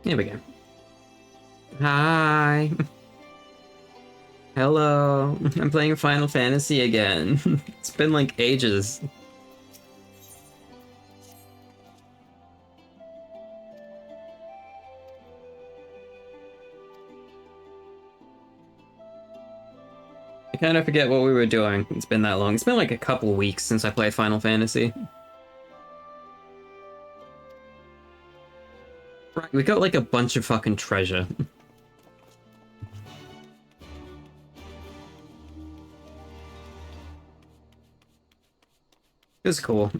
Here we go. Hi. Hello. I'm playing Final Fantasy again. It's been like ages. I kind of forget what we were doing. It's been that long. It's been like a couple weeks since I played Final Fantasy. Right, we got like a bunch of fucking treasure. It was cool.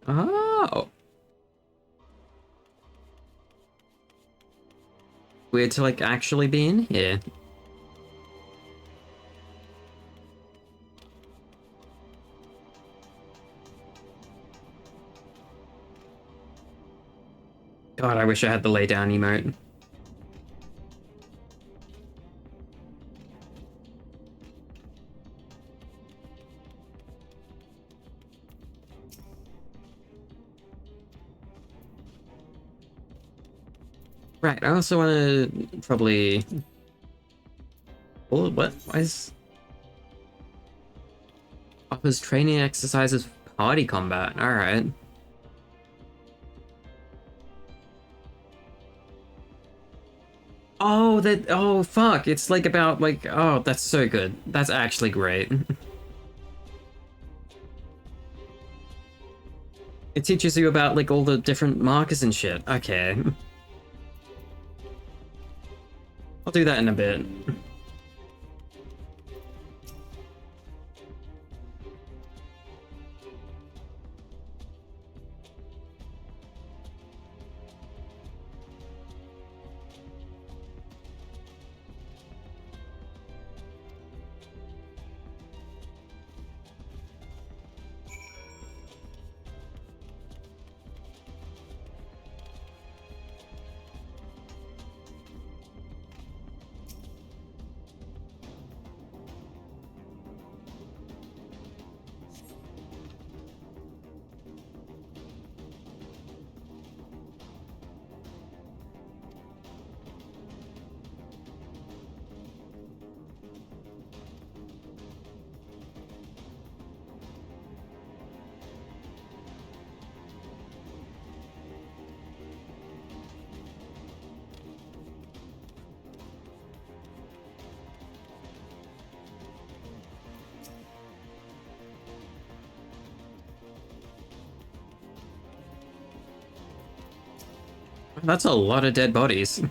Oh. Weird to like actually be in here. God, I wish I had the lay down emote. Right, I also want to probably... Oh, what? Why is... Offers training exercises for party combat. Alright. Oh, that... Oh, fuck. It's like about, like... Oh, that's so good. That's actually great. It teaches you about, like, all the different markers and shit. Okay. I'll do that in a bit. That's a lot of dead bodies.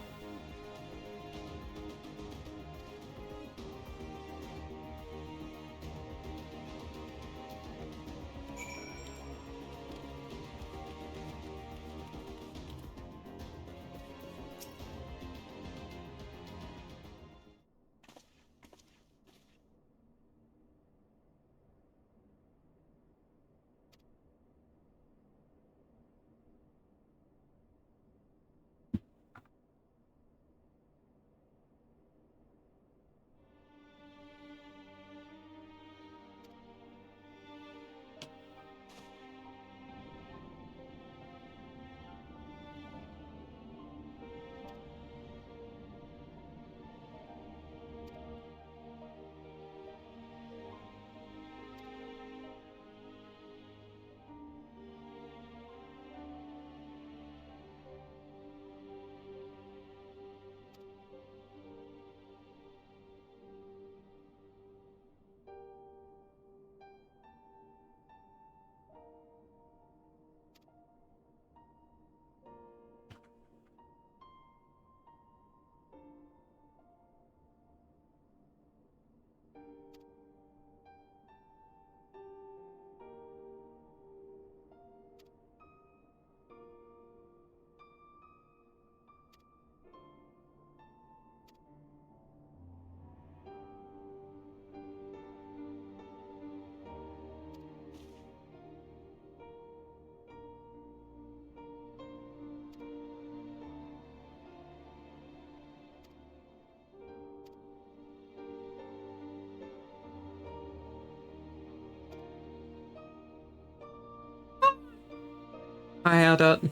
Hi, Ardot.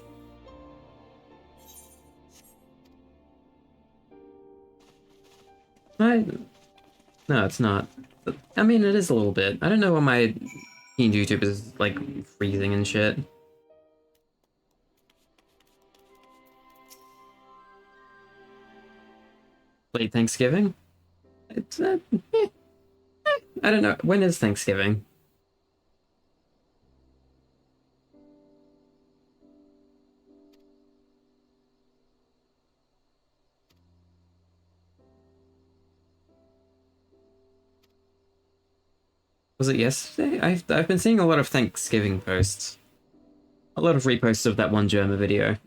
I, no, it's not. I mean, it is a little bit. I don't know why my teen YouTube is, like, freezing and shit. Late Thanksgiving? It's, I don't know. When is Thanksgiving? Was it yesterday? I've been seeing a lot of Thanksgiving posts. A lot of reposts of that one Germa video.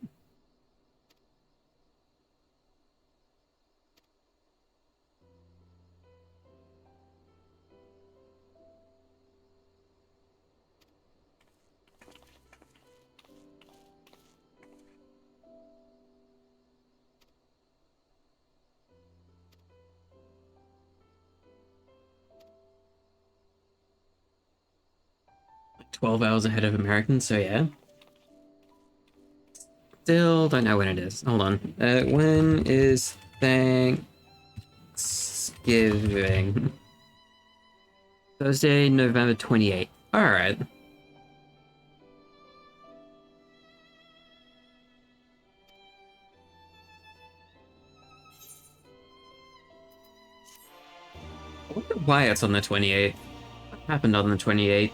Like 12 hours ahead of Americans, so yeah. Still don't know when it is. Hold on. When is Thanksgiving? Thursday, November 28th. Alright. I wonder why it's on the 28th. What happened on the 28th?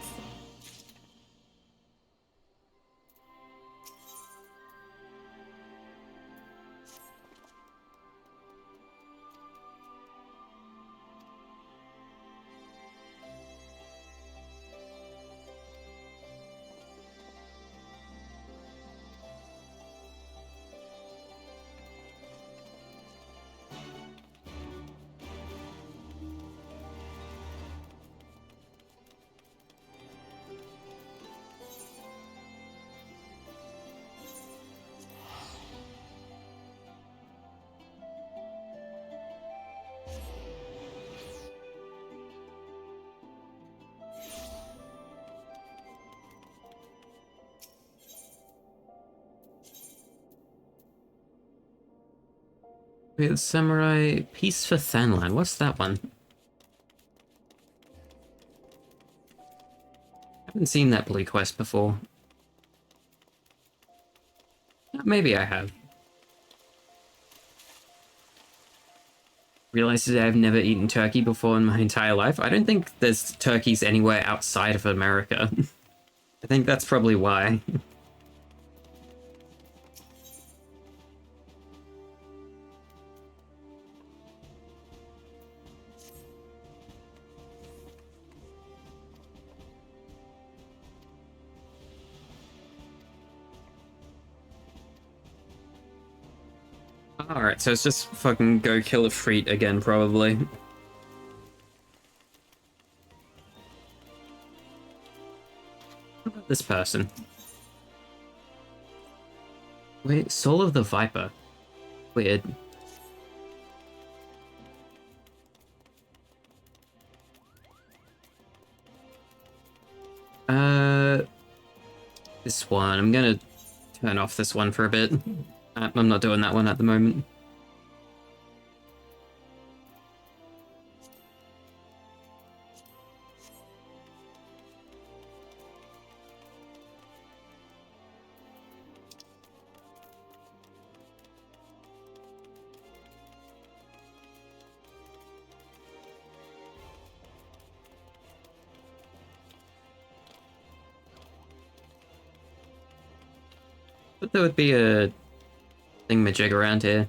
Wait, Samurai Peace for Thanlan. What's that one? I haven't seen that blue quest before. Maybe I have. Realized today I've never eaten turkey before in my entire life. I don't think there's turkeys anywhere outside of America. I think that's probably why. Alright, so it's just fucking go kill a Freet again, probably. What about this person? Wait, Soul of the Viper. Weird. Uh, this one. I'm gonna turn off this one for a bit. I'm not doing that one at the moment. But there would be a thingamajig around here.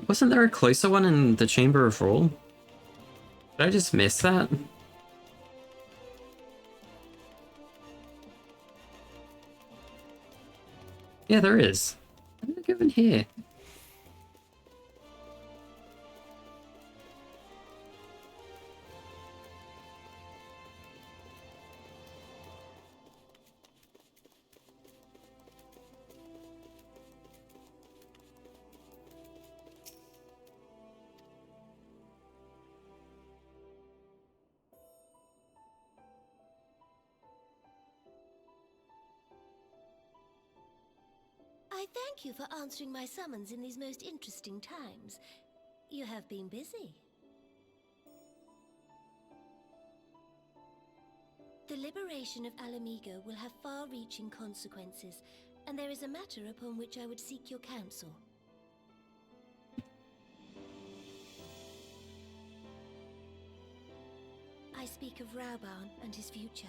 Wasn't there a closer one in the Chamber of Rule? Did I just miss that? Yeah, there is. How did I go in here? I thank you for answering my summons in these most interesting times. You have been busy. The liberation of Alamigo will have far-reaching consequences, and there is a matter upon which I would seek your counsel. I speak of Rauban and his future.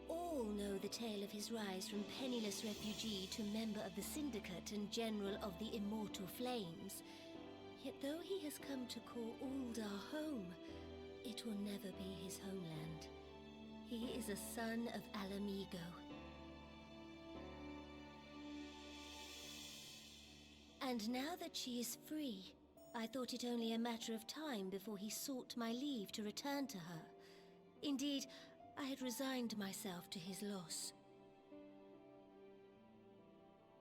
All know the tale of his rise from penniless refugee to member of the Syndicate and General of the Immortal Flames. Yet though he has come to call Uldar home, it will never be his homeland. He is a son of Alamigo. And now that she is free, I thought it only a matter of time before he sought my leave to return to her. Indeed, I had resigned myself to his loss.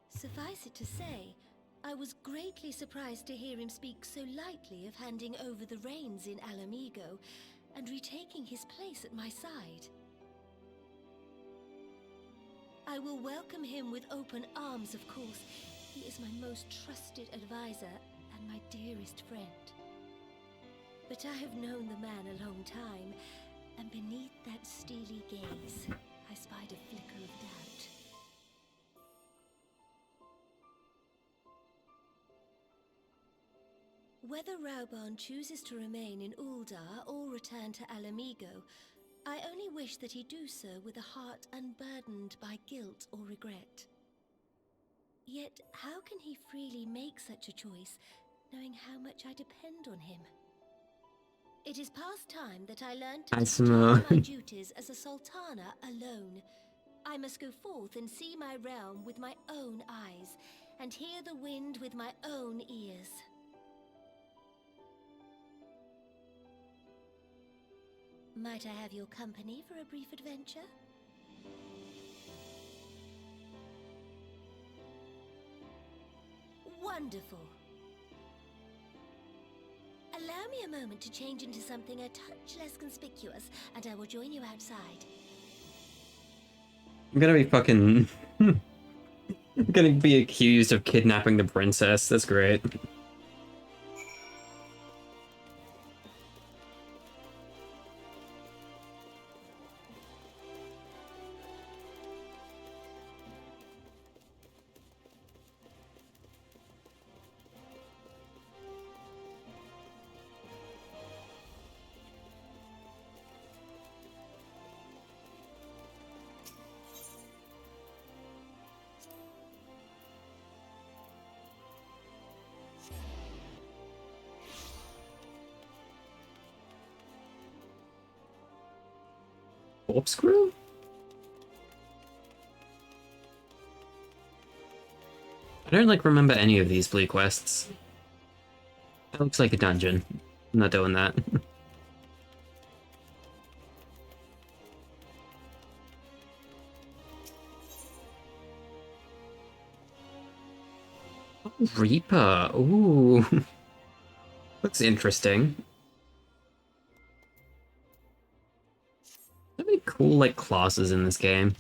Suffice it to say, I was greatly surprised to hear him speak so lightly of handing over the reins in Alamigo and retaking his place at my side. I will welcome him with open arms, of course. He is my most trusted advisor and my dearest friend. But I have known the man a long time, and beneath that steely gaze, I spied a flicker of doubt. Whether Rauban chooses to remain in Uldar or return to Alamigo, I only wish that he do so with a heart unburdened by guilt or regret. Yet, how can he freely make such a choice, knowing how much I depend on him? It is past time that I learned to discharge my duties as a sultana alone. I must go forth and see my realm with my own eyes, and hear the wind with my own ears. Might I have your company for a brief adventure? Wonderful. Allow me a moment to change into something a touch less conspicuous, and I will join you outside. I'm gonna be fucking... I'm gonna be accused of kidnapping the princess. That's great. Corkscrew? I don't, like, remember any of these blue quests. That looks like a dungeon. I'm not doing that. Oh, Reaper. Ooh. Looks interesting. So many cool, like, classes in this game.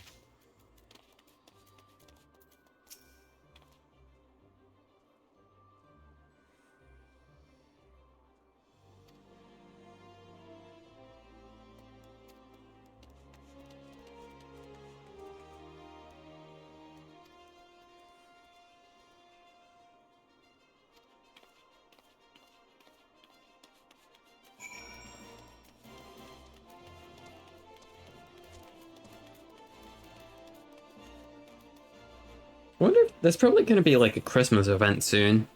I wonder if there's probably going to be like a Christmas event soon.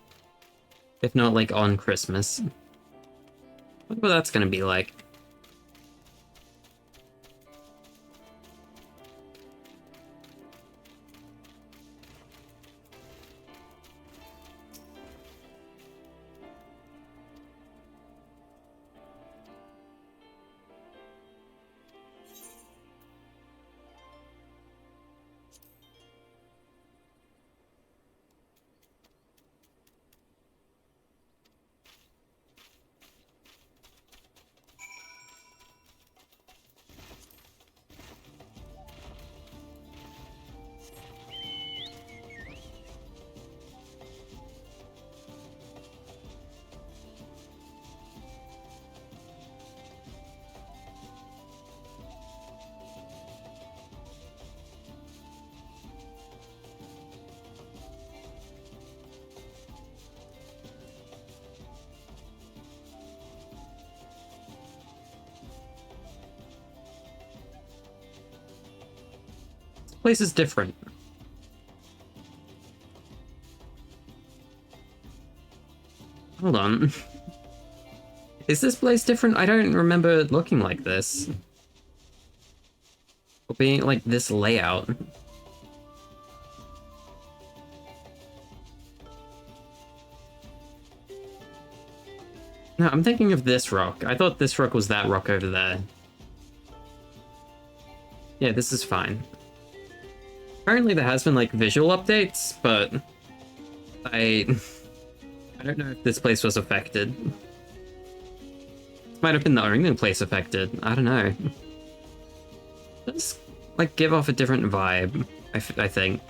If not like on Christmas. Wonder what that's going to be like. This place is different. Hold on. Is this place different? I don't remember it looking like this. Or being like this layout. No, I'm thinking of this rock. I thought this rock was that rock over there. Yeah, this is fine. Apparently there has been like visual updates, but I don't know if this place was affected. This might have been the only place affected. I don't know. Just like give off a different vibe, I think.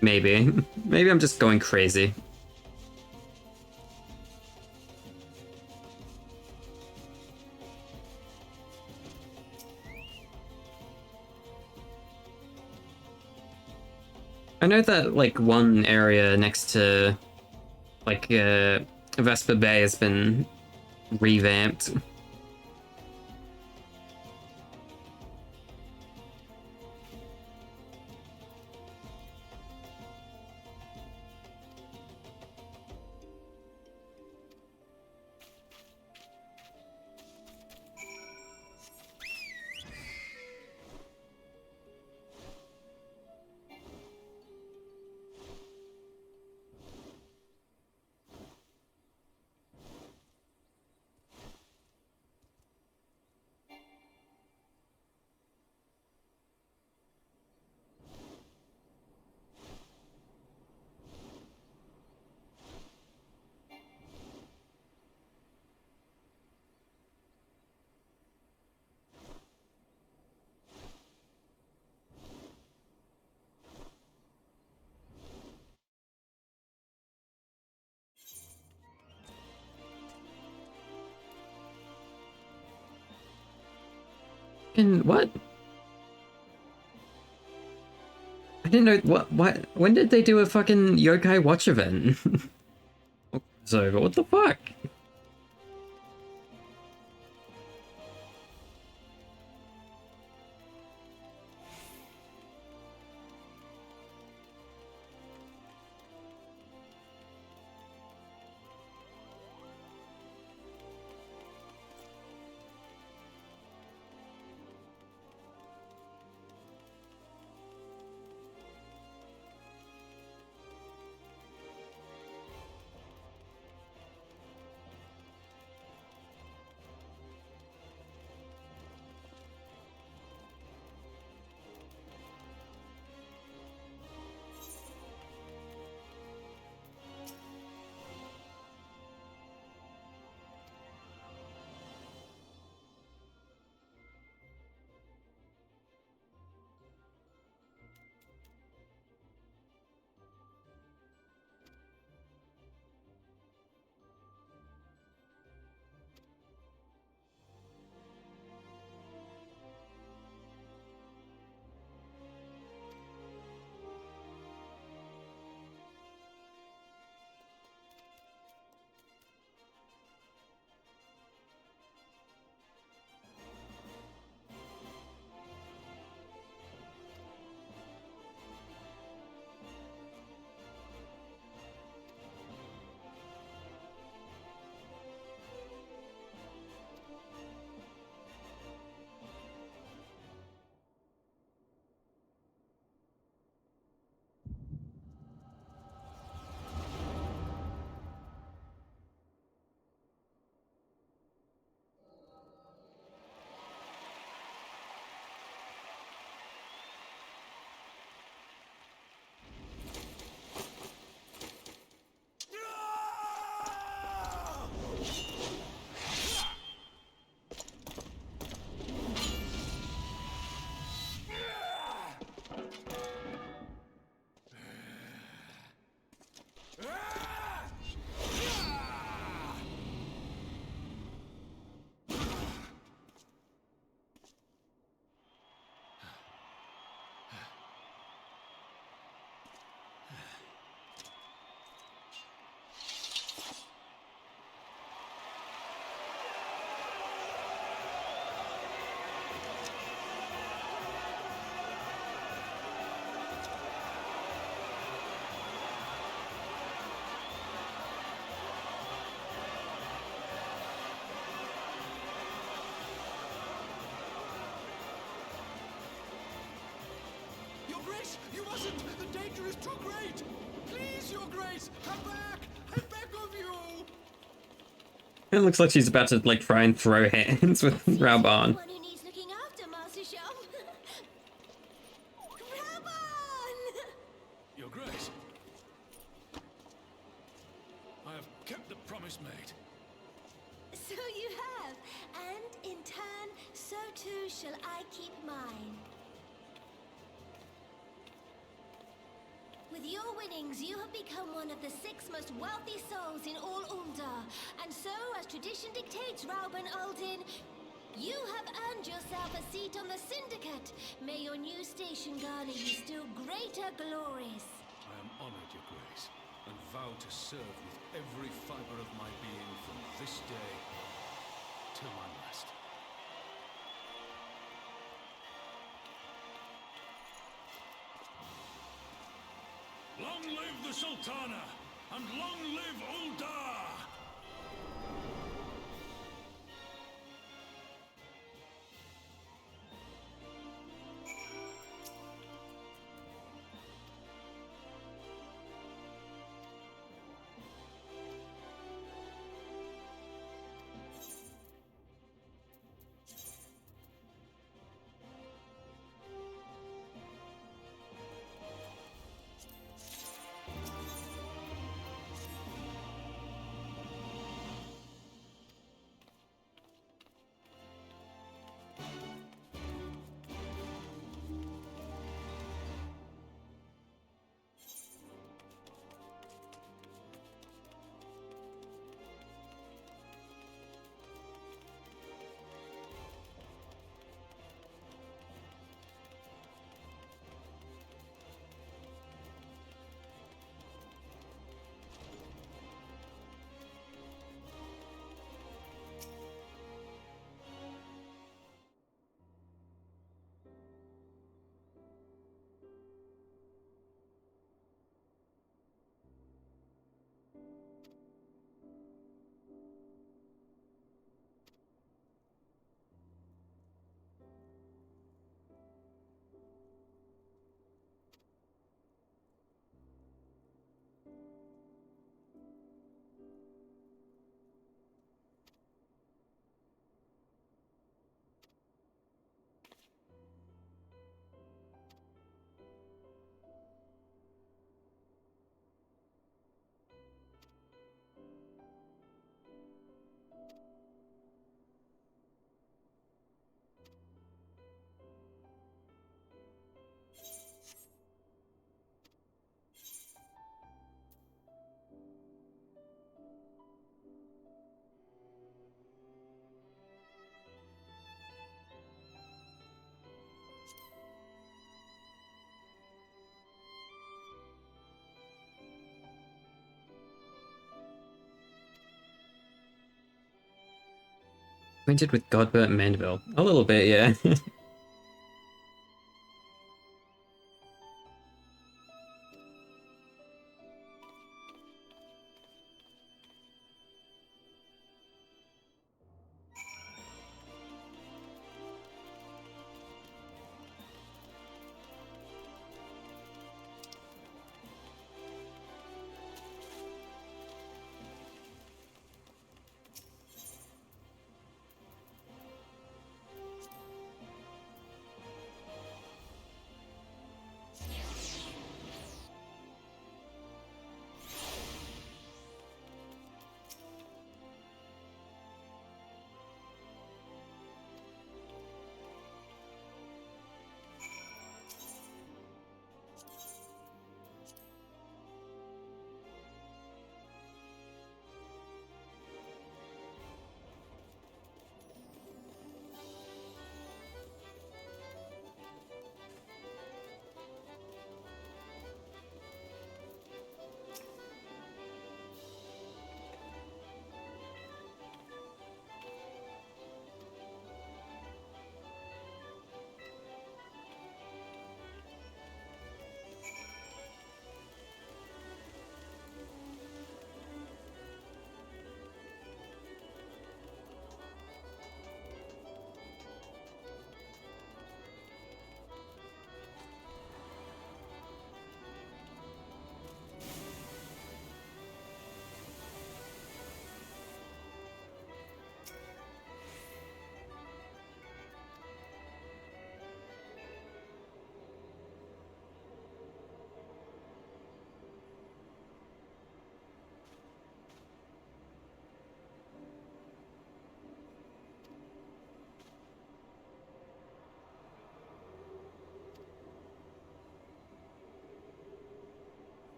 Maybe. Maybe I'm just going crazy. I know that like one area next to like Vesper Bay has been revamped. And what? I didn't know what when did they do a fucking Yokai Watch event? So what the fuck? Grace, you mustn't! The danger is too great! Please, your Grace, come back! I beg of you! It looks like she's about to like try and throw hands with Raubahn. One who needs looking after, Master Sham. Raban! Your Grace, I have kept the promise made. So you have, and in turn, so too shall I keep mine. With your winnings, you have become one of the 6 most wealthy souls in all Uldar, and so, as tradition dictates, Rauben Aldin, you have earned yourself a seat on the Syndicate. May your new station garner you still greater glories. I am honored, Your Grace, and vow to serve with every fiber of my being from this day till my last. Long live the Sultana, and long live Uldar! Acquainted with Godbert Mandeville. A little bit, yeah.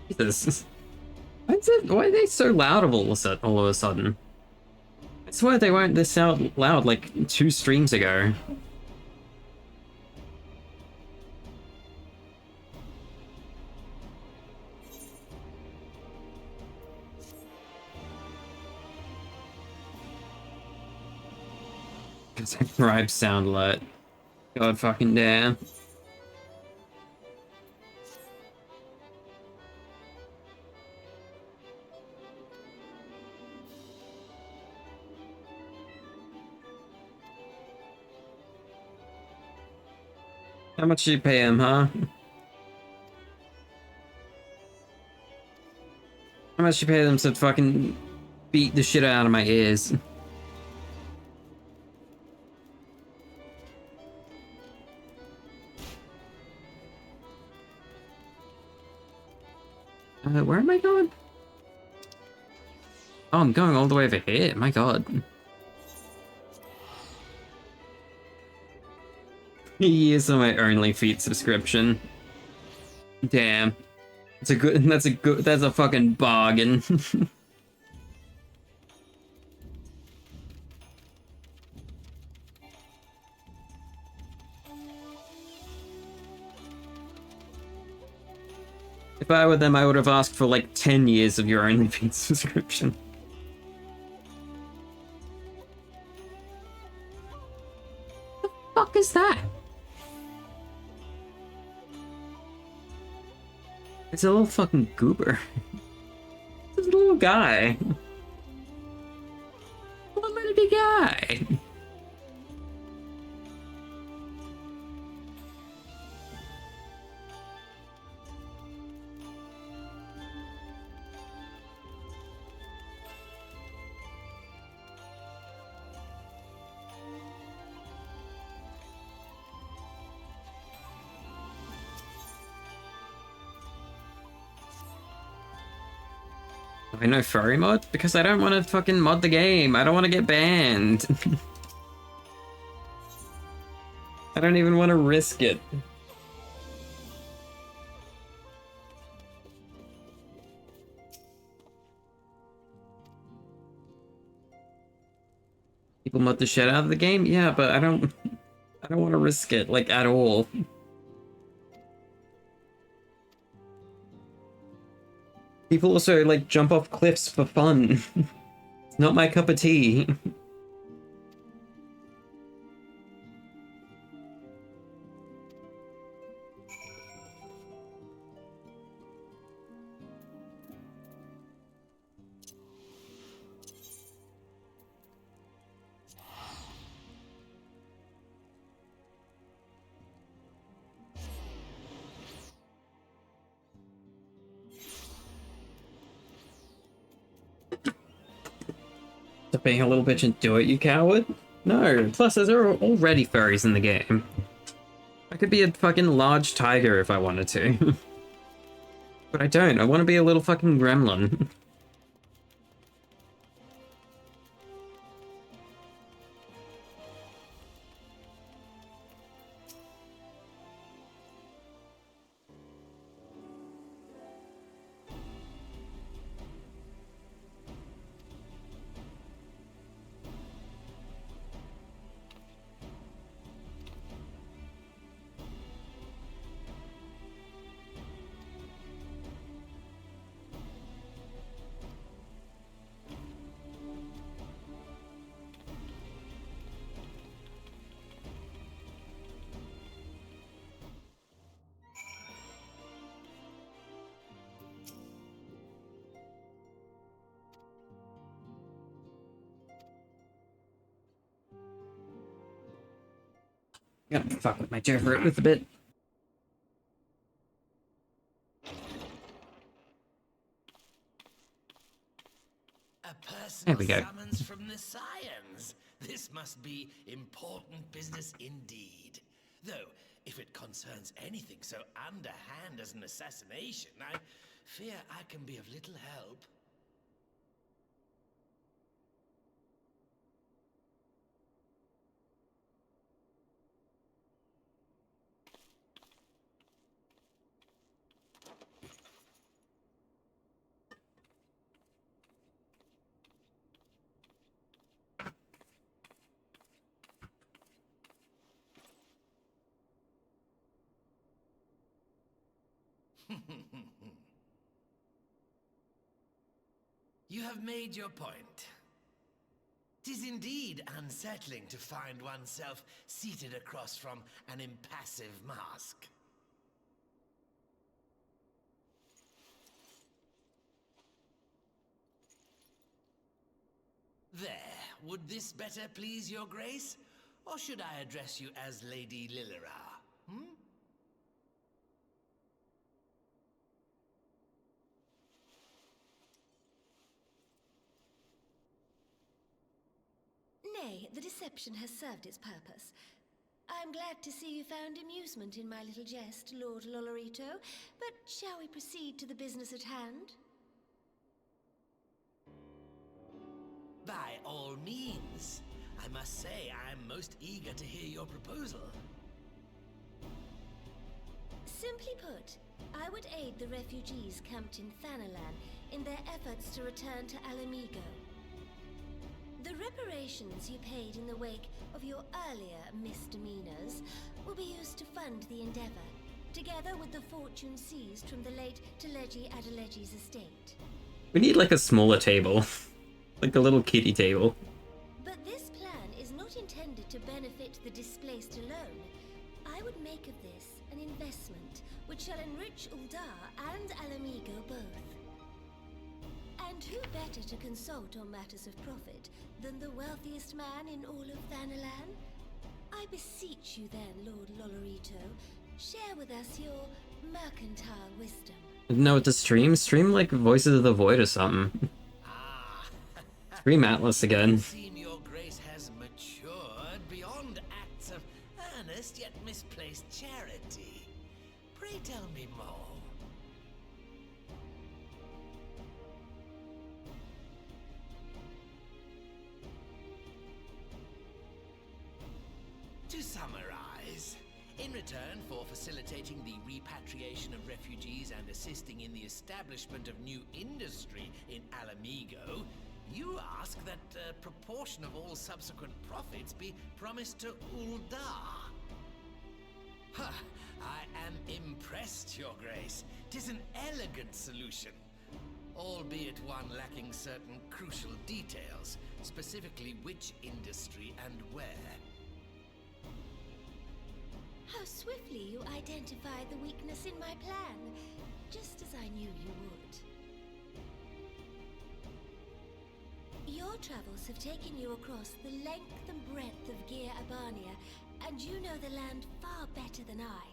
Jesus. Why are they so loud all of a sudden? I swear they weren't this loud like 2 streams ago. Subscribe sound alert. God fucking damn. How much do you pay him, huh? How much you pay them to fucking beat the shit out of my ears? Where am I going? Oh, I'm going all the way over here. My god. Years on my only feet subscription. Damn. That's a fucking bargain. If I were them, I would have asked for like 10 years of your OnlyFeed subscription. The fuck is that? It's a little fucking goober. It's a little guy. A little bitty guy. I know furry mod? Because I don't want to fucking mod the game. I don't want to get banned. I don't even want to risk it. People mod the shit out of the game? Yeah, but I don't want to risk it, like, at all. People also, like, jump off cliffs for fun. It's not my cup of tea. Stop being a little bitch and do it, you coward. No, plus there are already furries in the game. I could be a fucking large tiger if I wanted to. But I don't, I want to be a little fucking gremlin. Gonna fuck with my jailbreak with a bit. A There personal we go. summons from the Scions. This must be important business indeed. Though, if it concerns anything so underhand as an assassination, I fear I can be of little help. You have made your point. 'Tis indeed unsettling to find oneself seated across from an impassive mask. There, would this better please your grace? Or should I address you as Lady Lilira? Hmm? Nay, the deception has served its purpose. I'm glad to see you found amusement in my little jest, Lord Lolorito, but shall we proceed to the business at hand? By all means. I must say I'm most eager to hear your proposal. Simply put, I would aid the refugees camped in Thanalan in their efforts to return to Alamigo. The reparations you paid in the wake of your earlier misdemeanors will be used to fund the endeavor, together with the fortune seized from the late Teleji Adeleji's estate. We need like a smaller table. Like a little kiddie table. But this plan is not intended to benefit the displaced alone. I would make of this an investment which shall enrich Uldar and Alamigo both. And who better to consult on matters of profit than the wealthiest man in all of Thanalan? I beseech you then, Lord Lolorito, share with us your mercantile wisdom. No, to stream? Stream like Voices of the Void or something. Stream Atlas again. It seems your grace has matured beyond acts of earnest yet misplaced charity. Pray tell me more. To summarize, in return for facilitating the repatriation of refugees and assisting in the establishment of new industry in Alamigo, you ask that a proportion of all subsequent profits be promised to Uldar. Ha! I am impressed, your grace. 'Tis an elegant solution, albeit one lacking certain crucial details, specifically which industry and where. How swiftly you identified the weakness in my plan, just as I knew you would. Your travels have taken you across the length and breadth of Gear Abania, and you know the land far better than I.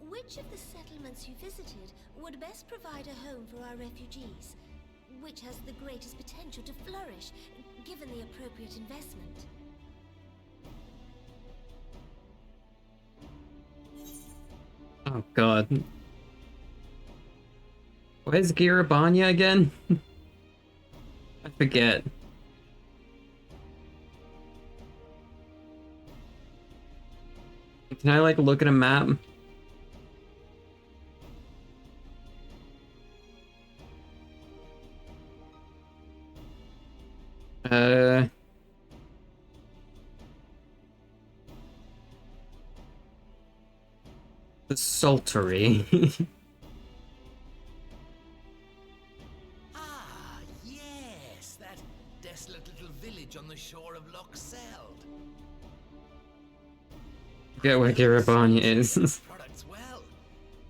Which of the settlements you visited would best provide a home for our refugees? Which has the greatest potential to flourish, given the appropriate investment? Oh god. Where's Girabanya again? I forget. Can I like look at a map? The Saltery. Ah, yes, that desolate little village on the shore of Loch Seld. Get where Girabanya is. Products well.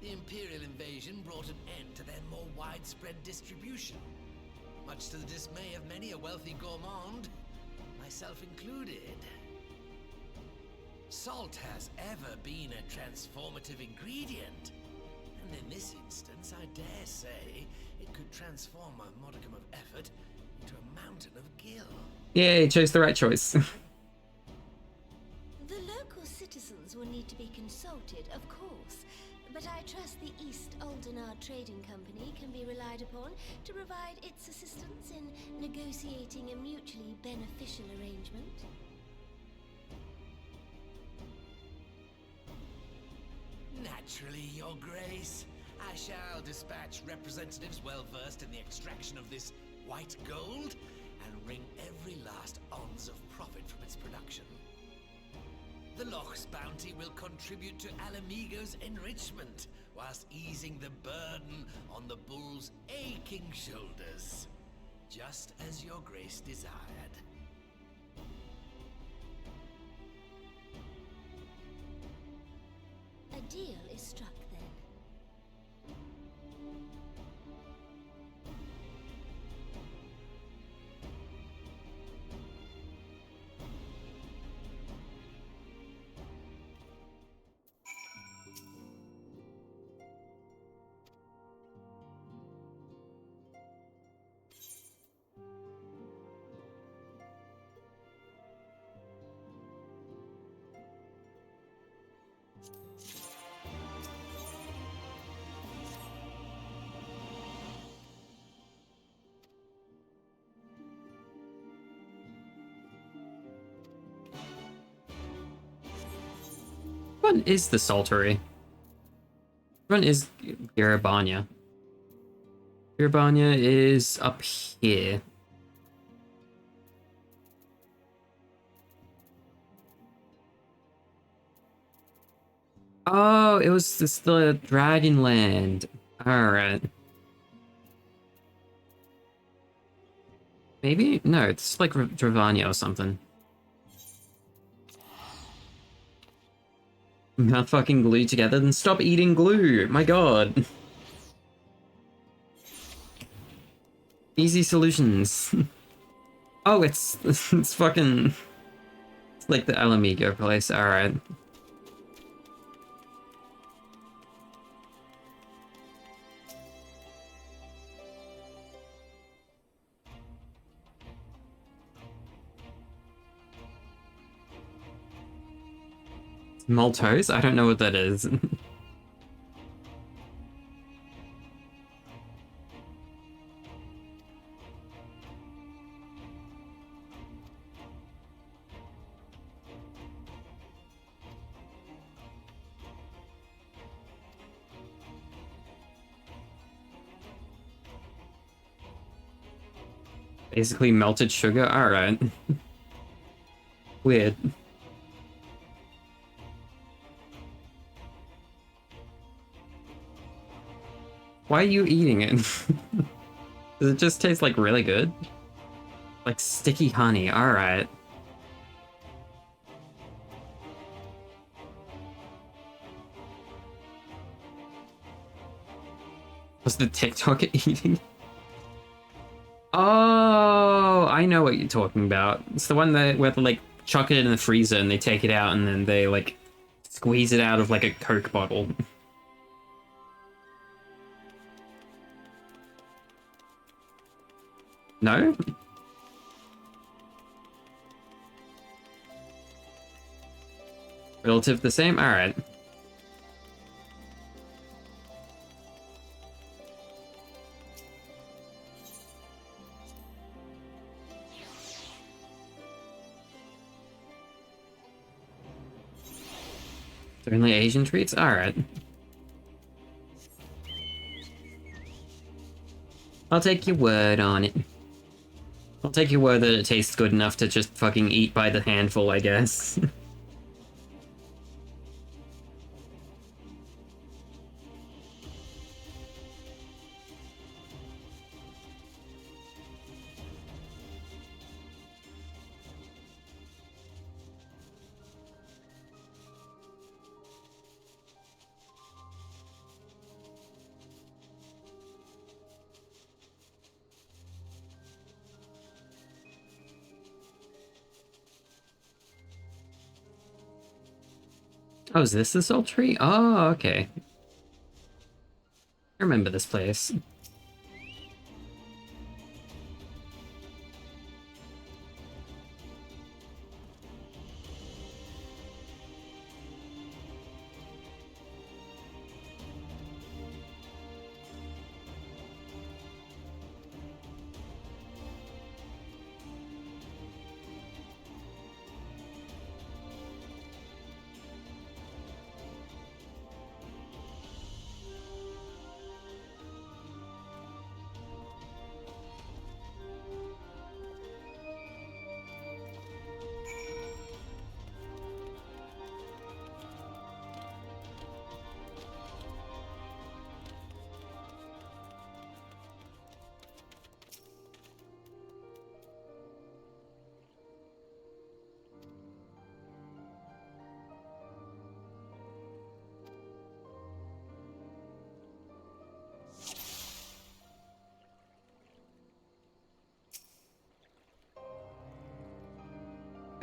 The Imperial invasion brought an end to their more widespread distribution, much to the dismay of many a wealthy gourmand, myself included. Salt has ever been a transformative ingredient, and in this instance, I dare say, it could transform a modicum of effort into a mountain of gil. Yay, chose the right choice. The local citizens will need to be consulted, of course, but I trust the East Aldenard Trading Company can be relied upon to provide its assistance in negotiating a mutually beneficial arrangement. Naturally, Your Grace. I shall dispatch representatives well versed in the extraction of this white gold and wring every last ounce of profit from its production. The Loch's bounty will contribute to Alamigo's enrichment, whilst easing the burden on the bull's aching shoulders. Just as your grace desired. A deal is struck then. What is the Saltery? What is Garabanya? Garabanya is up here. Oh, it was this the Dragonland. Alright. Maybe? No, it's like Dravanya or something. Not fucking glued together, then stop eating glue! My god! Easy solutions. Oh, it's fucking... It's like the Alamigo place, alright. Maltose? I don't know what that is. Basically melted sugar? Alright. Weird. Why are you eating it? Does it just taste like really good? Like sticky honey, alright. Was the TikTok eating? Oh, I know what you're talking about. It's the one that where they like chuck it in the freezer and they take it out and then they like squeeze it out of like a Coke bottle. No? Relative the same? Alright. Only Asian treats? Alright. I'll take your word on it. I'll take your word that it tastes good enough to just fucking eat by the handful, I guess. Oh, is this the salt tree? Oh, okay. I remember this place.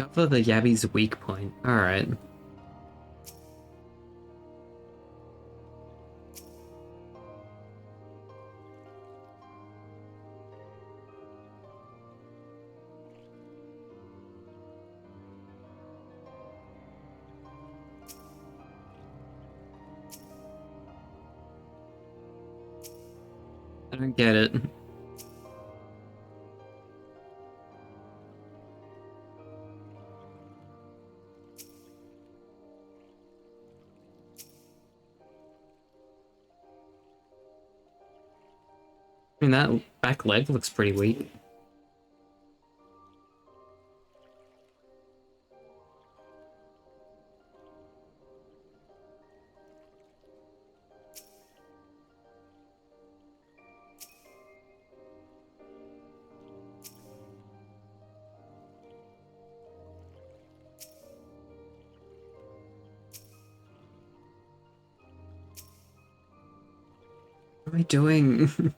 Discover the Yabby's weak point. Alright. I don't get it. I mean, that back leg looks pretty weak. What am I doing?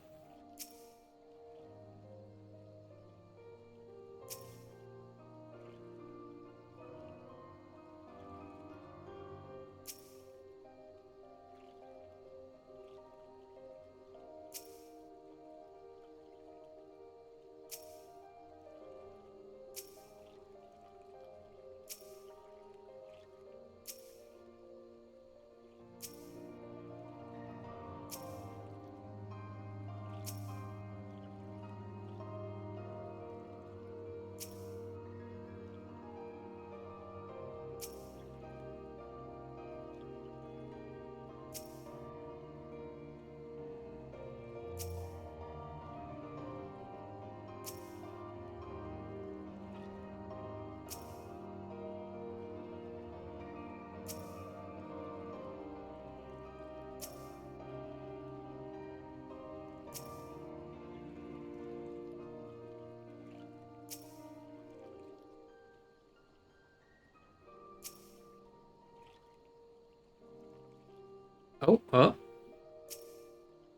Oh, oh.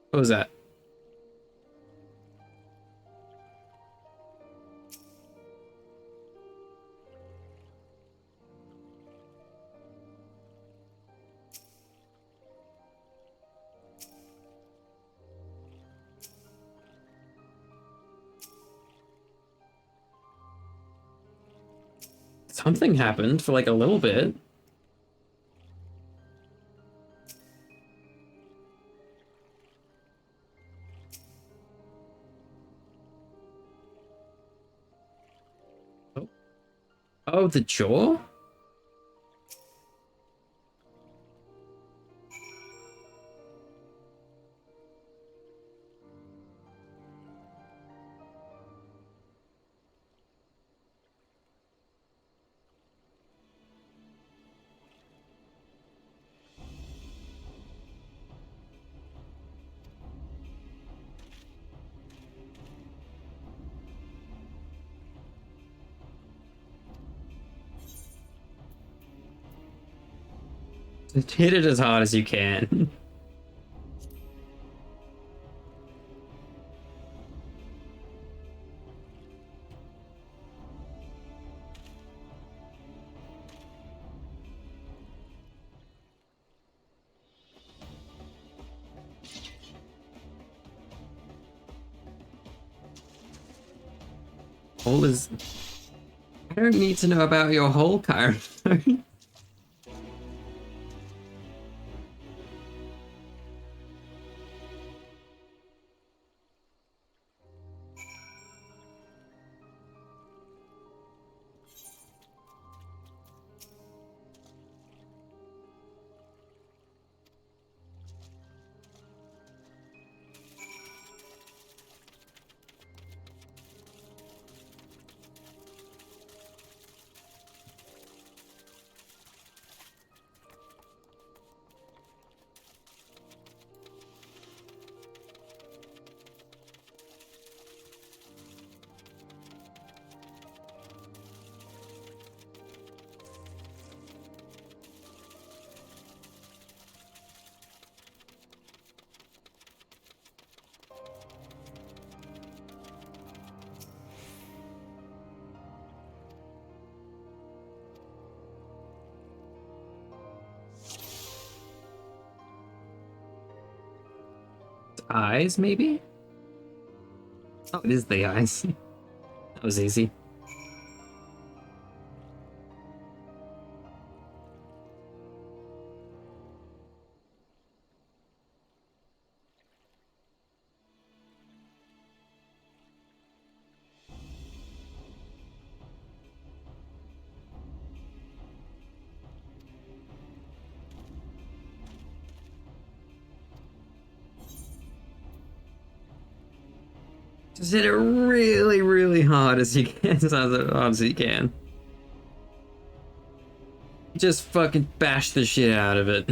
What was that? Something happened for like a little bit. Oh, oh, the jaw? Just hit it as hard as you can. All is... I don't need to know about your whole character. eyes, maybe? Oh, it is the eyes. That was easy. Just hit it really, really hard as you can, as hard as you can. Just fucking bash the shit out of it.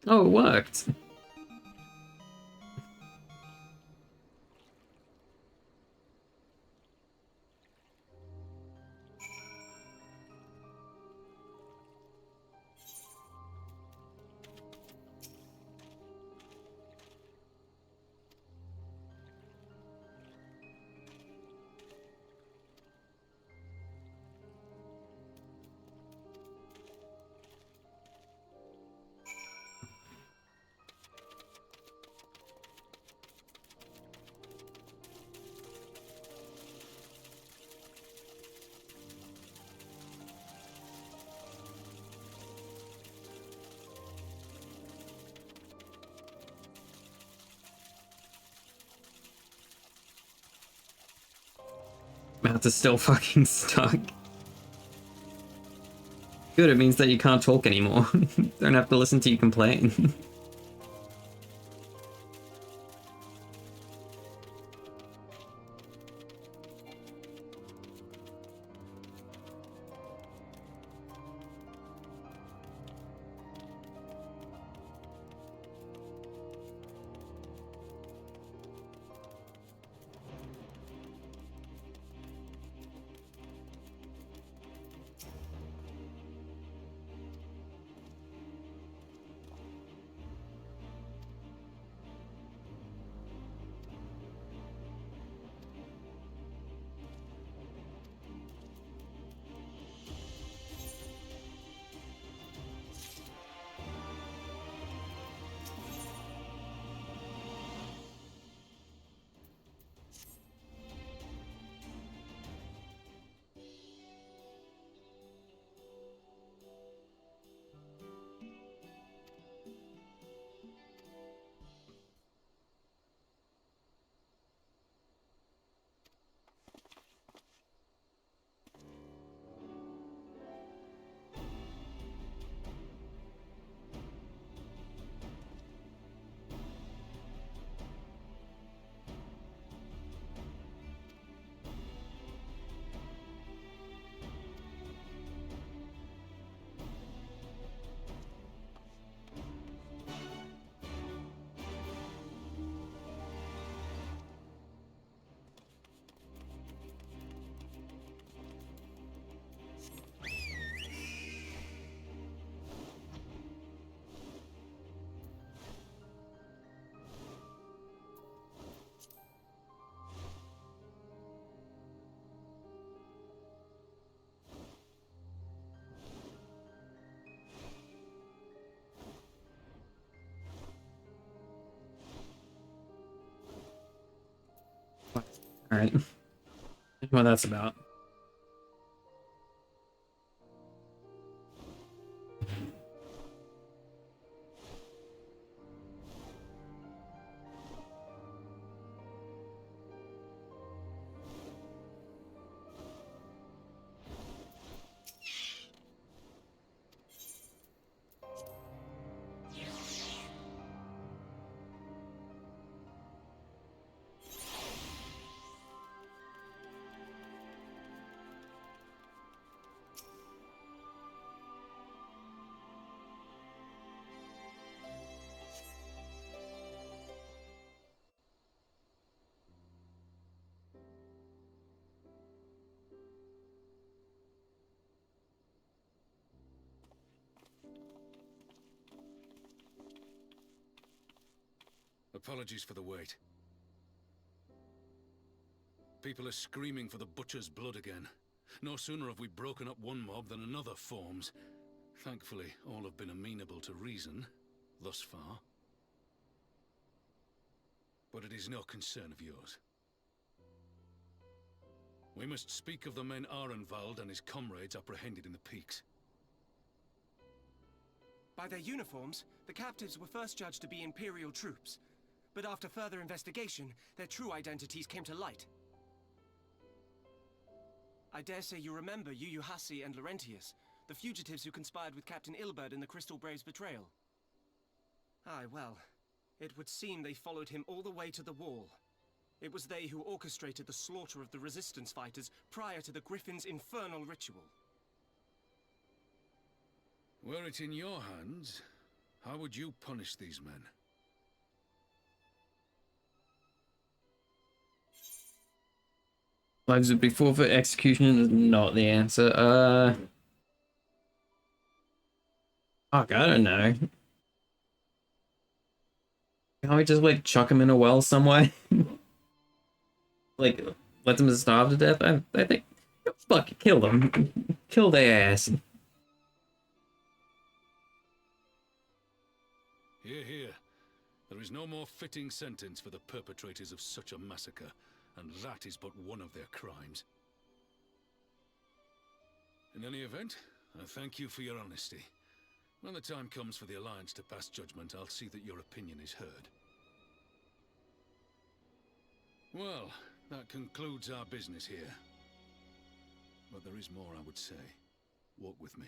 Oh, it worked. Mouth is still fucking stuck. Good, it means that you can't talk anymore. Don't have to listen to you complain. Alright. What that's about. Apologies for the wait. People are screaming for the Butcher's blood again. No sooner have we broken up one mob than another forms. Thankfully, all have been amenable to reason, thus far. But it is no concern of yours. We must speak of the men Arenvald and his comrades apprehended in the peaks. By their uniforms, the captives were first judged to be Imperial troops. But after further investigation, their true identities came to light. I dare say you remember Yuyuhasi and Laurentius, the fugitives who conspired with Captain Ilberd in the Crystal Brave's betrayal. Aye, well, it would seem they followed him all the way to the wall. It was they who orchestrated the slaughter of the Resistance fighters prior to the Griffin's infernal ritual. Were it in your hands, how would you punish these men? Lives would be forfeit. Execution is not the answer. Fuck, I don't know. Can't we just like chuck him in a well somewhere? Like, let them starve to death? I think. Fuck, kill them. Kill their ass. Hear, hear. There is no more fitting sentence for the perpetrators of such a massacre, and that is but one of their crimes. In any event, I thank you for your honesty. When the time comes for the Alliance to pass judgment, I'll see that your opinion is heard. Well, that concludes our business here. But there is more I would say. Walk with me.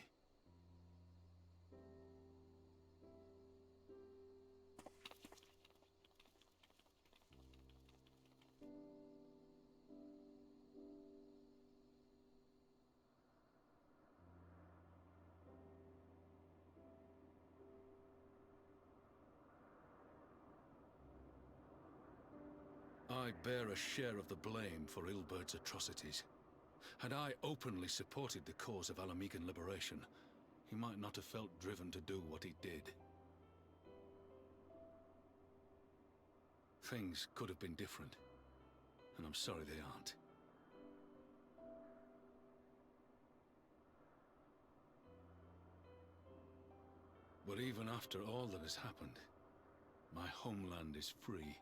I bear a share of the blame for Ilberd's atrocities. Had I openly supported the cause of Alamegan liberation, he might not have felt driven to do what he did. Things could have been different, and I'm sorry they aren't. But even after all that has happened, my homeland is free.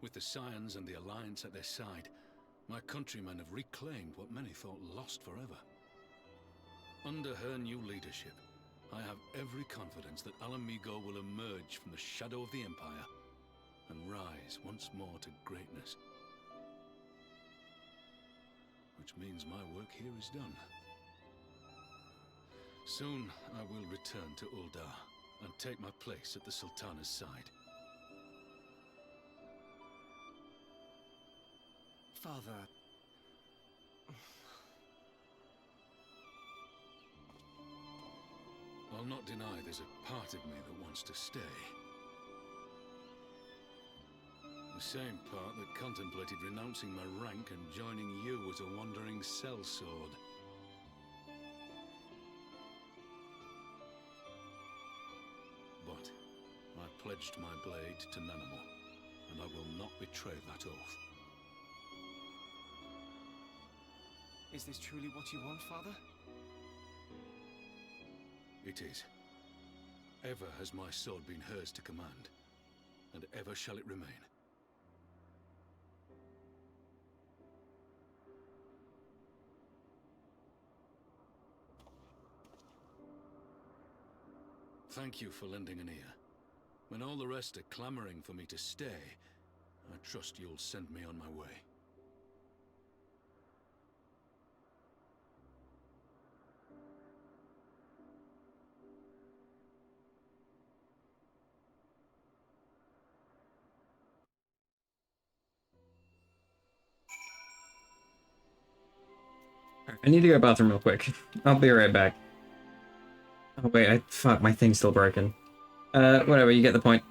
With the Scions and the Alliance at their side, my countrymen have reclaimed what many thought lost forever. Under her new leadership, I have every confidence that Alamigo will emerge from the shadow of the Empire and rise once more to greatness. Which means my work here is done. Soon I will return to Uldar and take my place at the Sultana's side. Father... I'll not deny there's a part of me that wants to stay. The same part that contemplated renouncing my rank and joining you as a wandering sellsword. But I pledged my blade to Nanamo, and I will not betray that oath. Is this truly what you want, Father? It is. Ever has my sword been hers to command, and ever shall it remain. Thank you for lending an ear. When all the rest are clamoring for me to stay, I trust you'll send me on my way. I need to go to the bathroom real quick. I'll be right back. Oh wait, fuck, my thing's still broken. Whatever, you get the point.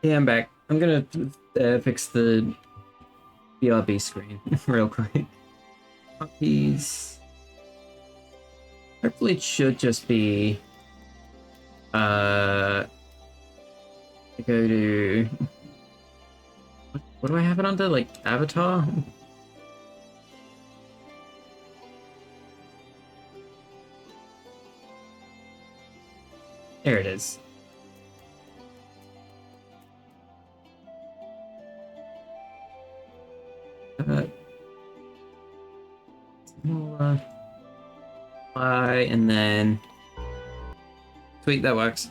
Yeah, I'm back. I'm gonna fix the BRB screen real quick. Puppies. Hopefully it should just be go to what do I have it under? Like avatar? There it is. And then sweet, that works.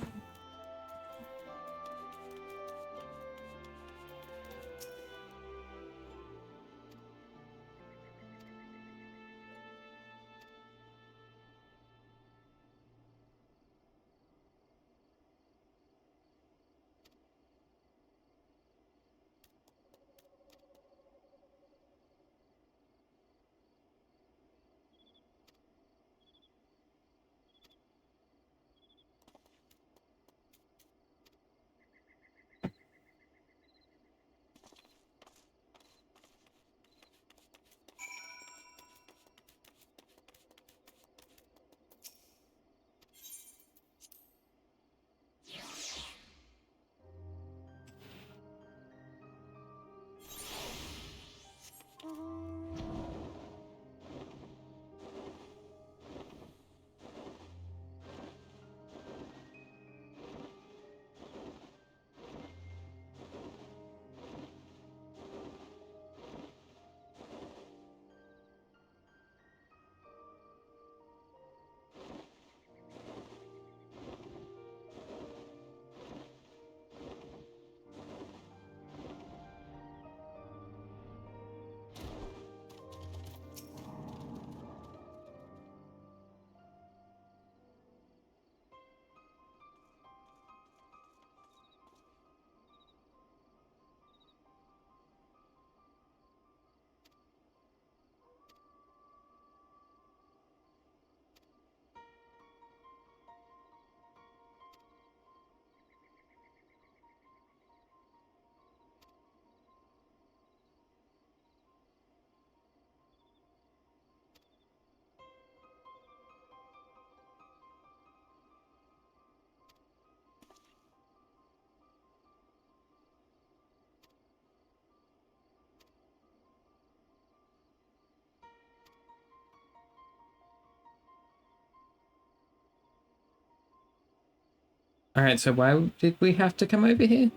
Alright, so why did we have to come over here?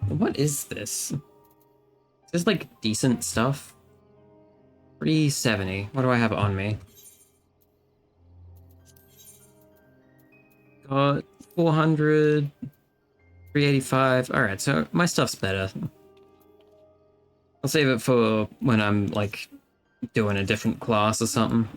What is this? Is this like decent stuff? 370. What do I have on me? Got 400, 385. Alright, so my stuff's better. I'll save it for when I'm like doing a different class or something.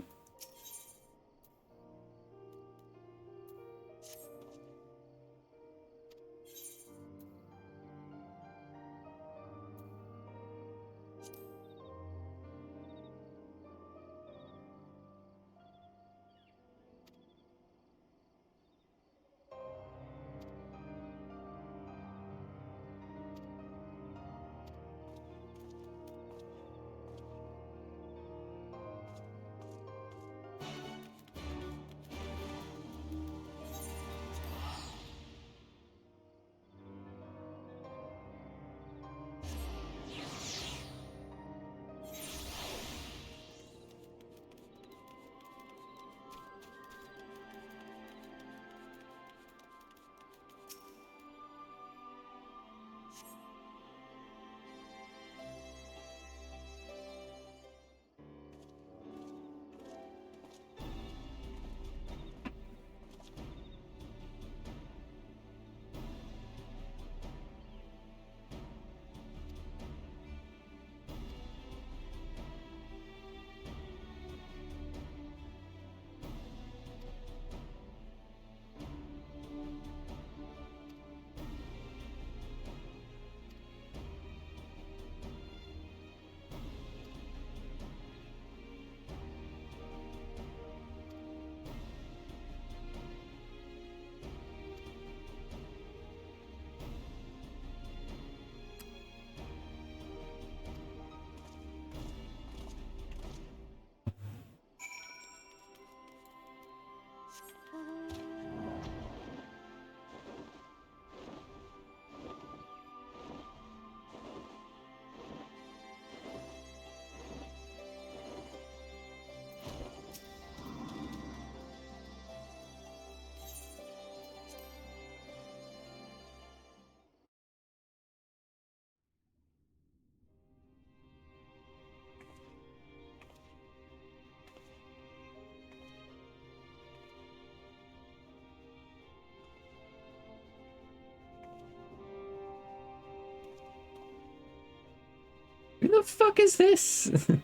Who the fuck is this? I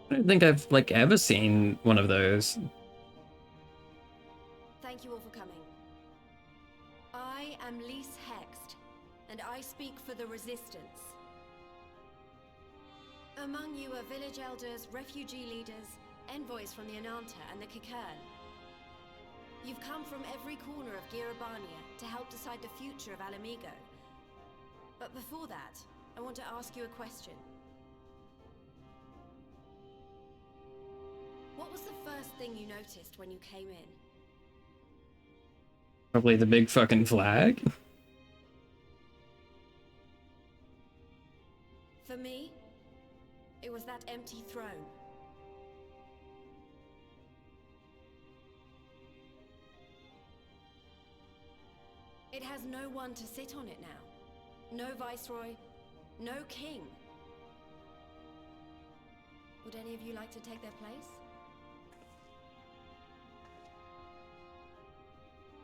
don't think I've, like, ever seen one of those. Thank you all for coming. I am Lise Hext, and I speak for the Resistance. Among you are village elders, refugee leaders, envoys from the Ananta and the Kikern. You've come from every corner of Girabania to help decide the future of Alamigo. But before that, I want to ask you a question. What was the first thing you noticed when you came in? Probably the big fucking flag. For me, it was that empty throne. It has no one to sit on it now. No viceroy, no king. Would any of you like to take their place?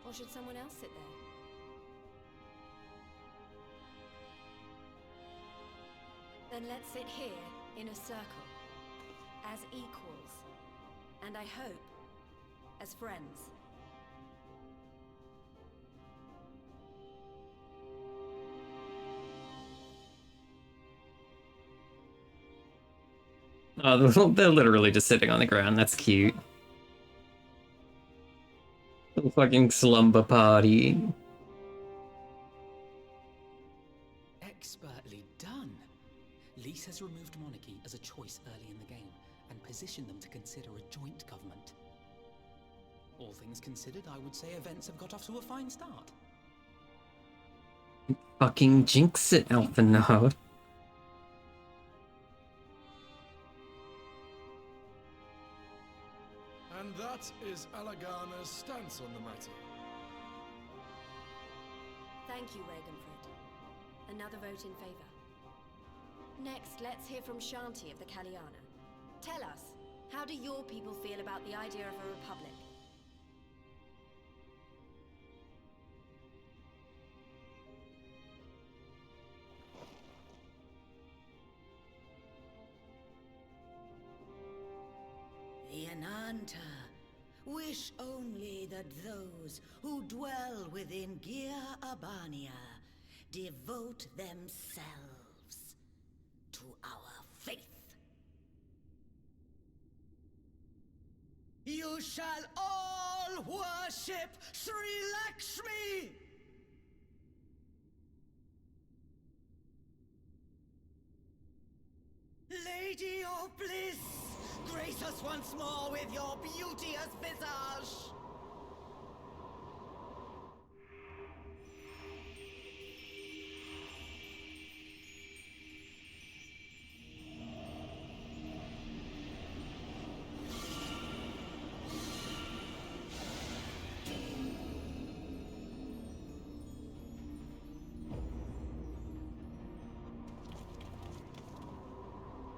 Or should someone else sit there? Then let's sit here in a circle, as equals, and I hope, as friends. Oh, they're literally just sitting on the ground. That's cute. Little fucking slumber party. Expertly done. Lise has removed monarchy as a choice early in the game and positioned them to consider a joint government. All things considered, I would say events have got off to a fine start. Fucking jinx it, Elfinard. And that is Alagana's stance on the matter. Thank you, Ragenfrid. Another vote in favor. Next, let's hear from Shanti of the Kaliana. Tell us, how do your people feel about the idea of a republic? The Ananta wish only that those who dwell within Gir Abania devote themselves to our faith. You shall all worship Sri Lakshmi! Lady of Bliss, grace us once more with your beauteous visage!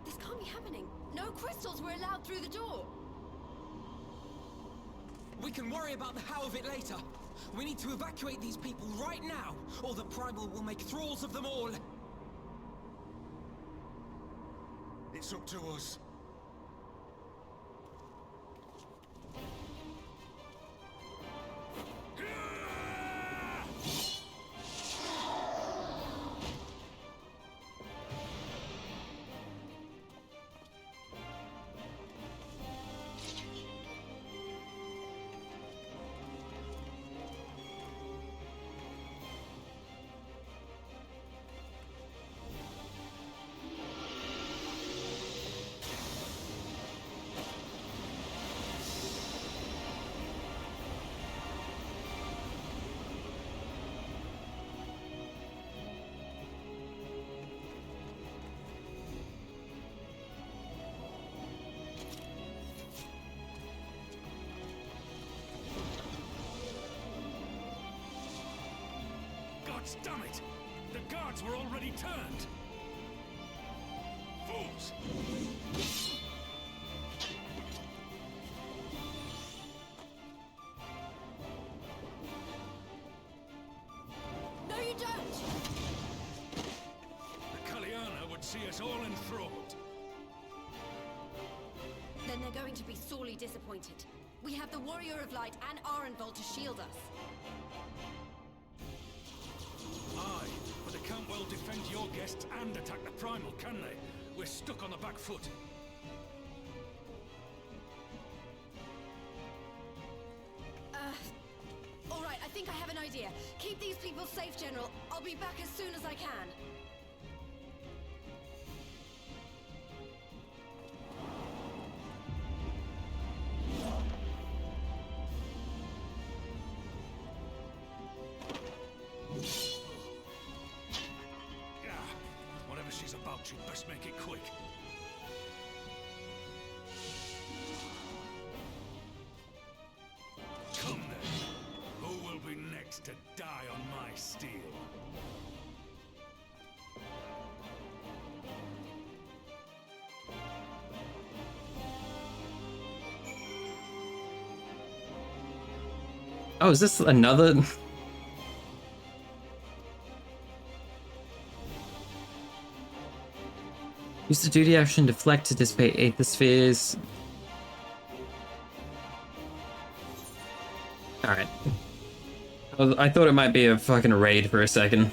This can't be happening. No crystals were allowed through the door. We can worry about the how of it later. We need to evacuate these people right now, or the Primal will make thralls of them all. It's up to us. guards, damn it! The guards were already turned! Fools! No, you don't! The Kaliana would see us all enthralled. Then they're going to be sorely disappointed. We have the Warrior of Light and Arenvald to shield us. Aye, but they can't well defend your guests and attack the Primal, can they? We're stuck on the back foot. All right, I think I have an idea. Keep these people safe, General. I'll be back as soon as I can. Whatever she's about, she'd best make it quick. Come then. Who will be next to die on my steel? Oh, is this another? Use the duty action deflect to dissipate aether spheres. Alright. I thought it might be a fucking raid for a second.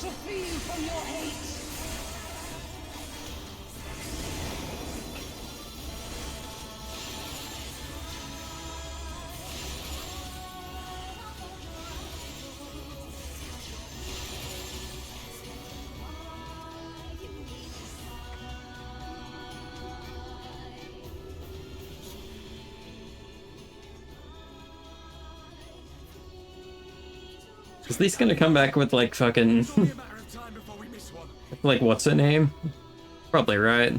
To free you from your hate. Is Lisa gonna come back with like fucking like what's her name? Probably right.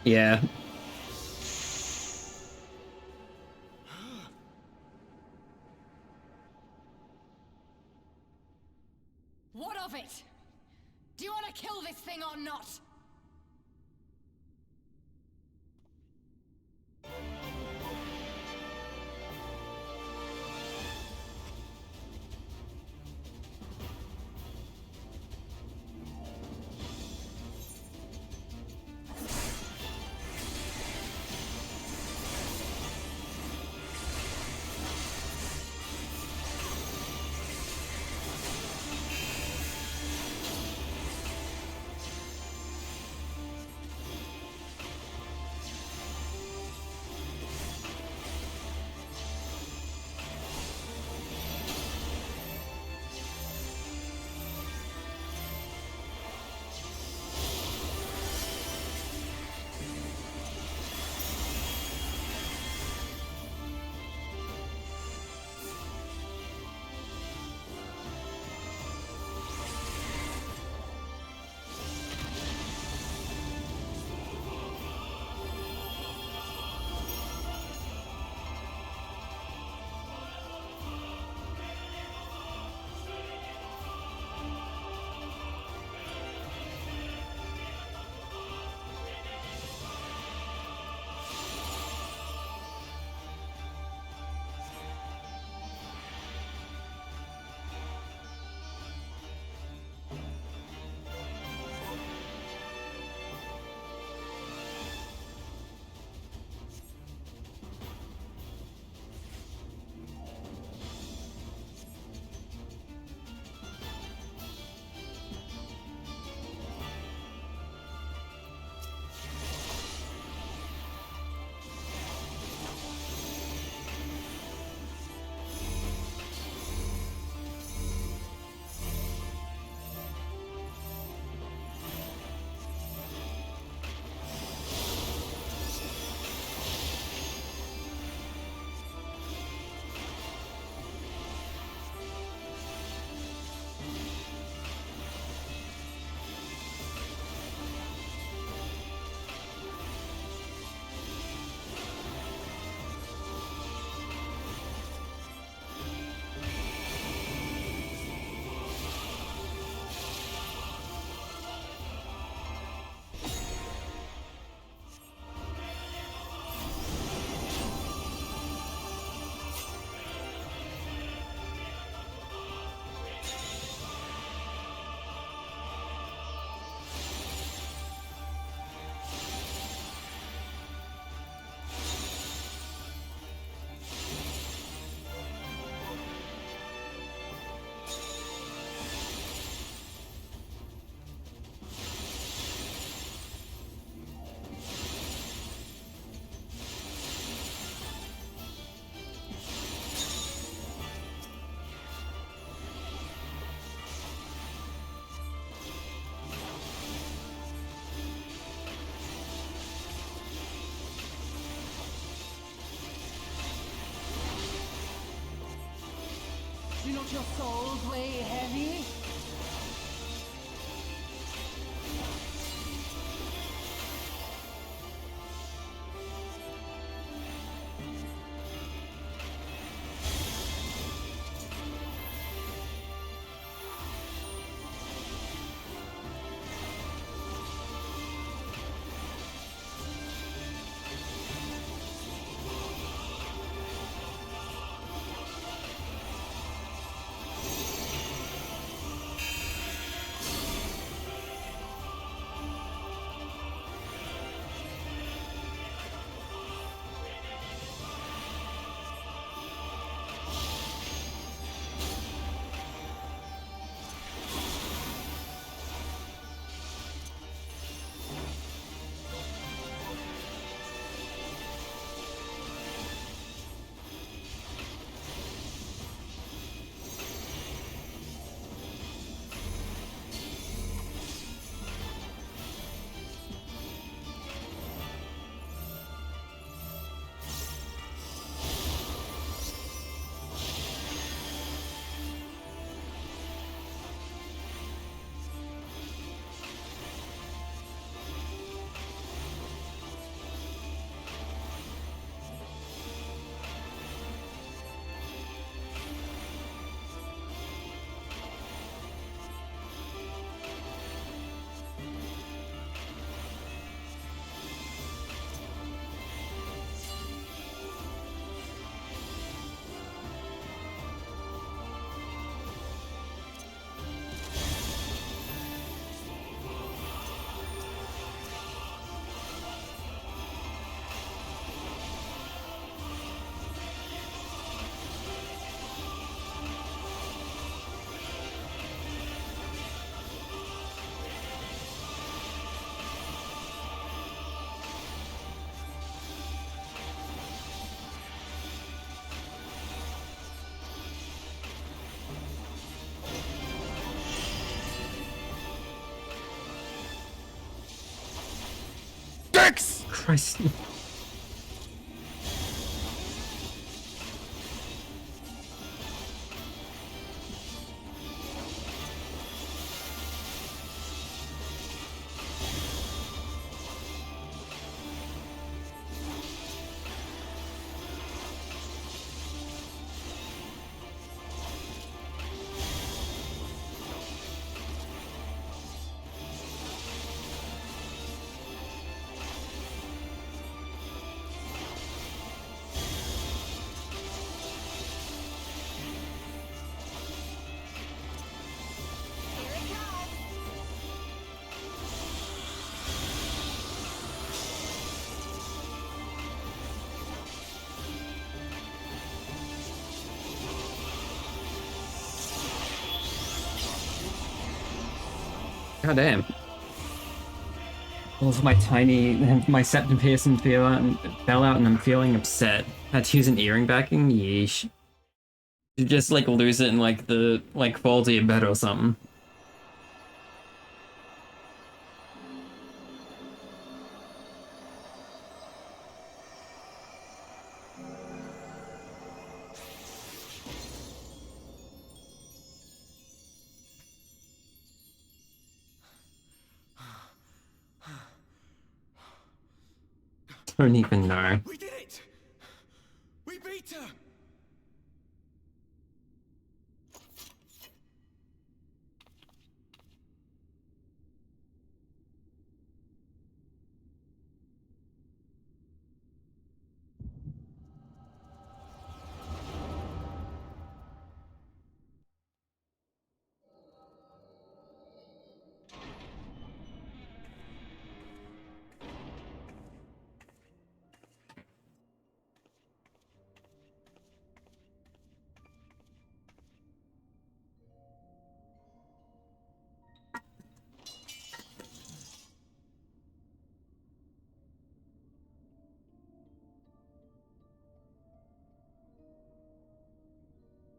Yeah. What of it? Do you want to kill this thing or not? not your souls weigh heavy? Christ. God damn. Also, my septum piercing fell out and I'm feeling upset. Had to use an earring backing? Yeesh. You just like lose it and like fall to your bed or something. Don't even know. We did it! We beat her!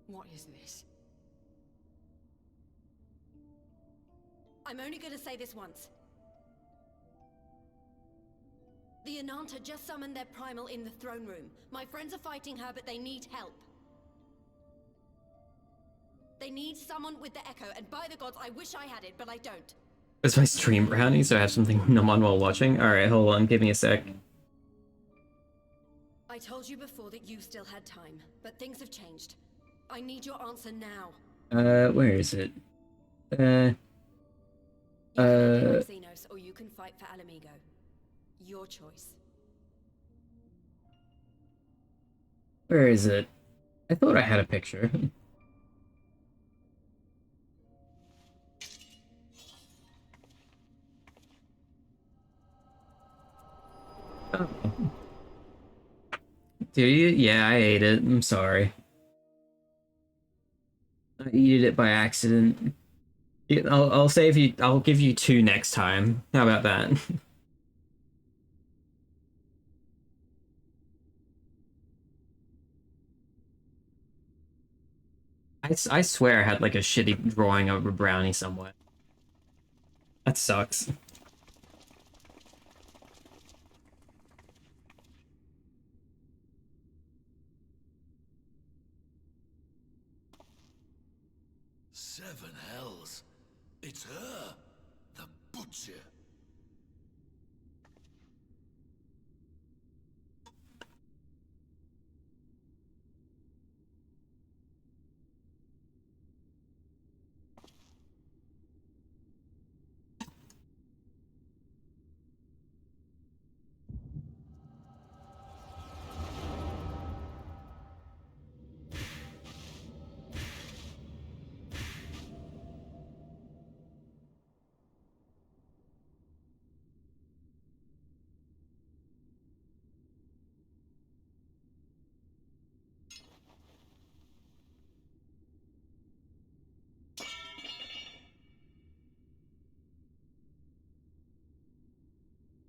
What is this? I'm only gonna say this once. The Ananta just summoned their primal in the throne room. My friends are fighting her, but they need help. They need someone with the echo, and by the gods, I wish I had it, but I don't. It's my stream brownie, so I have something numb on while watching. Alright, hold on, give me a sec. I told you before that you still had time, but things have changed. I need your answer now. Where is it? You can help Xenos, or you can fight for Alamigo. Your choice. Where is it? I thought I had a picture. Oh. Do you? Yeah, I ate it. I'm sorry. I ate it by accident. I'll save you. I'll give you 2 next time. How about that? I swear I had like a shitty drawing of a brownie somewhere. That sucks. Seven hells. It's her. The butcher.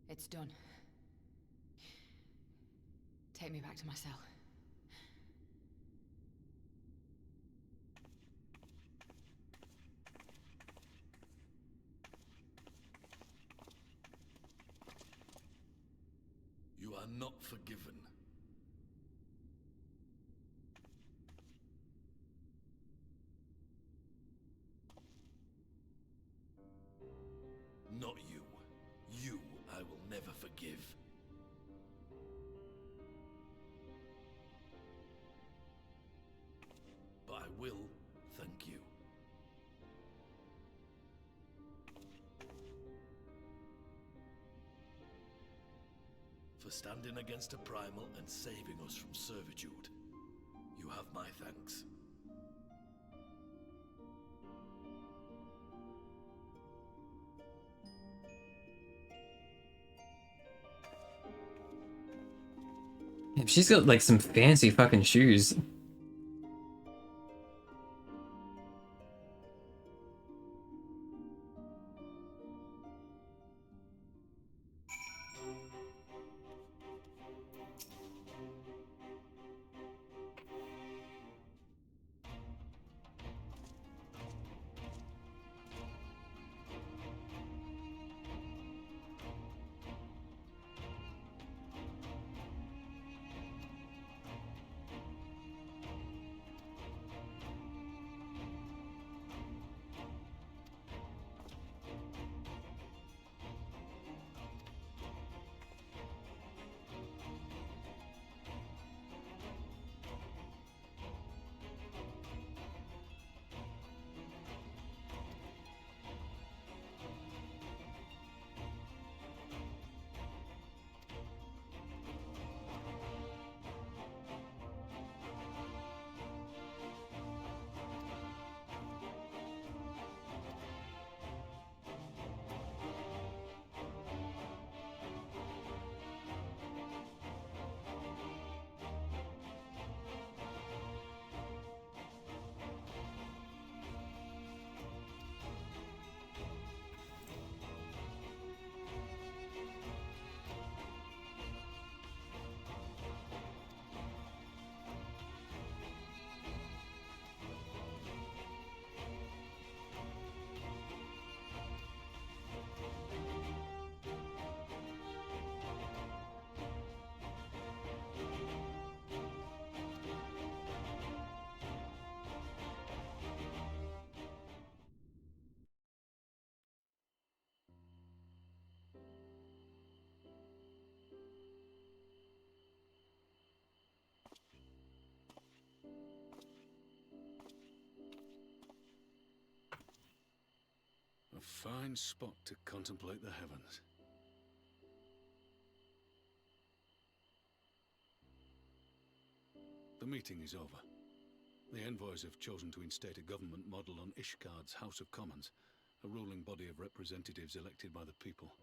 It's done. Take me back to my cell. You are not forgiven. Not you. You I will never forgive. But I will thank you. For standing against a primal and saving us from servitude. You have my thanks. She's got like some fancy fucking shoes. A fine spot to contemplate the heavens. The meeting is over. The envoys have chosen to instate a government model on Ishgard's House of Commons, a ruling body of representatives elected by the people.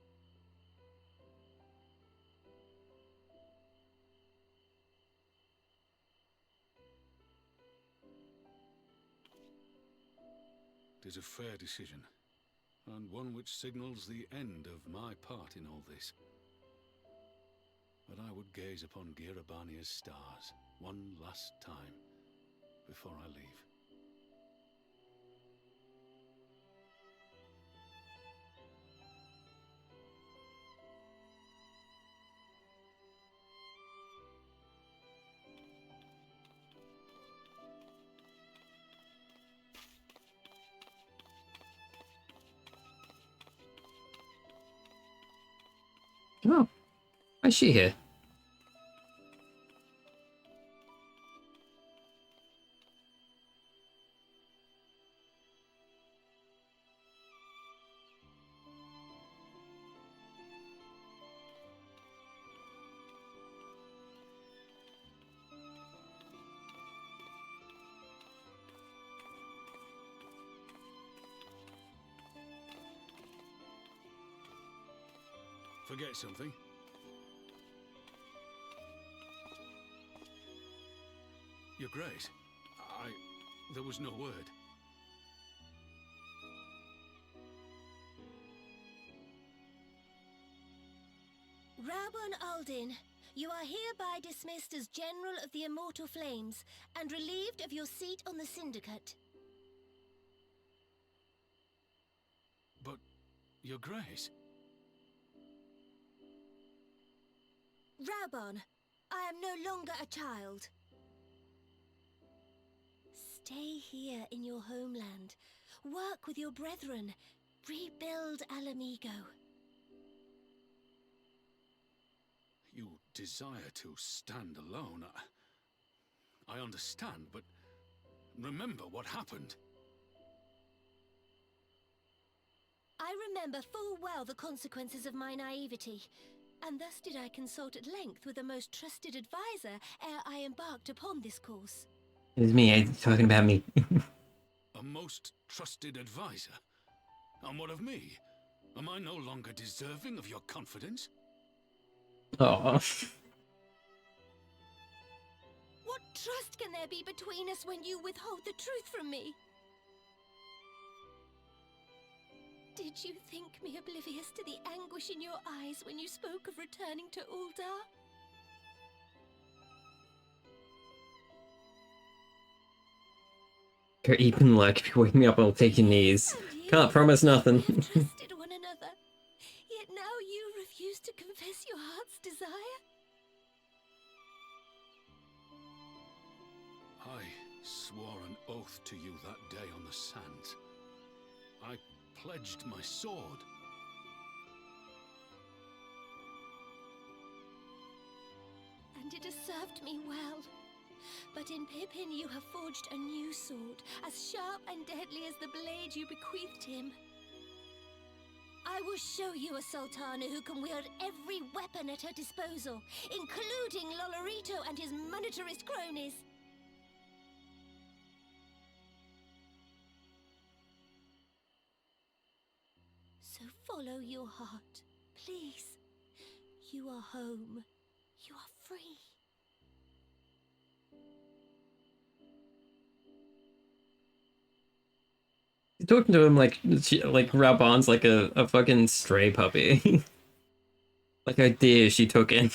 It is a fair decision, and one which signals the end of my part in all this. But I would gaze upon Girabania's stars one last time before I leave. Oh, why is she here? Forget something? Your Grace, there was no word. Rabban Aldin, you are hereby dismissed as General of the Immortal Flames and relieved of your seat on the Syndicate. But, Your Grace... Rabban, I am no longer a child. Stay here in your homeland. Work with your brethren. Rebuild Alamigo. You desire to stand alone. I understand, but remember what happened. I remember full well the consequences of my naivety, and thus did I consult at length with a most trusted advisor ere I embarked upon this course. It was me, talking about me. A most trusted advisor? And what of me? Am I no longer deserving of your confidence? Oh. What trust can there be between us when you withhold the truth from me? Did you think me oblivious to the anguish in your eyes when you spoke of returning to Uldar? You're even luck if you wake me up, I'll take your knees. Can't promise nothing. We have trusted one another, yet now you refuse to confess your heart's desire? I swore an oath to you that day on the sands. I pledged my sword. And it has served me well. But in Pippin you have forged a new sword, as sharp and deadly as the blade you bequeathed him. I will show you a Sultana who can wield every weapon at her disposal, including Lolorito and his monetarist cronies. So follow your heart, please. You are home. You are free. You're talking to him like Rabon's like a fucking stray puppy. Like a deer she took in.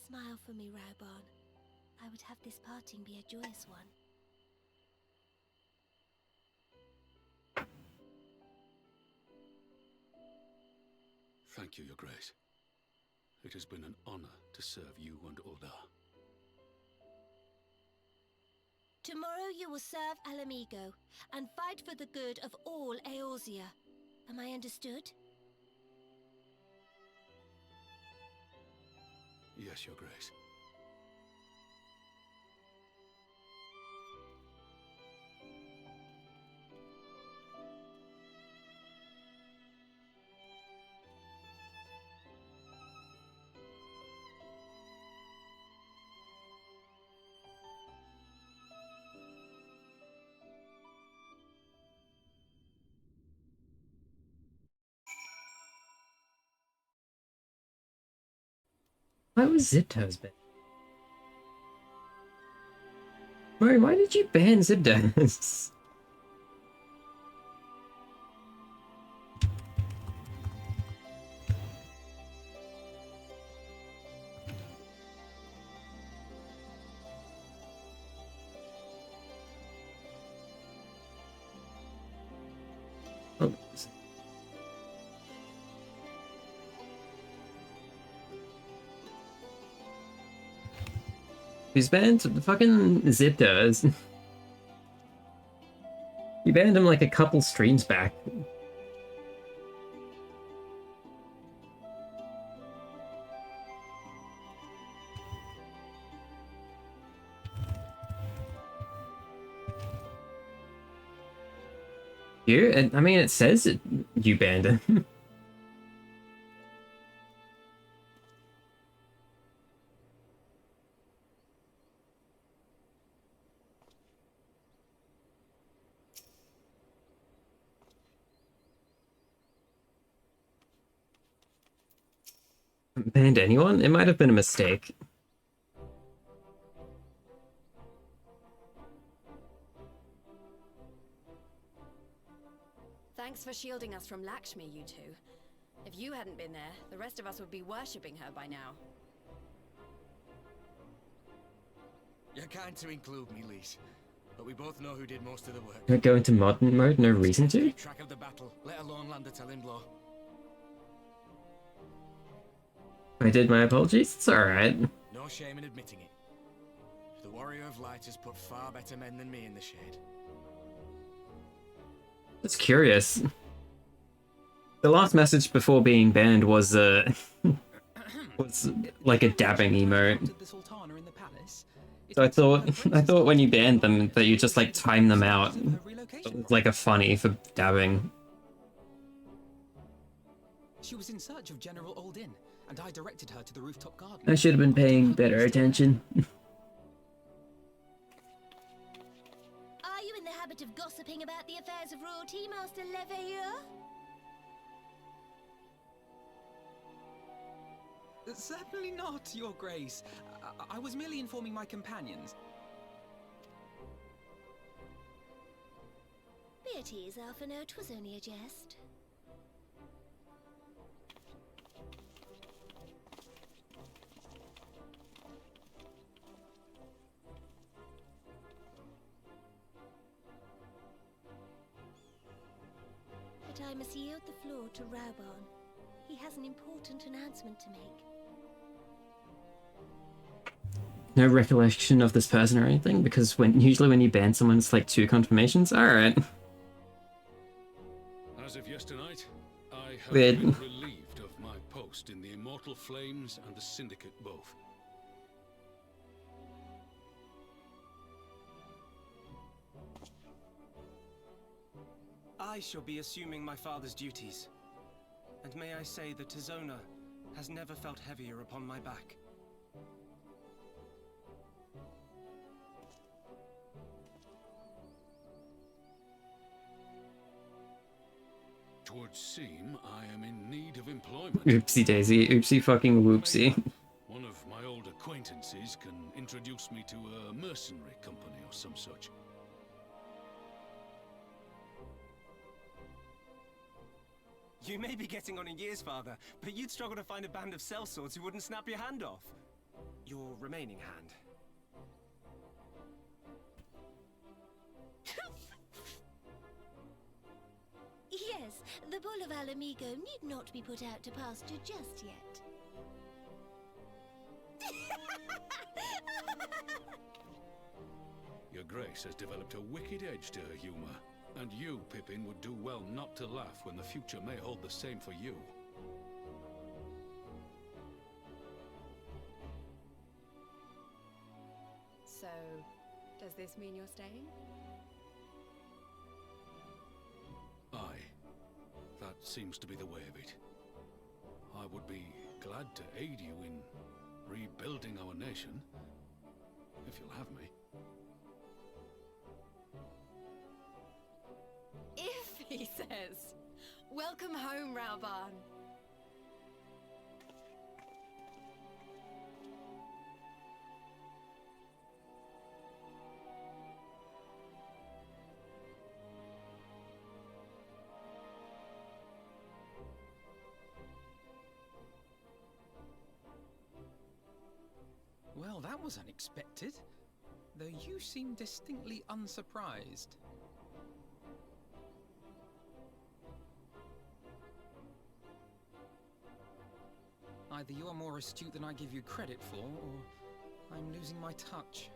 Smile for me, Raubon. I would have this parting be a joyous one. Thank you, Your Grace. It has been an honor to serve you and Uldar. Tomorrow you will serve Alamigo and fight for the good of all Eorzea. Am I understood? Yes, Your Grace. Why was Zip Toes banned? Murray, why did you ban Zip Toes? Oh. He's banned fucking Zip Toes. You banned him like a couple streams back. You? I mean, it says you banned him. Banned anyone? It might have been a mistake. Thanks for shielding us from Lakshmi, you two. If you hadn't been there, the rest of us would be worshipping her by now. You're kind to include me, Lise, but we both know who did most of the work. Don't go into modern mode, no reason to? Keep track of the battle, let alone land a telling blow. I did my apologies, it's alright. No shame in admitting it. The Warrior of Light has put far better men than me in the shade. That's curious. The last message before being banned was was like a dabbing emote. So I thought when you banned them that you just like time them out. It was like a funny for dabbing. She was in search of General Oldin, and I directed her to the rooftop garden. I should have been paying better attention. Are you in the habit of gossiping about the affairs of royalty, Master Leveilleur? Certainly not, Your Grace. I was merely informing my companions. Be at ease, Alphino. 'Twas only a jest. But I must yield the floor to Raubon. He has an important announcement to make. No recollection of this person or anything, because usually when you ban someone, it's like 2 confirmations. All right. As of yesternight, I have Weird. been relieved of my post in the Immortal Flames and the Syndicate both. I shall be assuming my father's duties. And may I say that Tizona has never felt heavier upon my back. Twould seem I am in need of employment. Oopsie daisy. Oopsie fucking whoopsie. One of my old acquaintances can introduce me to a mercenary company or some such. You may be getting on in years, father, but you'd struggle to find a band of sellswords who wouldn't snap your hand off. Your remaining hand. Yes, the Bull of Alamigo need not be put out to pasture just yet. Your Grace has developed a wicked edge to her humor, and you, Pippin, would do well not to laugh when the future may hold the same for you. So, does this mean you're staying? Aye. That seems to be the way of it. I would be glad to aid you in rebuilding our nation, if you'll have me. If, he says. Welcome home, Rauban. Well, that was unexpected. Though you seem distinctly unsurprised. Either you are more astute than I give you credit for, or I'm losing my touch.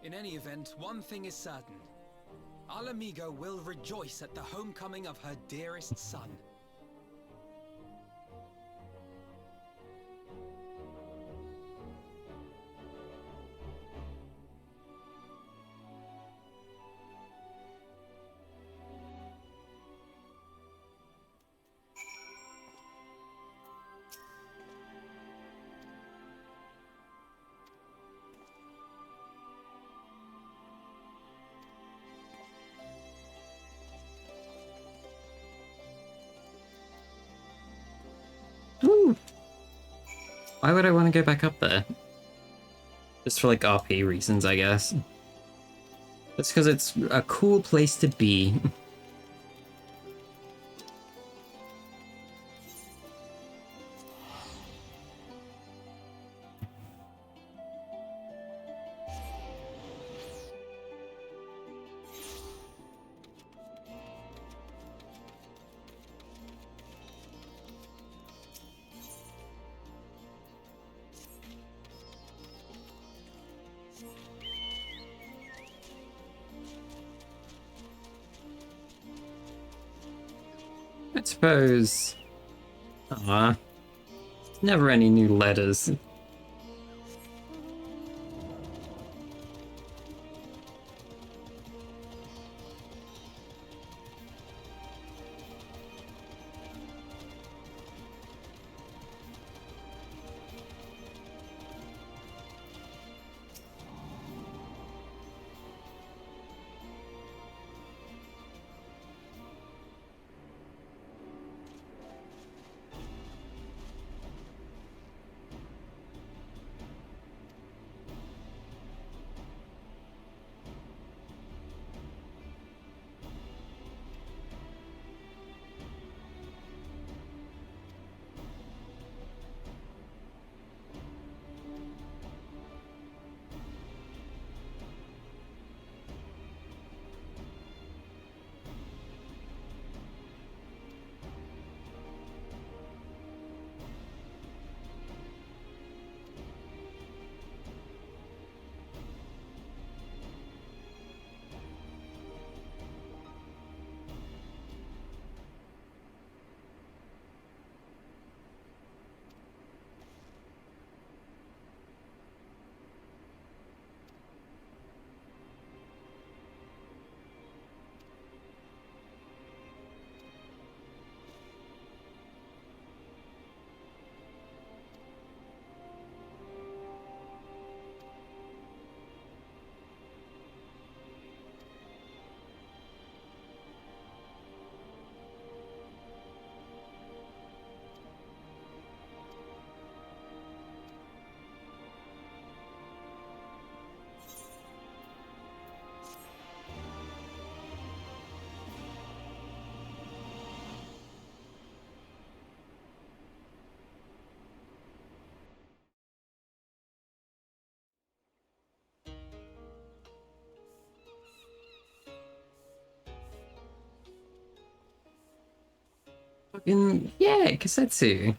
In any event, one thing is certain. Alamigo will rejoice at the homecoming of her dearest son. Ooh. Why would I want to go back up there? Just for like RP reasons, I guess. That's because it's a cool place to be. I suppose... never any new letters. Fucking, yeah, Kasetsu.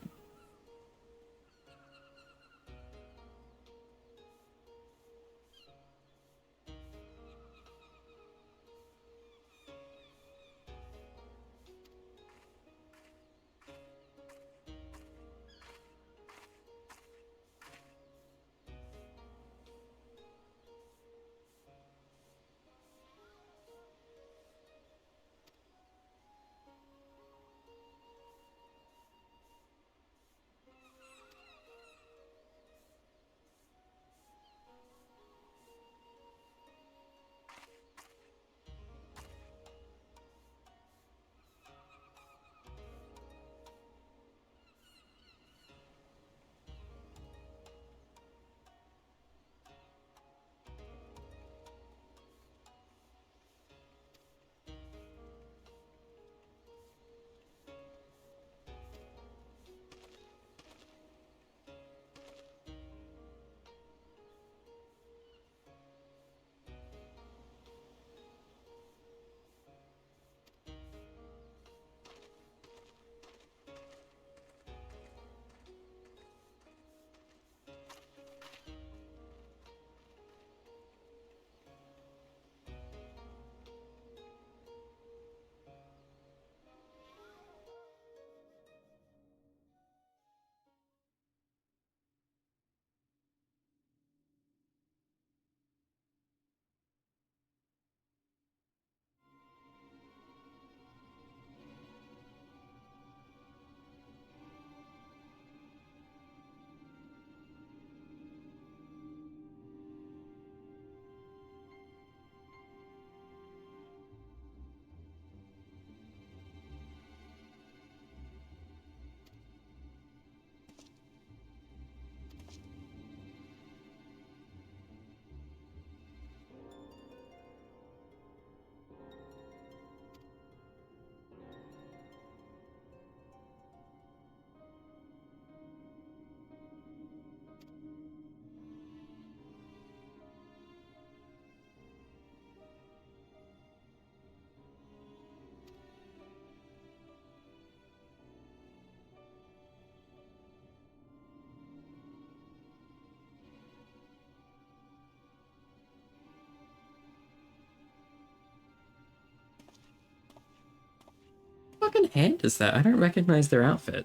fucking hand is that? I don't recognize their outfit.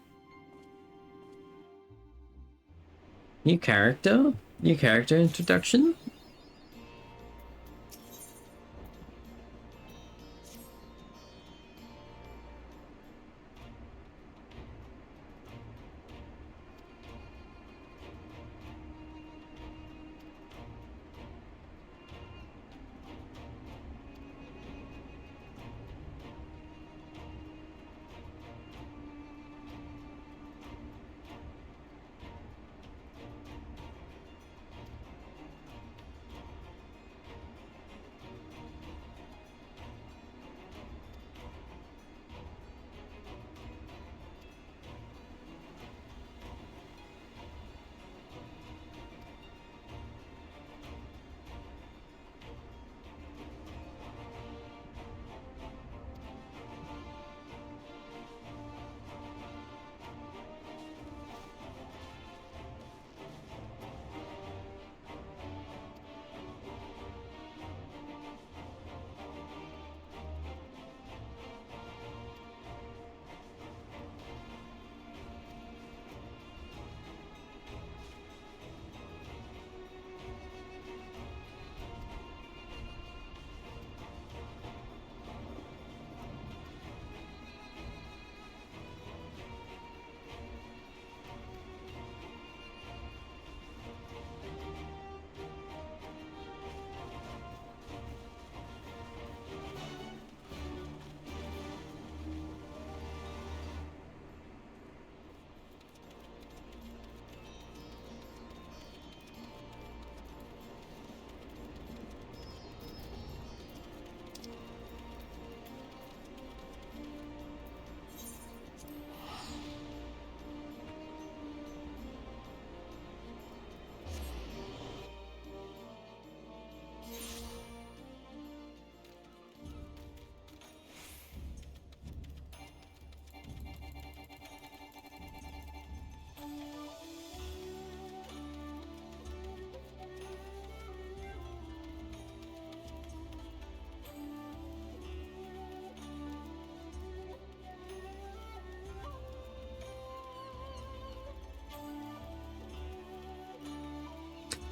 New character? New character introduction?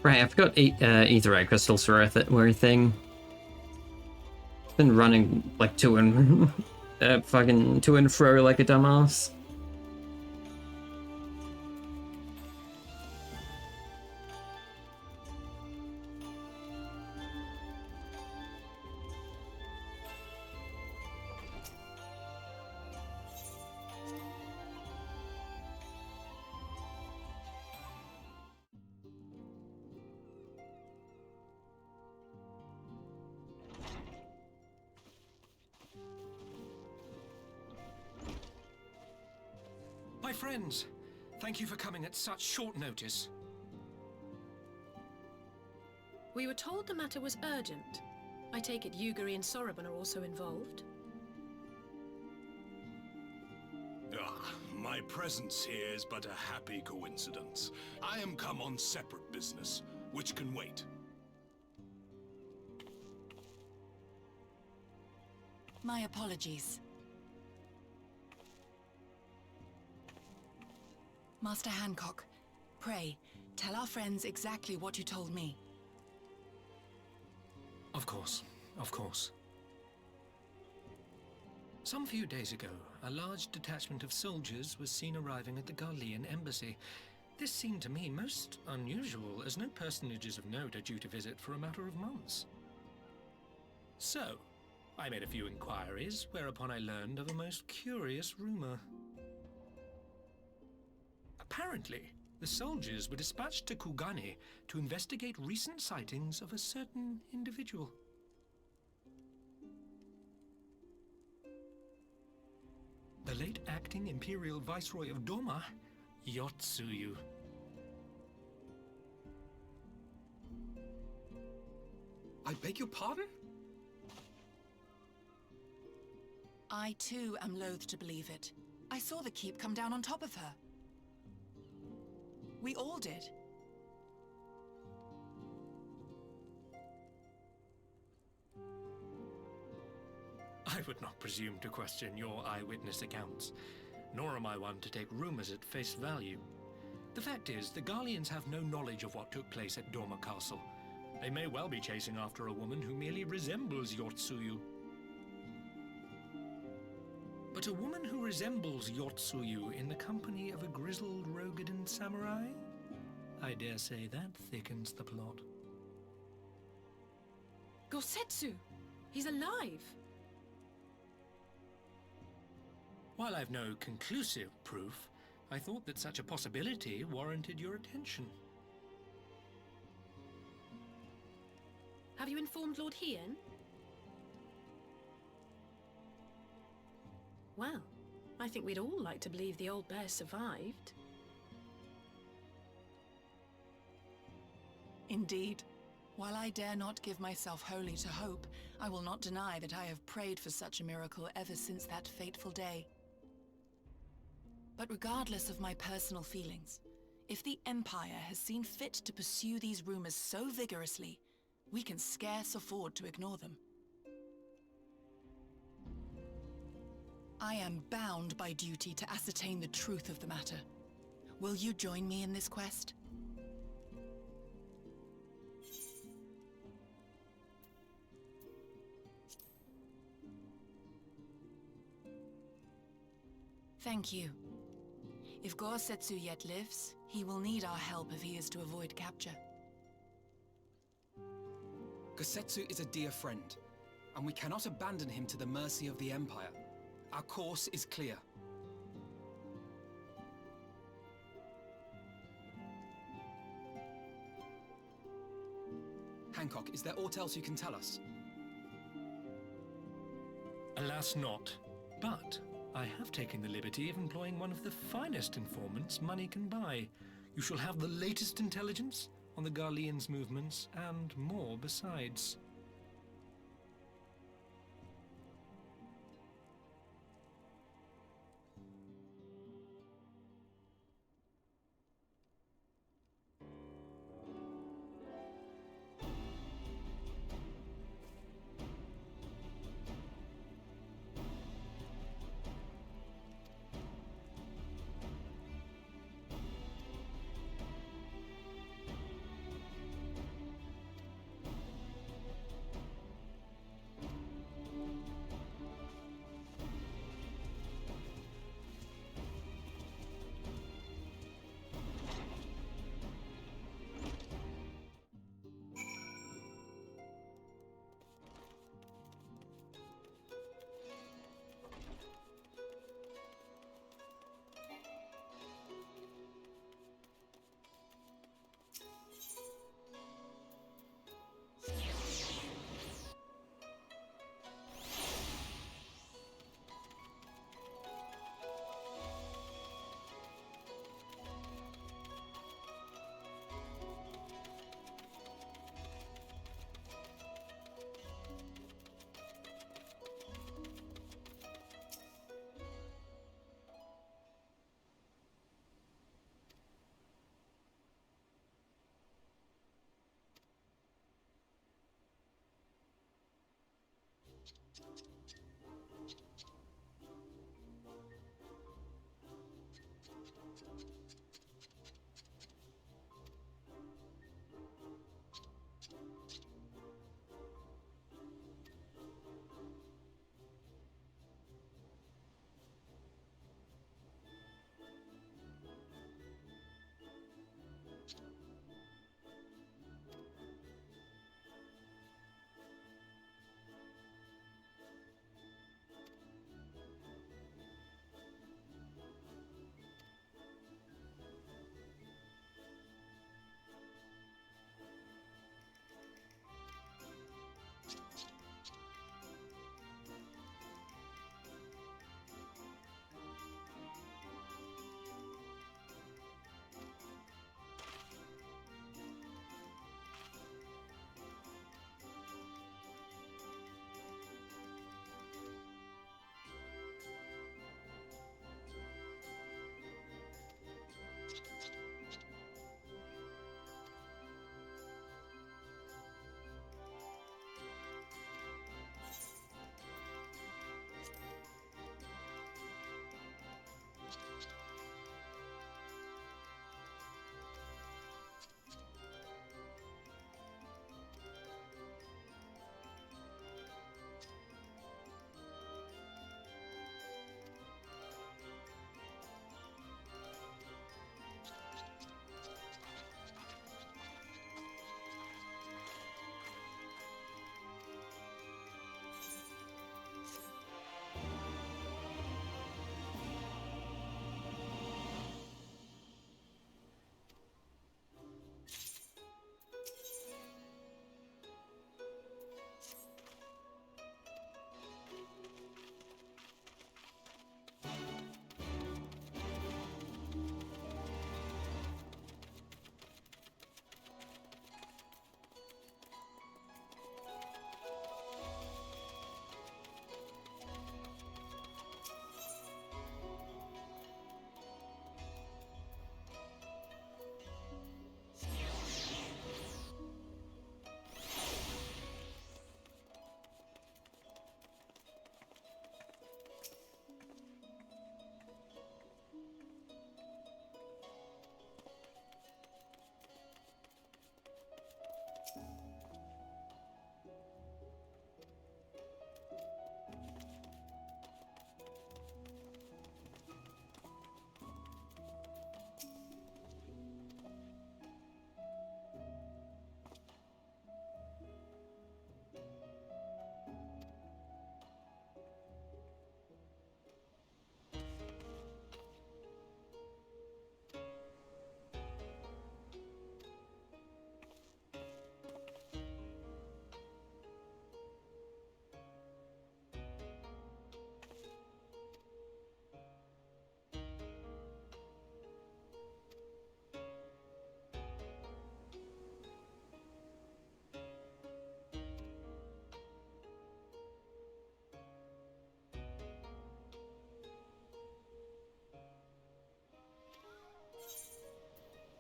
Right, I forgot Ether Eye crystals were a thing. Been running like to and fucking to and fro like a dumbass. My friends, thank you for coming at such short notice. We were told the matter was urgent. I take it Yugiri and Soroban are also involved? My presence here is but a happy coincidence. I am come on separate business, which can wait. My apologies. Master Hancock, pray, tell our friends exactly what you told me. Of course, of course. Some few days ago, a large detachment of soldiers was seen arriving at the Garlean embassy. This seemed to me most unusual, as no personages of note are due to visit for a matter of months. So, I made a few inquiries, whereupon I learned of a most curious rumor. Apparently, the soldiers were dispatched to Kugani to investigate recent sightings of a certain individual. The late acting Imperial Viceroy of Doma, Yotsuyu. I beg your pardon? I too am loath to believe it. I saw the keep come down on top of her. We all did. I I would not presume to question your eyewitness accounts, nor am I one to take rumors at face value. The fact is, the Garleans have no knowledge of what took place at Dormer Castle. They may well be chasing after a woman who merely resembles Yotsuyu. But a woman who resembles Yotsuyu in the company of a grizzled Rogadan samurai? I dare say that thickens the plot. Gosetsu! He's alive! While I've no conclusive proof, I thought that such a possibility warranted your attention. Have you informed Lord Hien? Well, I think we'd all like to believe the old bear survived. Indeed. While I dare not give myself wholly to hope, I will not deny that I have prayed for such a miracle ever since that fateful day. But regardless of my personal feelings, if the Empire has seen fit to pursue these rumors so vigorously, we can scarce afford to ignore them. I am bound by duty to ascertain the truth of the matter. Will you join me in this quest? Thank you. If Gosetsu yet lives, he will need our help if he is to avoid capture. Gosetsu is a dear friend, and we cannot abandon him to the mercy of the Empire. Our course is clear. Hancock, is there aught else you can tell us? Alas not, but I have taken the liberty of employing one of the finest informants money can buy. You shall have the latest intelligence on the Garleans' movements, and more besides.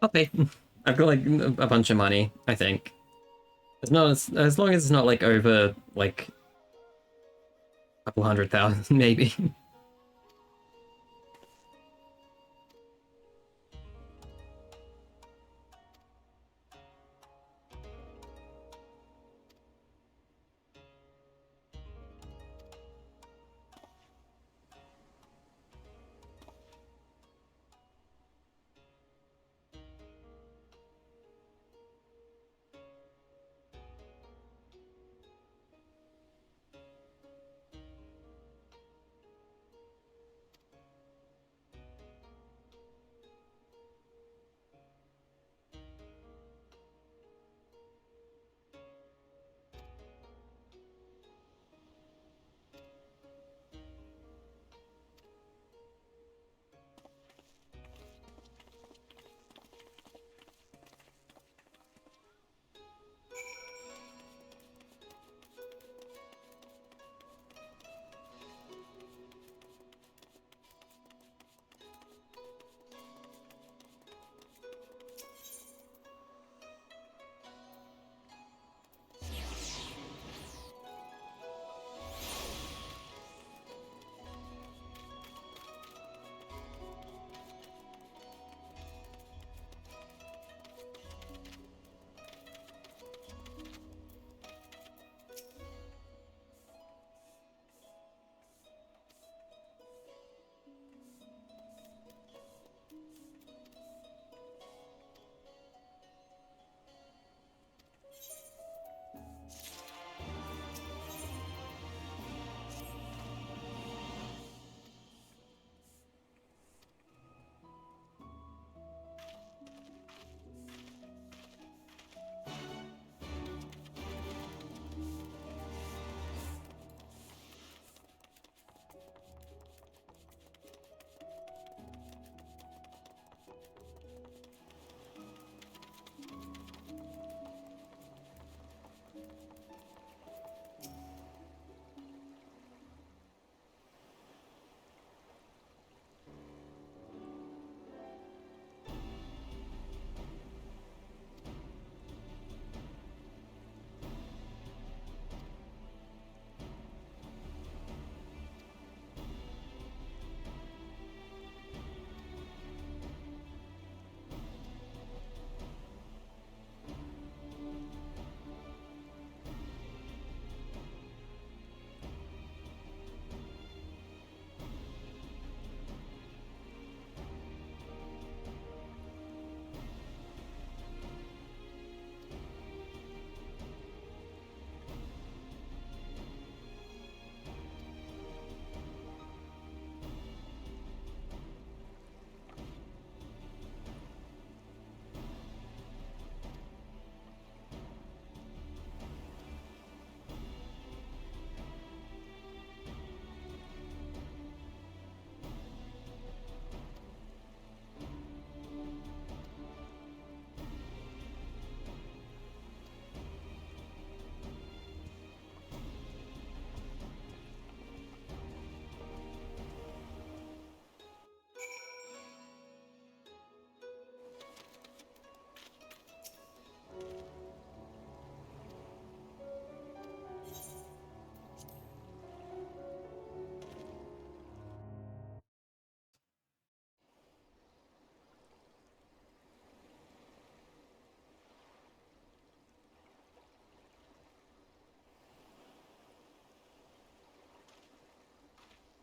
Okay. I've got like a bunch of money, I think. It's not as long as it's not like over like a couple 100,000 maybe.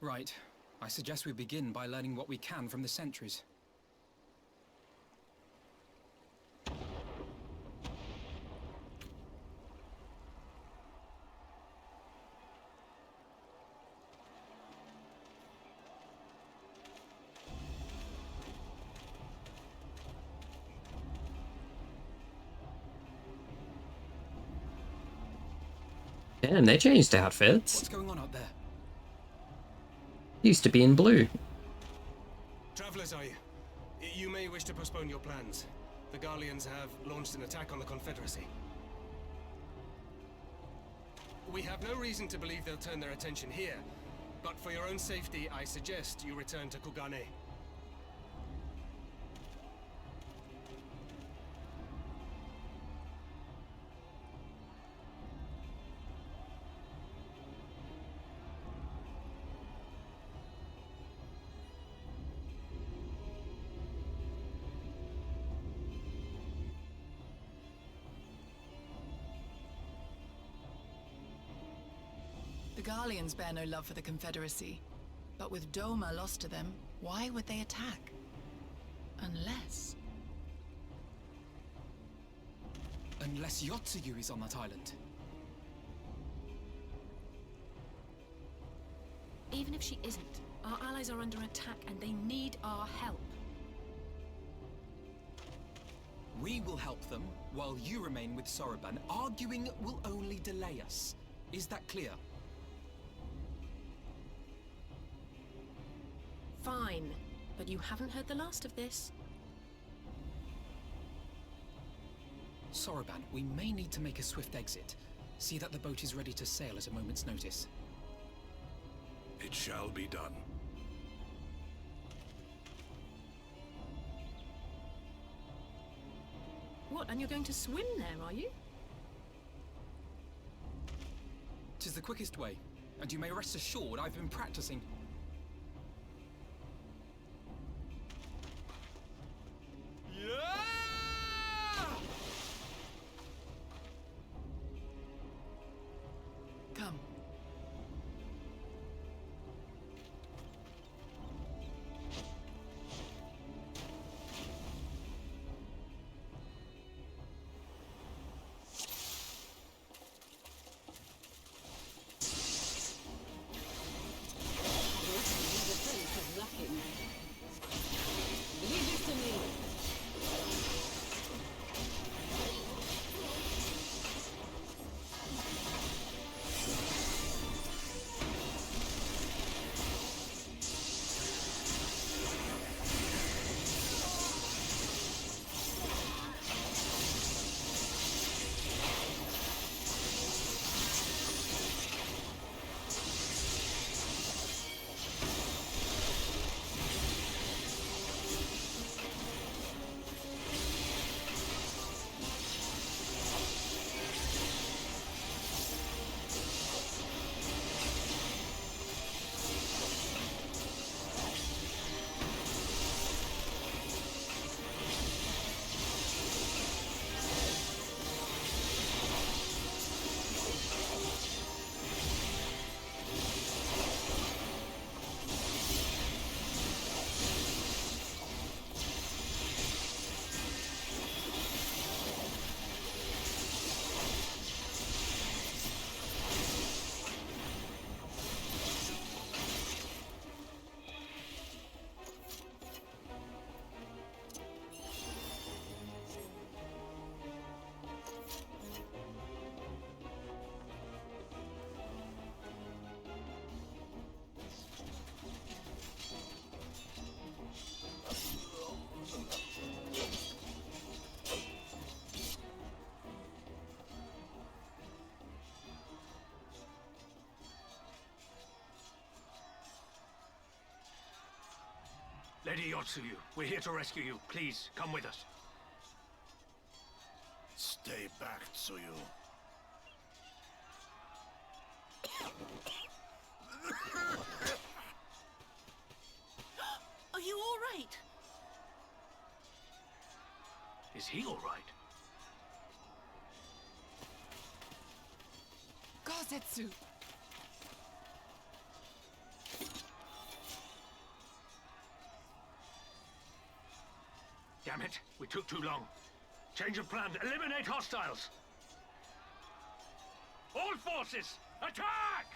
Right. I suggest we begin by learning what we can from the sentries. Damn, they changed outfits. What's going on out there? Used to be in blue. Travelers, are you? You may wish to postpone your plans. The Garleans have launched an attack on the Confederacy. We have no reason to believe they'll turn their attention here, but for your own safety, I suggest you return to Kugane. Garleans bear no love for the Confederacy. But with Doma lost to them, why would they attack? Unless... Unless Yotsuyu is on that island. Even if she isn't, our allies are under attack and they need our help. We will help them, while you remain with Soroban. Arguing will only delay us. Is that clear? Fine, but you haven't heard the last of this. Soroban, we may need to make a swift exit. See that the boat is ready to sail at a moment's notice. It shall be done. What, and you're going to swim there, are you? 'Tis the quickest way, and you may rest assured I've been practicing. Come. Lady Yotsuyu, we're here to rescue you. Please, come with us. Stay back, Tsuyu. Are you all right? Is he all right? Gozetsu! Damn it, we took too long. Change of plan, eliminate hostiles! All forces, attack!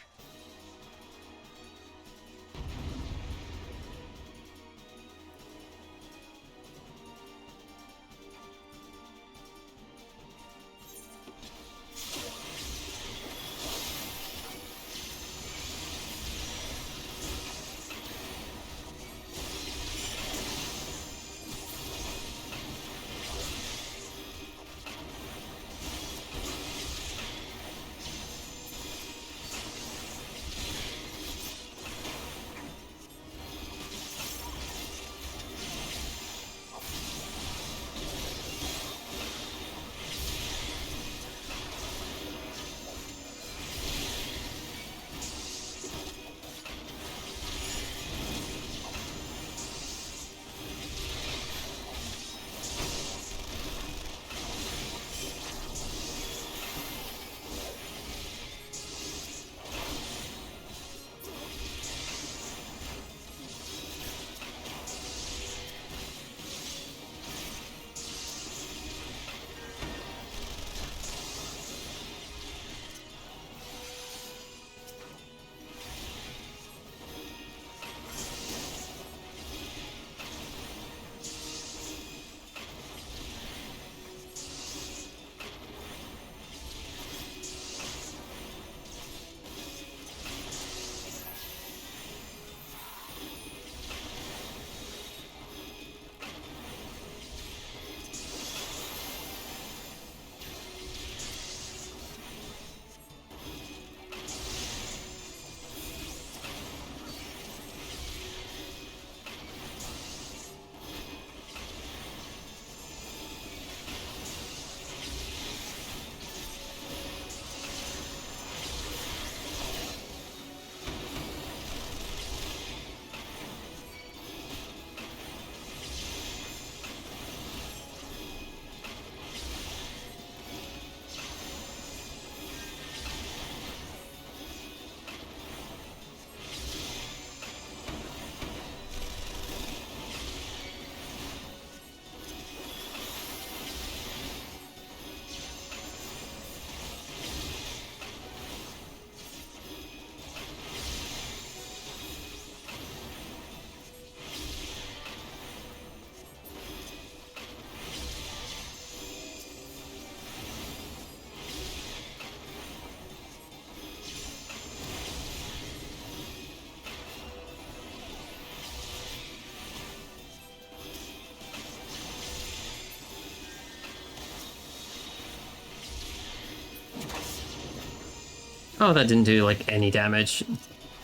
Oh, that didn't do, like, any damage.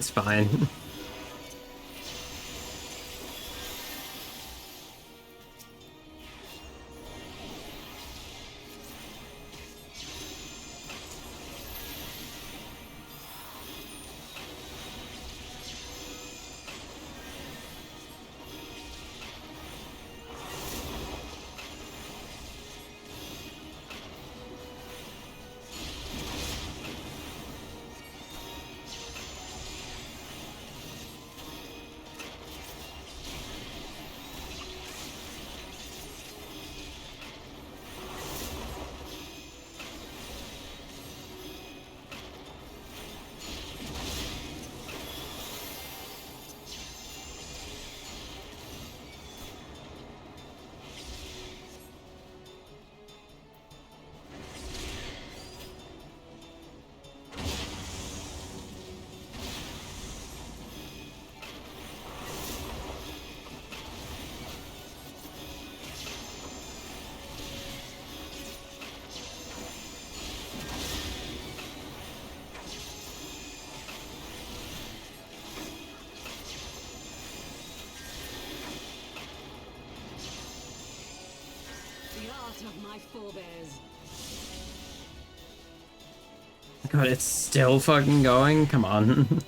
It's fine. Of my forebears. God, it's still fucking going? Come on.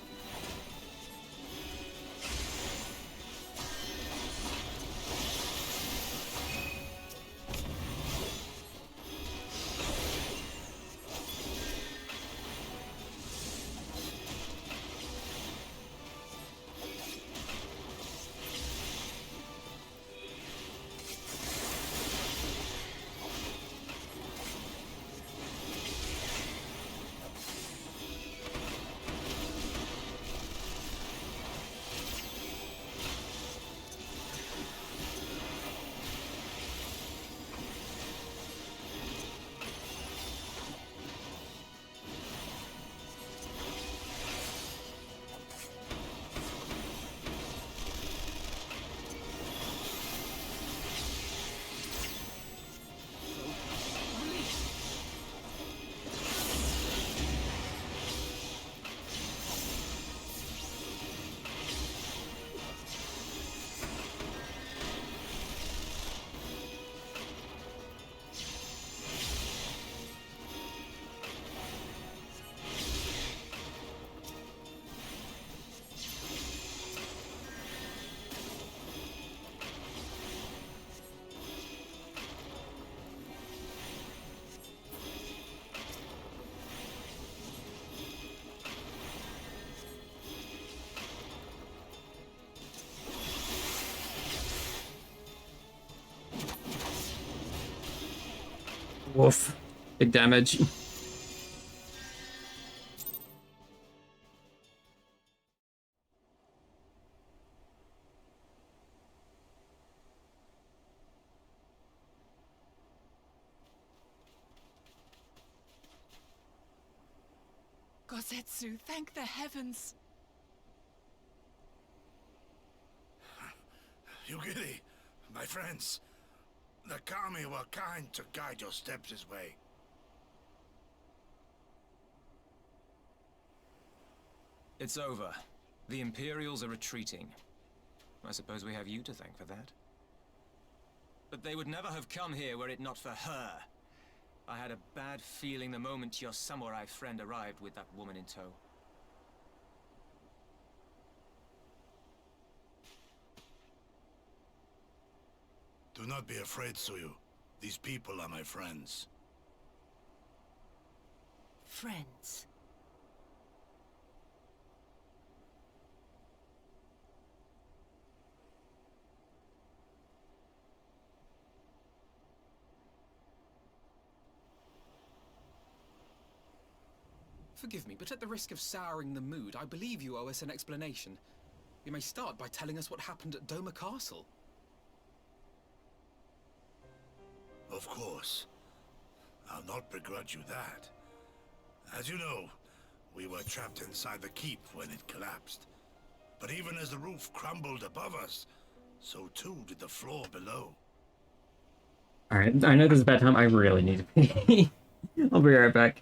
Woof. Big damage. Gosetsu, thank the heavens. Yugiri, my friends. The Kami were kind to guide your steps this way. It's over. The Imperials are retreating. I suppose we have you to thank for that. But they would never have come here were it not for her. I had a bad feeling the moment your samurai friend arrived with that woman in tow. Do not be afraid, Suyu. These people are my friends. Friends. Forgive me, but at the risk of souring the mood, I believe you owe us an explanation. You may start by telling us what happened at Doma Castle. Of course. I'll not begrudge you that. As you know, we were trapped inside the keep when it collapsed. But even as the roof crumbled above us, so too did the floor below. Alright, I know this is a bad time. I really need to pee. I'll be right back.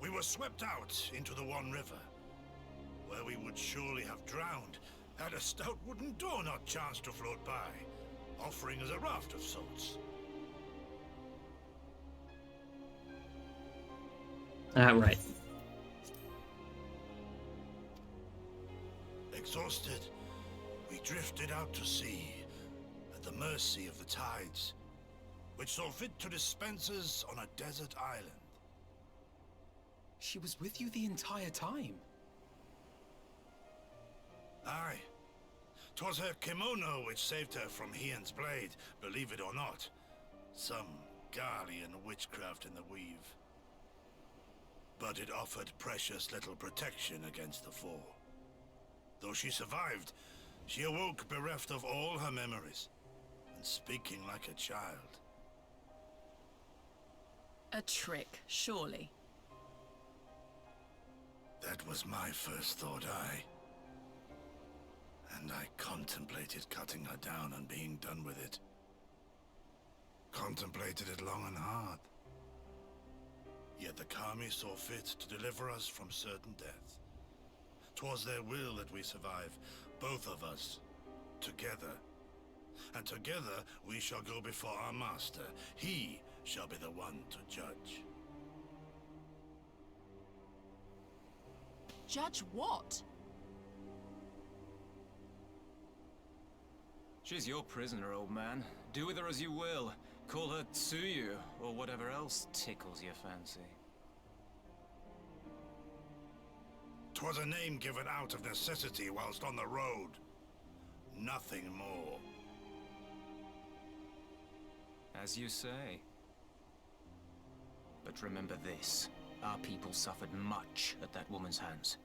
we were swept out into the One River, where we would surely have drowned had a stout wooden door not chanced to float by, offering us a raft of sorts. Right. Exhausted, we drifted out to sea, at the mercy of the tides, which saw fit to dispense us on a desert island. She was with you the entire time? Aye. 'Twas her kimono which saved her from Hien's blade, believe it or not. Some Garlean witchcraft in the weave. But it offered precious little protection against the foe. Though she survived, she awoke bereft of all her memories, and speaking like a child. A trick, surely. That was my first thought, aye. And I contemplated cutting her down and being done with it. Contemplated it long and hard. Yet the Kami saw fit to deliver us from certain death. 'Twas their will that we survive, both of us, together. And together we shall go before our master. He shall be the one to judge. Judge what? She's your prisoner, old man. Do with her as you will. Call her Tsuyu, or whatever else tickles your fancy. 'Twas a name given out of necessity whilst on the road. Nothing more. As you say. But remember this. Our people suffered much at that woman's hands.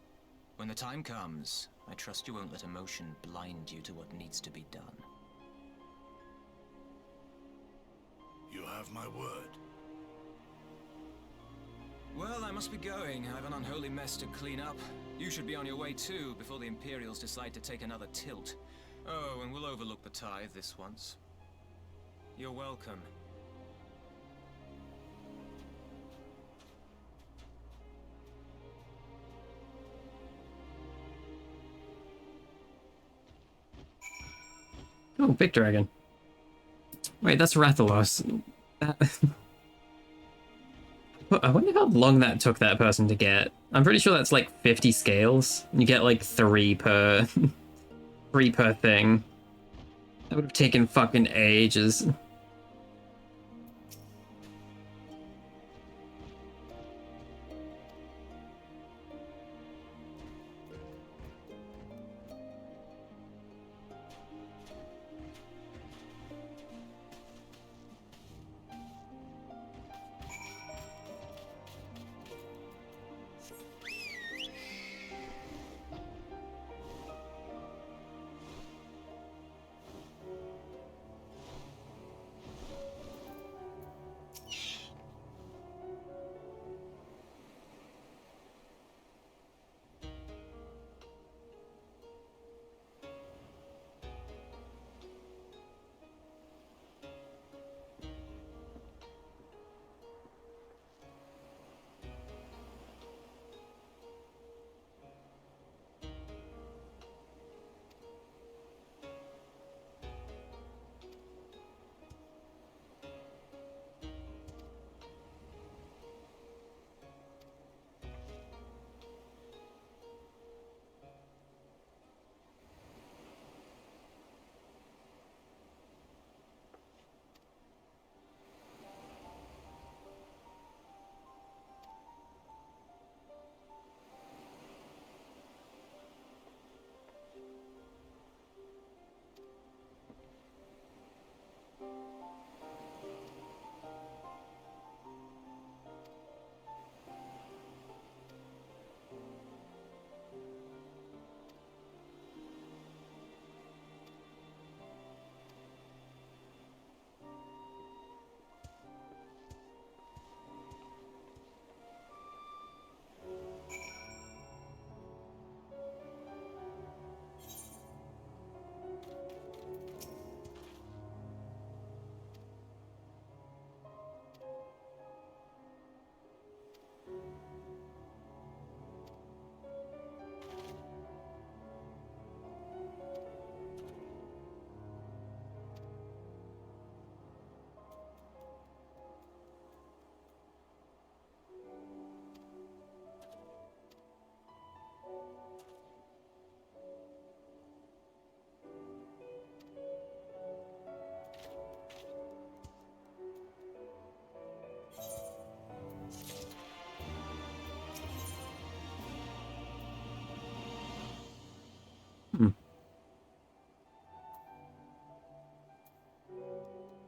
When the time comes, I trust you won't let emotion blind you to what needs to be done. You have my word. Well, I must be going. I have an unholy mess to clean up. You should be on your way too, before the Imperials decide to take another tilt. Oh, and we'll overlook the tithe this once. You're welcome. Oh, big dragon. Wait, that's Rathalos. That... I wonder how long that took that person to get. I'm pretty sure that's like 50 scales. You get like 3 per... 3 per thing. That would have taken fucking ages.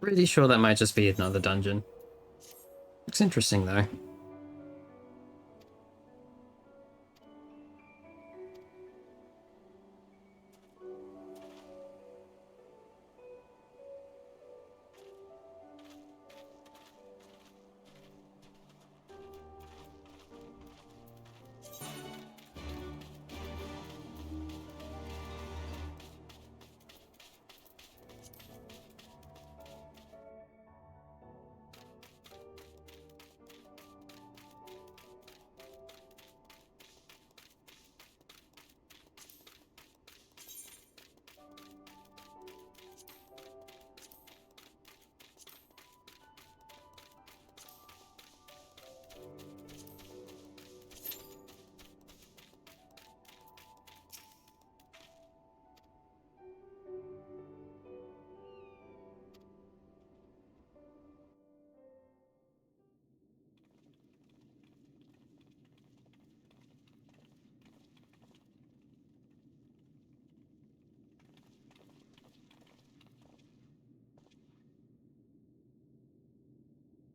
Pretty sure that might just be another dungeon. Looks interesting though.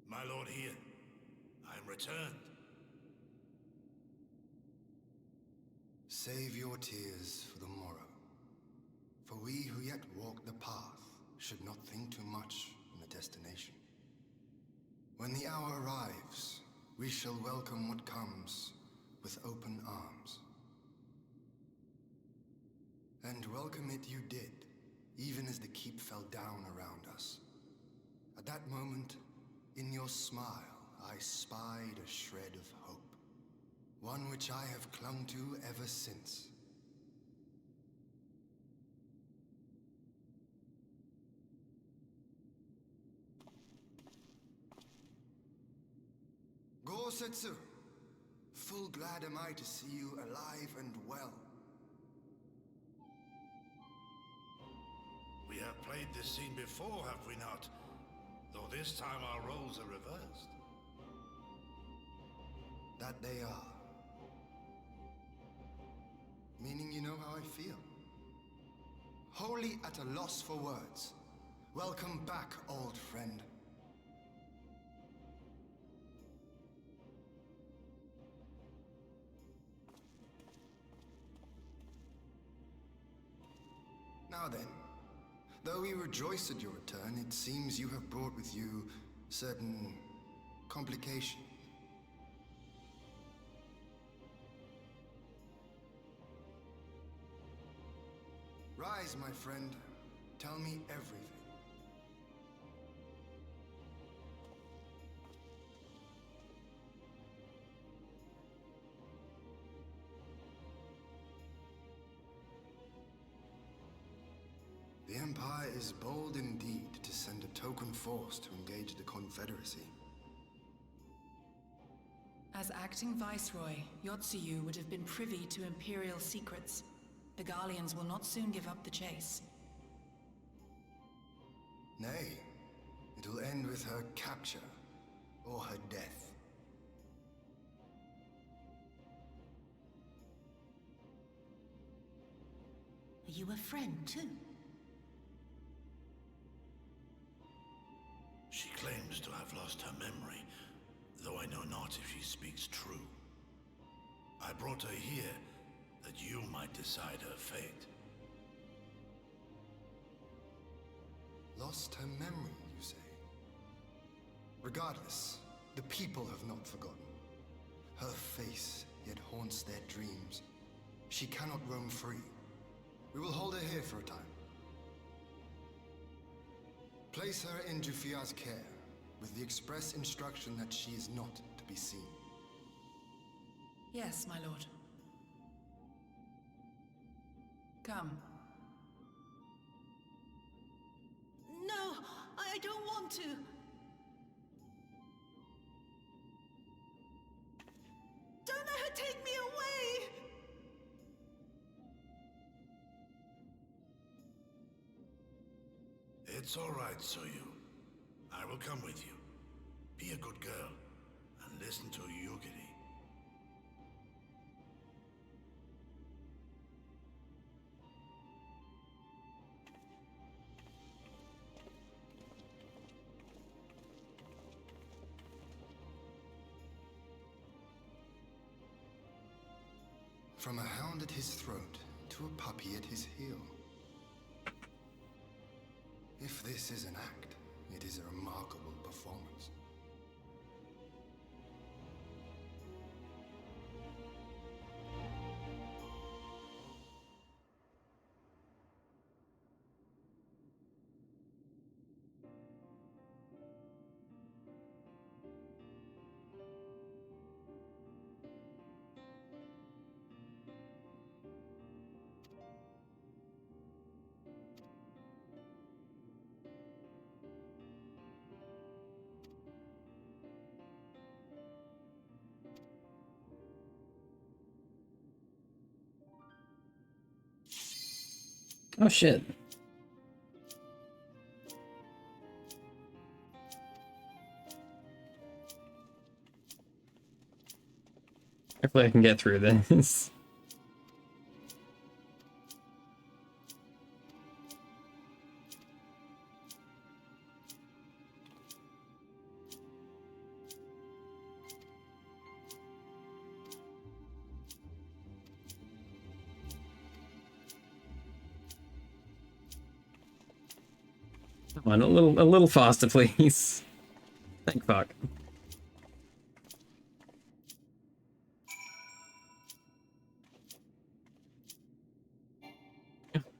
My lord here, I am returned. Save your tears for the morrow. For we who yet walk the path should not think too much on the destination. When the hour arrives, we shall welcome what comes with open arms. And welcome it you did, even as the keep fell down around us. At that moment, in your smile, I spied a shred of hope. One which I have clung to ever since. Gosetsu, full glad am I to see you alive and well. We have played this scene before, have we not? Though this time our roles are reversed. That they are. Meaning you know how I feel. Wholly at a loss for words. Welcome back, old friend. Now then, though we rejoice at your return, it seems you have brought with you certain complications. Rise, my friend. Tell me everything. The Empire is bold indeed to send a token force to engage the Confederacy. As acting Viceroy, Yotsuyu would have been privy to Imperial secrets. The Garleans will not soon give up the chase. Nay, it will end with her capture, or her death. Are you a friend, too? She claims to have lost her memory, though I know not if she speaks true. I brought her here that you might decide her fate. Lost her memory, you say? Regardless, the people have not forgotten. Her face yet haunts their dreams. She cannot roam free. We will hold her here for a time. Place her in Jufia's care, with the express instruction that she is not to be seen. Yes, my lord. Come. No, I don't want to. Don't let her take me away! It's all right, Soyu. I will come with you. Be a good girl, and listen to Yugiri. From a hound at his throat to a puppy at his heel. If this is an act, it is a remarkable performance. Oh shit. Hopefully I can get through this. Come on, a little faster, please. Thank fuck.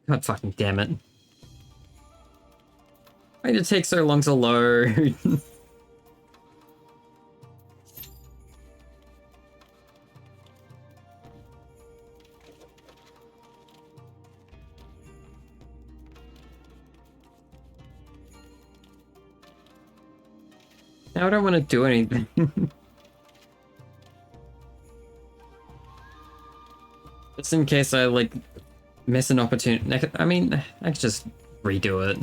God fucking damn it. Why did it take so long to load? Now I don't want to do anything. Just in case I, like, miss an opportunity. I mean, I could just redo it.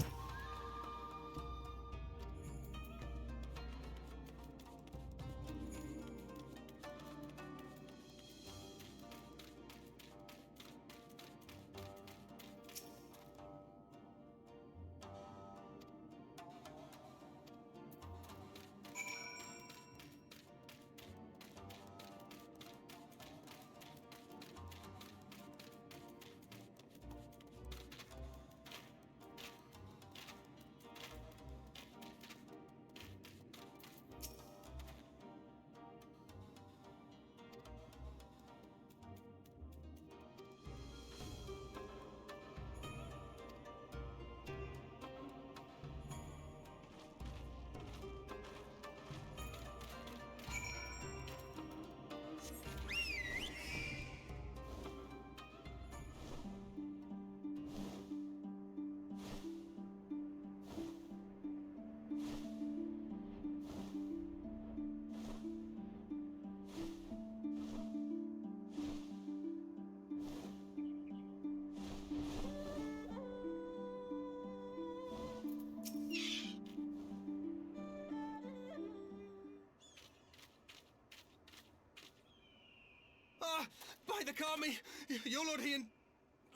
By the Kami, your Lord Ian,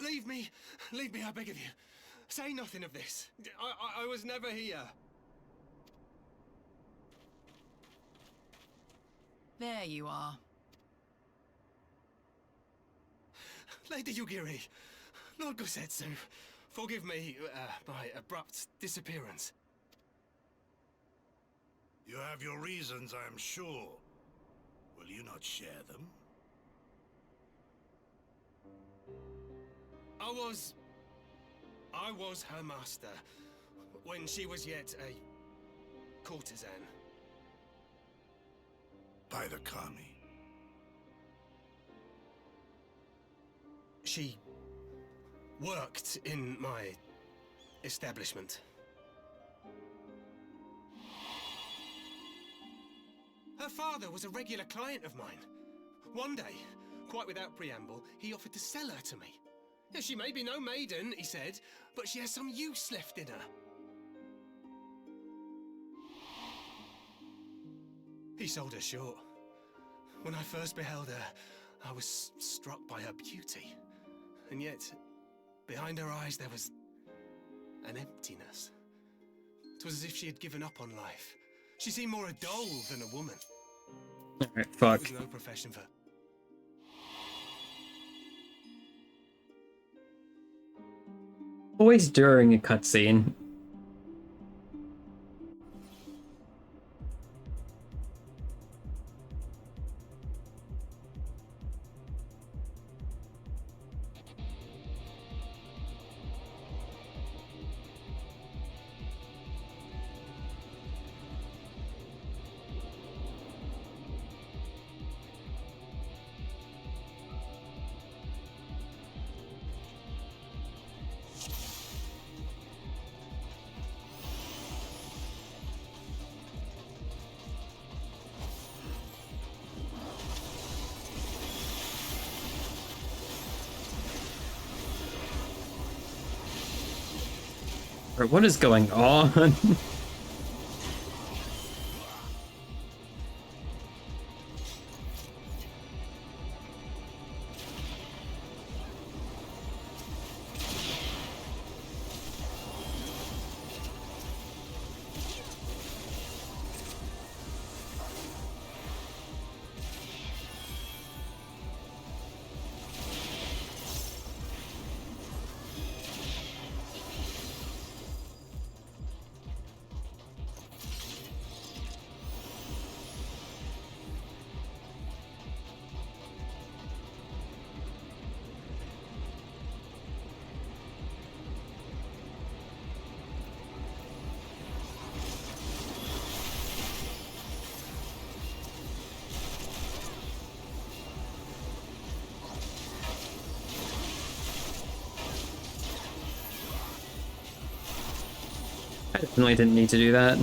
leave me, I beg of you. Say nothing of this. I was never here. There you are. Lady Yugiri, Lord Gosetsu, forgive me my abrupt disappearance. You have your reasons, I am sure. Will you not share them? I was her master when she was yet a courtesan. By the Kami. She worked in my establishment. Her father was a regular client of mine. One day, quite without preamble, he offered to sell her to me. Yeah, she may be no maiden, he said, but she has some use left in her. He sold her short. When I first beheld her, I was struck by her beauty. And yet, behind her eyes there was an emptiness. It was as if she had given up on life. She seemed more a doll than a woman. Alright, fuck. It was no profession for... Always during a cutscene. What is going on? I definitely didn't need to do that.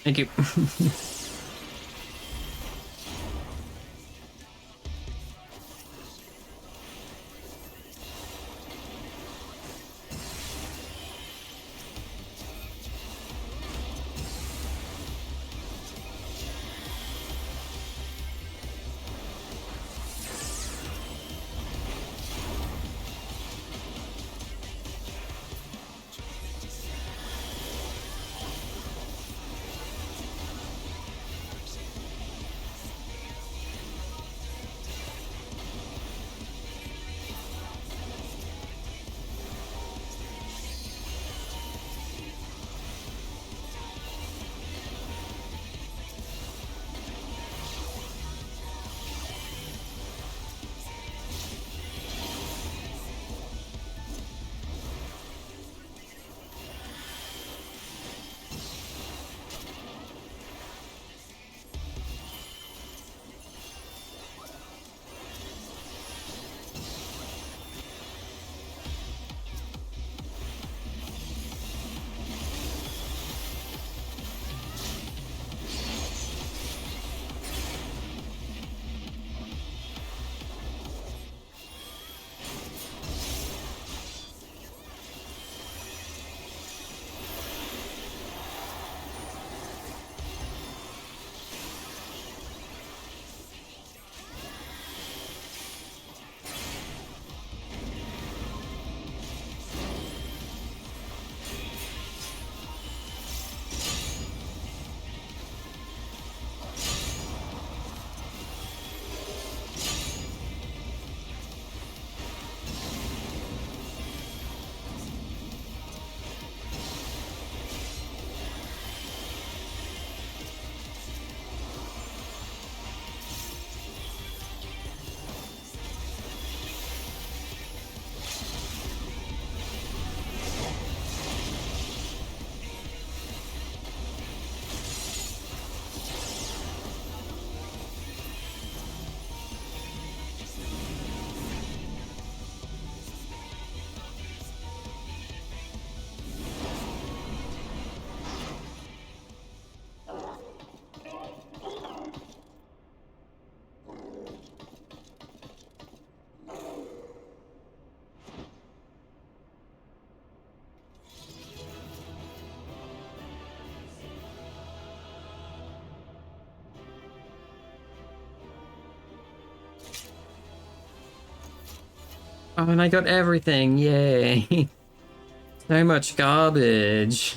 Thank you. Oh, and I got everything. Yay. So much garbage.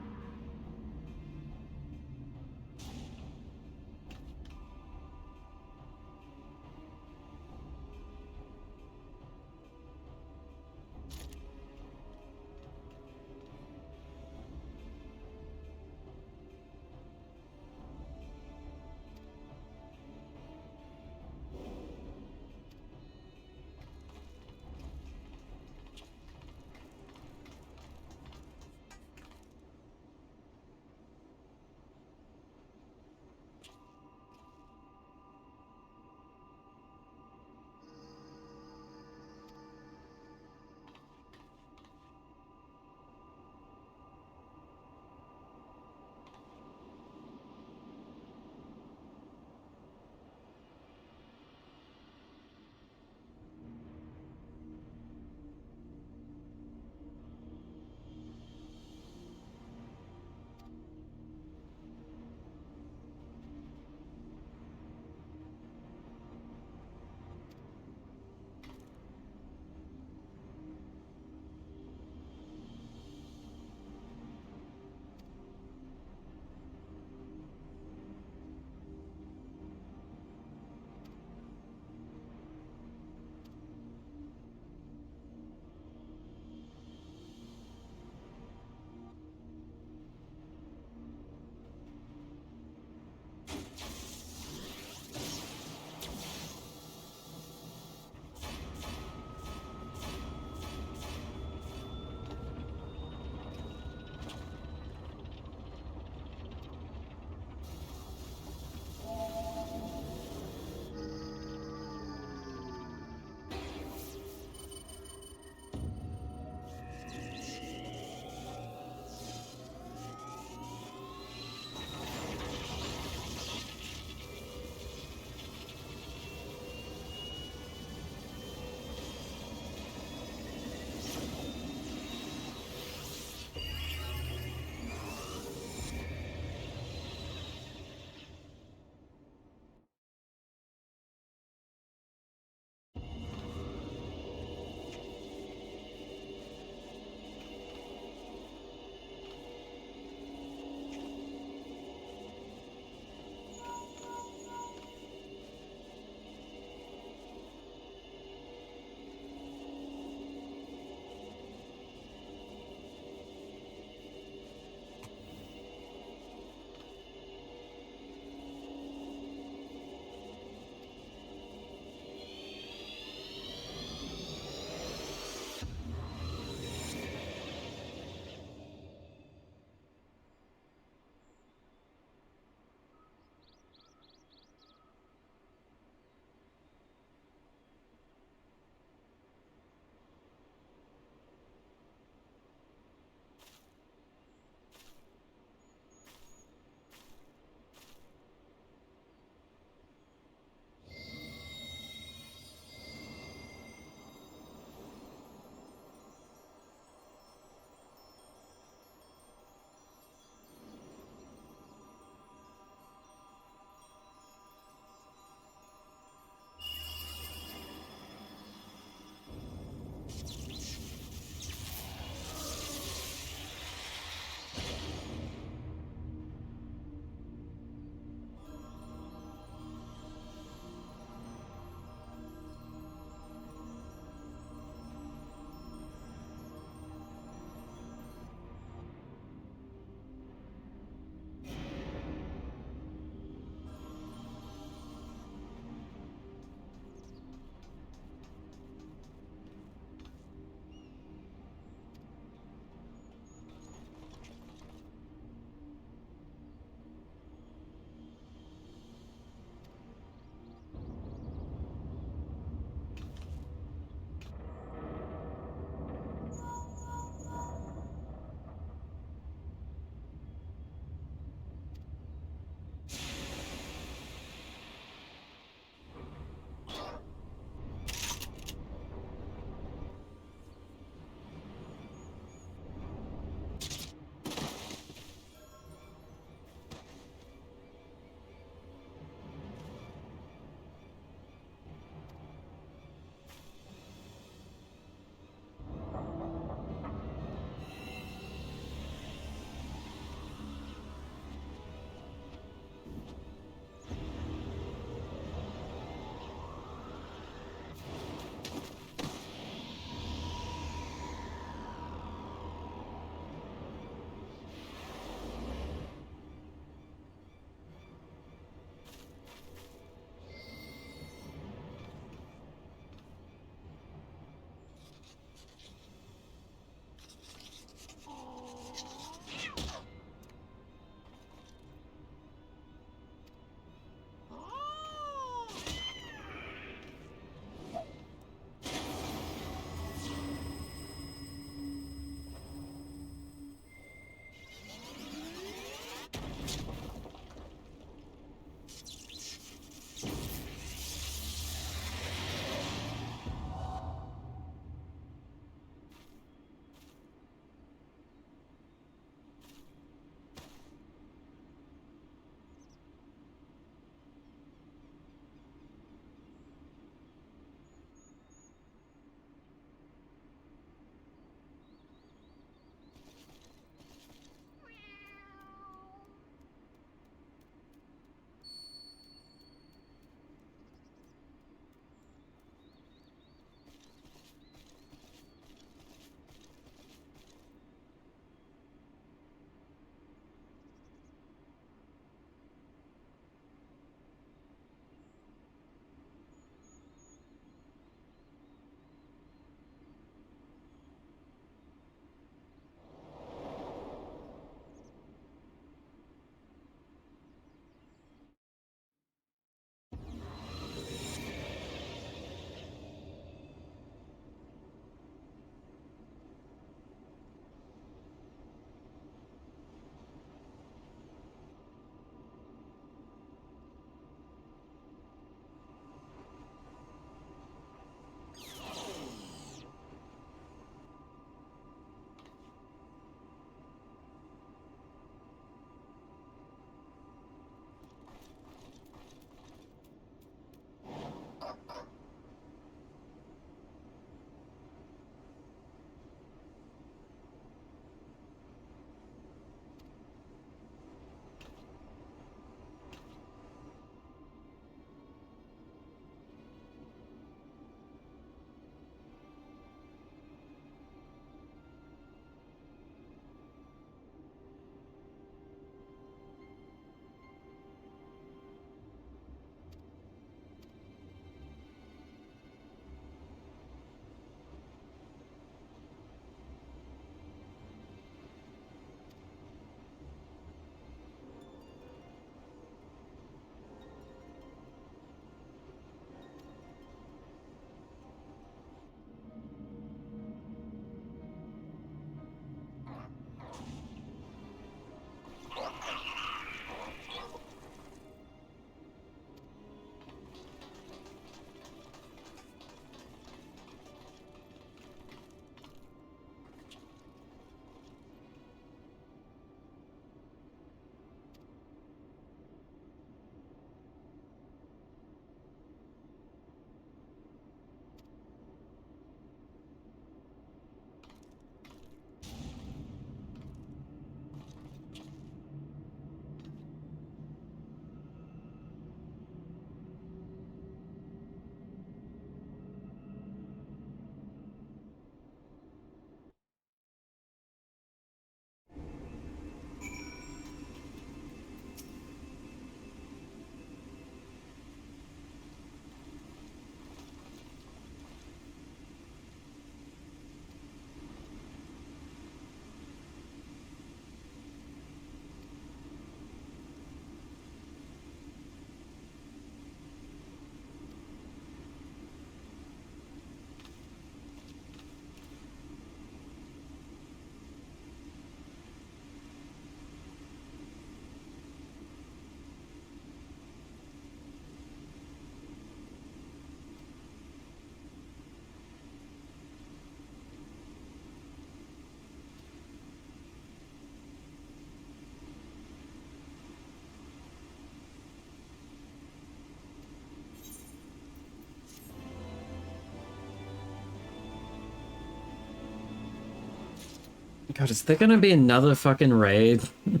God, is there gonna be another fucking raid to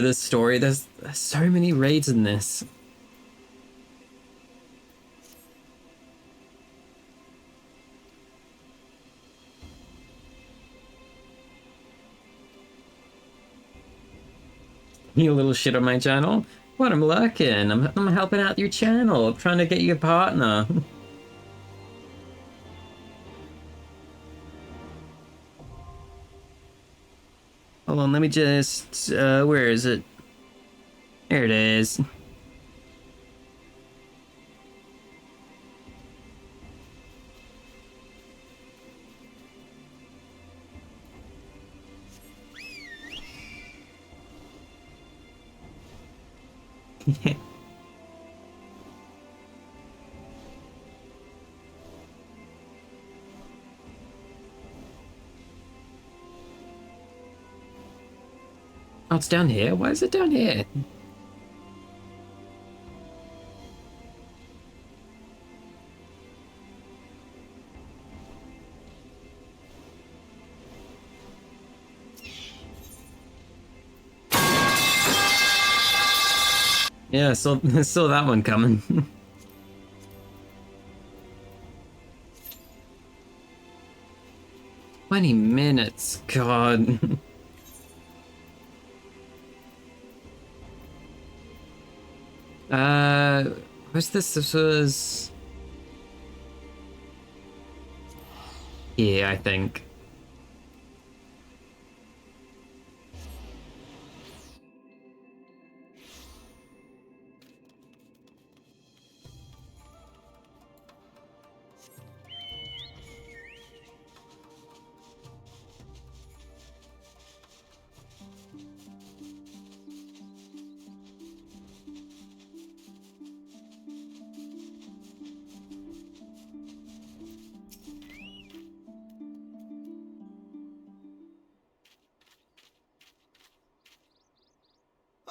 this story? There's so many raids in this. You little shit on my channel? What, I'm lurking. I'm helping out your channel. I'm trying to get you a partner. Hold on, let me just... where is it? There it is. Oh, it's down here? Why is it down here? Yeah, I saw that one coming. 20 minutes, God. What's this? This was... Yeah, I think.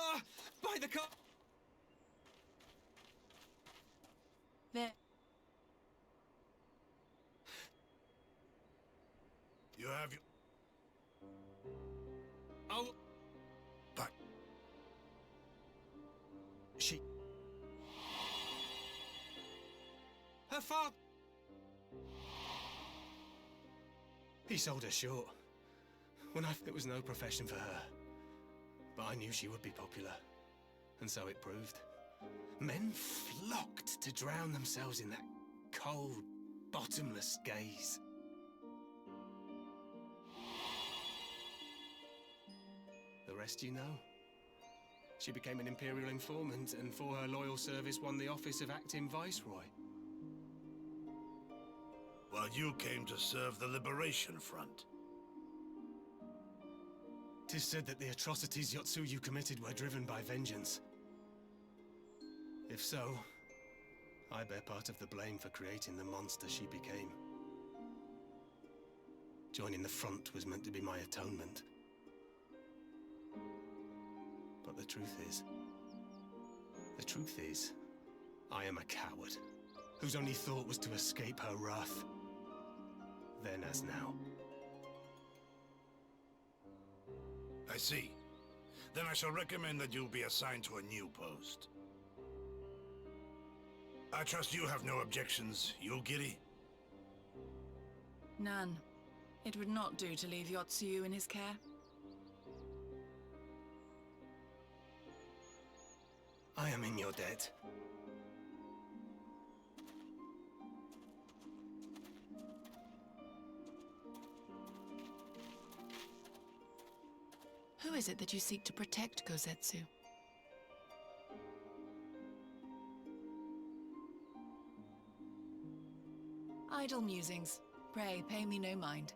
Ah! By the car! There. You have your... Oh! But... She... Her father... He sold her short. When there was no profession for her. But I knew she would be popular. And so it proved. Men flocked to drown themselves in that cold, bottomless gaze. The rest you know. She became an Imperial informant and for her loyal service won the office of acting Viceroy. While you came to serve the Liberation Front. 'Tis said that the atrocities Yotsuyu committed were driven by vengeance. If so, I bear part of the blame for creating the monster she became. Joining the front was meant to be my atonement. But the truth is, I am a coward, whose only thought was to escape her wrath. Then as now. I see. Then I shall recommend that you be assigned to a new post. I trust you have no objections, Yulgiri? None. It would not do to leave Yotsuyu in his care. I am in your debt. Who is it that you seek to protect, Gosetsu? Idle musings. Pray, pay me no mind.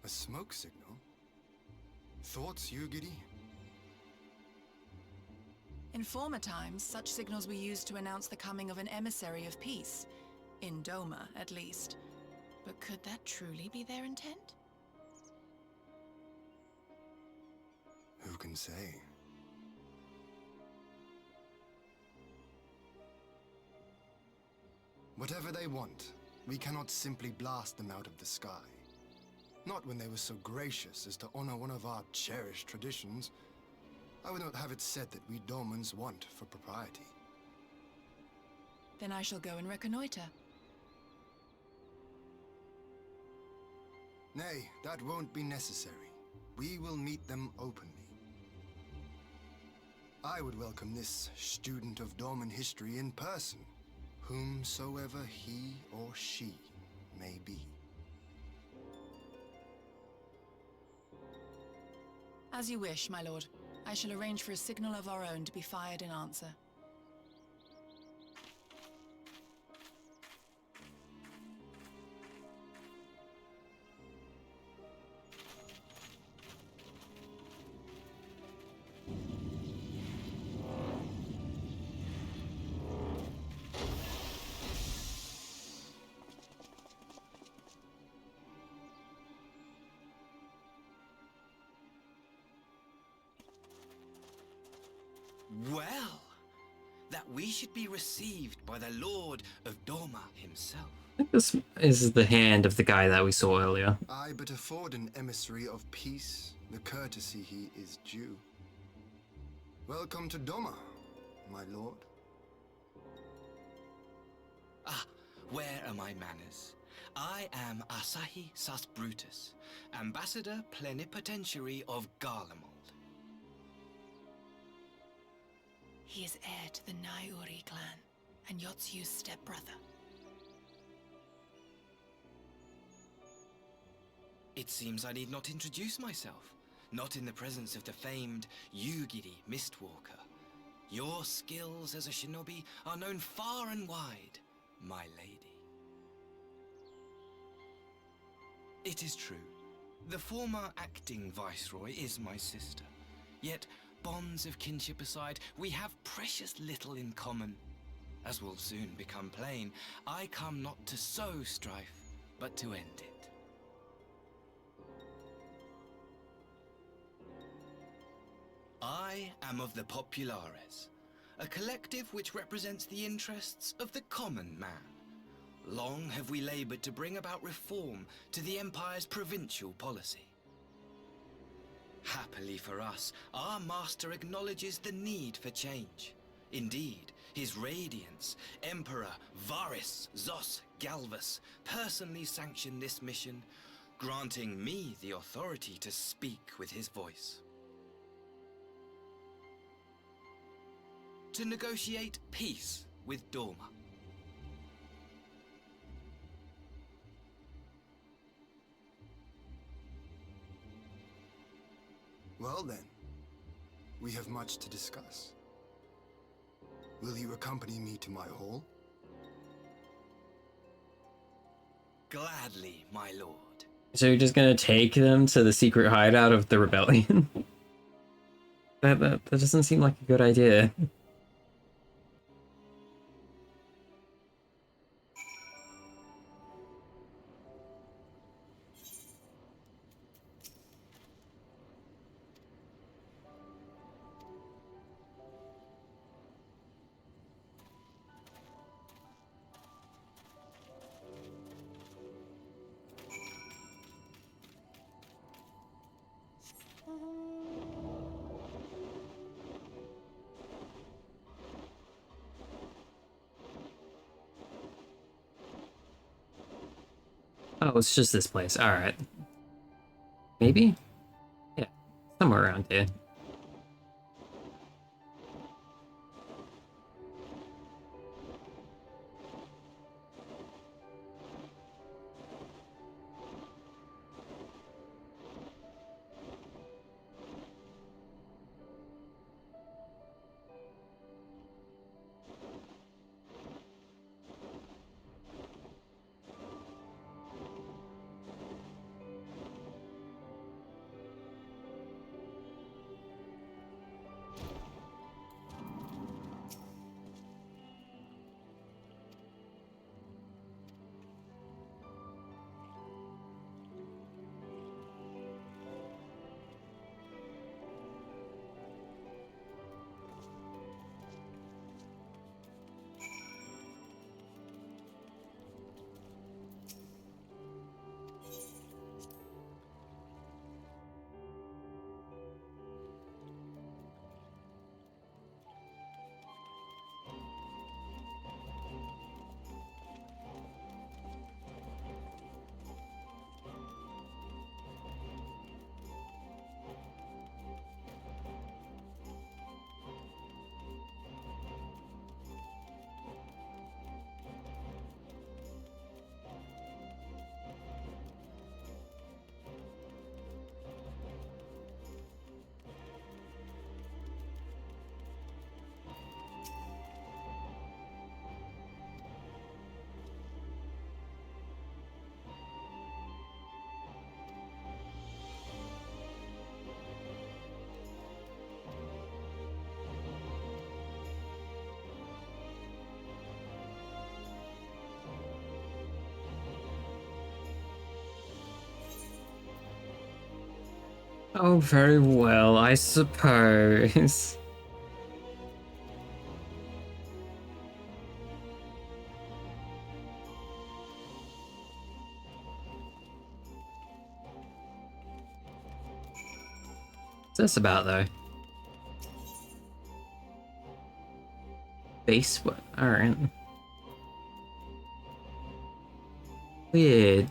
A smoke signal? Thoughts, Yugiri? In former times, such signals were used to announce the coming of an emissary of peace. In Doma, at least. But could that truly be their intent? Who can say? Whatever they want, we cannot simply blast them out of the sky. Not when they were so gracious as to honor one of our cherished traditions. I would not have it said that we Domans want for propriety. Then I shall go and reconnoiter. Nay, that won't be necessary. We will meet them openly. I would welcome this student of Dorman history in person, whomsoever he or she may be. As you wish, my lord. I shall arrange for a signal of our own to be fired in answer. Well, that we should be received by the Lord of Doma himself. I think this is the hand of the guy that we saw earlier. I but afford an emissary of peace the courtesy he is due. Welcome to Doma, my lord. Ah, where are my manners? I am Asahi Sus Brutus, Ambassador Plenipotentiary of Garlemald. He is heir to the Naiuri clan, and Yotsu's stepbrother. It seems I need not introduce myself, not in the presence of the famed Yugiri Mistwalker. Your skills as a shinobi are known far and wide, my lady. It is true, the former acting viceroy is my sister, yet bonds of kinship aside, we have precious little in common. As will soon become plain, I come not to sow strife, but to end it. I am of the Populares, a collective which represents the interests of the common man. Long have we labored to bring about reform to the Empire's provincial policy. Happily for us, our master acknowledges the need for change. Indeed, his radiance, Emperor Varys Zos Galvus, personally sanctioned this mission, granting me the authority to speak with his voice. To negotiate peace with Doma. Well then, we have much to discuss. Will you accompany me to my hall? Gladly, my lord. So you're just gonna take them to the secret hideout of the rebellion? that doesn't seem like a good idea. Oh, it's just this place. Alright. Maybe? Yeah, somewhere around here. Oh, very well, I suppose. What's this about, though? Base? What? Alright. Weird.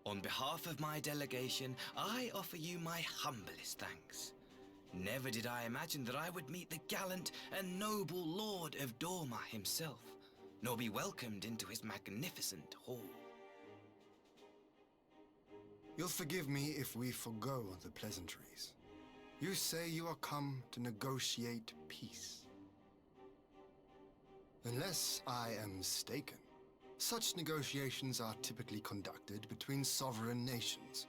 On behalf of my delegation, I offer you my humblest thanks. Never did I imagine that I would meet the gallant and noble Lord of Dorma himself, nor be welcomed into his magnificent hall. You'll forgive me if we forgo the pleasantries. You say you are come to negotiate peace. Unless I am mistaken, such negotiations are typically conducted between sovereign nations.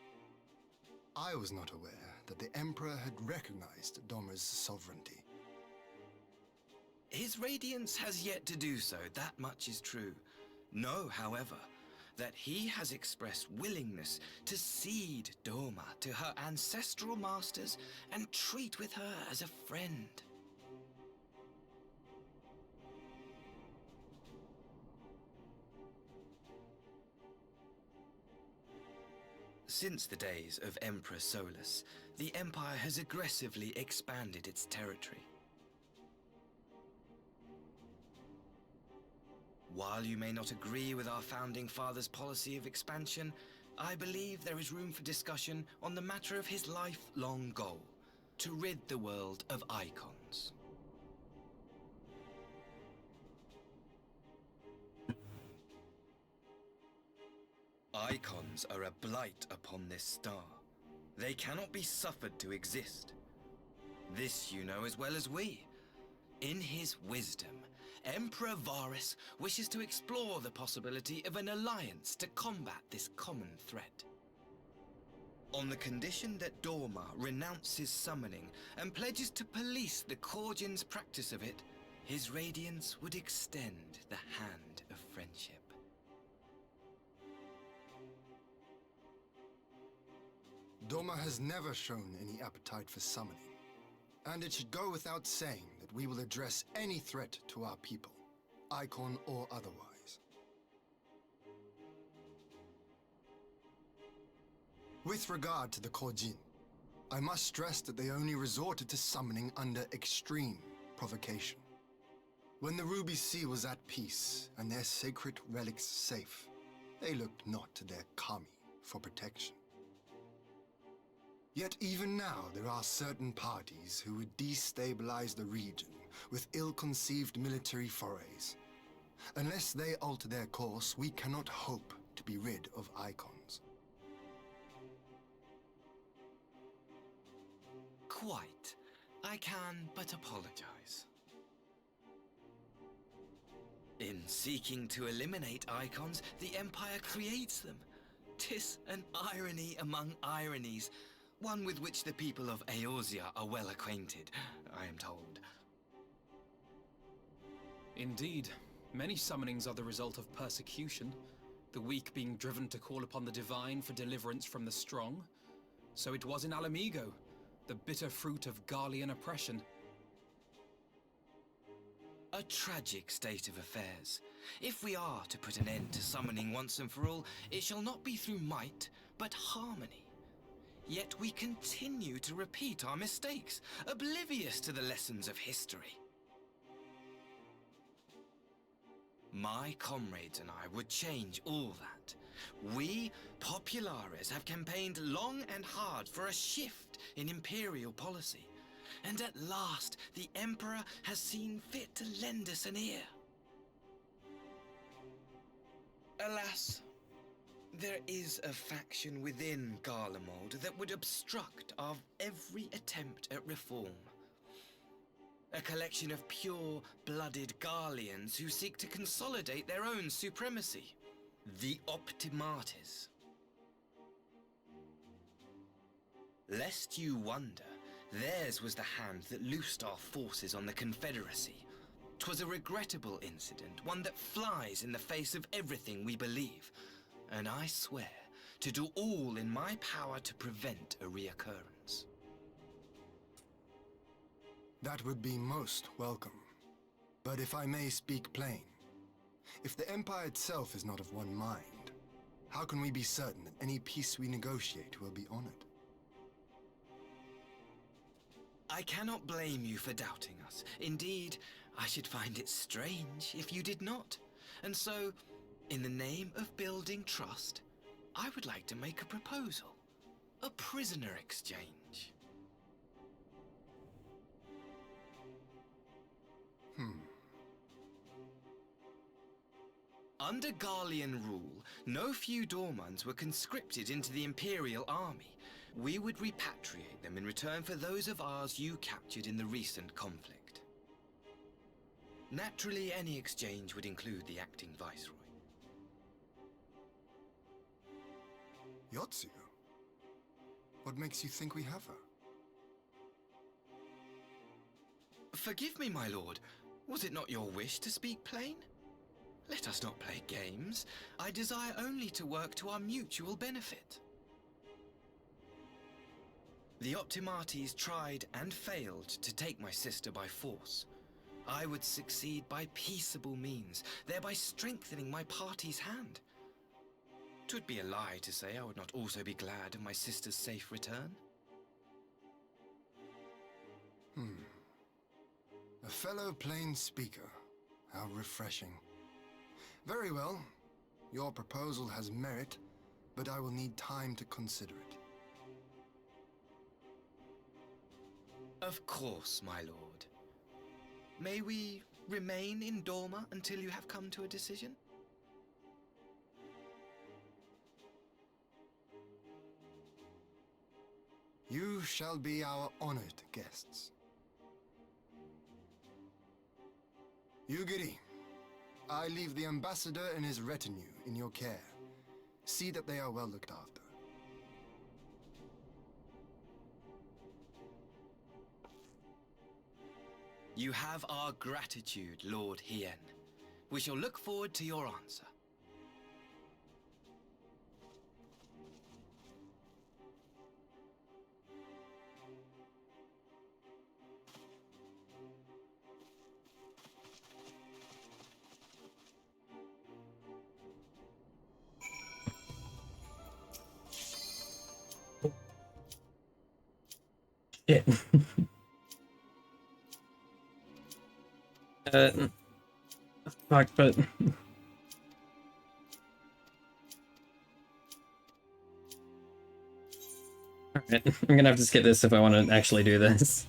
I was not aware that the Emperor had recognized Dorma's sovereignty. His Radiance has yet to do so, that much is true. Know, however, that he has expressed willingness to cede Dorma to her ancestral masters and treat with her as a friend. Since the days of Emperor Solus, the Empire has aggressively expanded its territory. While you may not agree with our founding father's policy of expansion, I believe there is room for discussion on the matter of his lifelong goal, to rid the world of icons. Icons are a blight upon this star. They cannot be suffered to exist. This you know as well as we. In his wisdom, Emperor Varus wishes to explore the possibility of an alliance to combat this common threat. On the condition that Dorma renounces summoning and pledges to police the Korgin's practice of it, his Radiance would extend the hand of friendship. Dorma has never shown any appetite for summoning, and it should go without saying that we will address any threat to our people, icon or otherwise. With regard to the Korjin, I must stress that they only resorted to summoning under extreme provocation. When the Ruby Sea was at peace and their sacred relics safe, they looked not to their kami for protection. Yet even now there are certain parties who would destabilize the region with ill-conceived military forays. Unless they alter their course, we cannot hope to be rid of icons. Quite. I can but apologize. In seeking to eliminate icons, the Empire creates them. 'Tis an irony among ironies, one with which the people of Eorzea are well acquainted, I am told. Indeed, many summonings are the result of persecution, the weak being driven to call upon the divine for deliverance from the strong. So it was in Alamigo, the bitter fruit of Garlean oppression. A tragic state of affairs. If we are to put an end to summoning once and for all, it shall not be through might, but harmony. Yet we continue to repeat our mistakes, oblivious to the lessons of history. My comrades and I would change all that. We, Populares, have campaigned long and hard for a shift in imperial policy. and at last the Emperor has seen fit to lend us an ear. Alas, there is a faction within Garlemald that would obstruct our every attempt at reform. A collection of pure-blooded Garleans who seek to consolidate their own supremacy. The Optimates. Lest you wonder, theirs was the hand that loosed our forces on the Confederacy. 'Twas a regrettable incident, one that flies in the face of everything we believe, and I swear to do all in my power to prevent a reoccurrence. That would be most welcome. But if I may speak plain, if the Empire itself is not of one mind, how can we be certain that any peace we negotiate will be honored? I cannot blame you for doubting us. Indeed, I should find it strange if you did not. And so, in the name of building trust, I would like to make a proposal. A prisoner exchange. Under Garlean rule, no few Dormans were conscripted into the Imperial Army. We would repatriate them in return for those of ours you captured in the recent conflict. Naturally, any exchange would include the acting Viceroy. Yotsu? What makes you think we have her? Forgive me, my lord. Was it not your wish to speak plain? Let us not play games. I desire only to work to our mutual benefit. The Optimates tried and failed to take my sister by force. I would succeed by peaceable means, thereby strengthening my party's hand. 'Twould be a lie to say I would not also be glad of my sister's safe return. A fellow plain speaker. How refreshing. Very well. Your proposal has merit, but I will need time to consider it. Of course, my lord. May we remain in Dorma until you have come to a decision? You shall be our honored guests. Yugiri, I leave the ambassador and his retinue in your care. See that they are well looked after. You have our gratitude, Lord Hien. We shall look forward to your answer. Yeah. Fuck, but... Alright, I'm gonna have to skip this if I want to actually do this.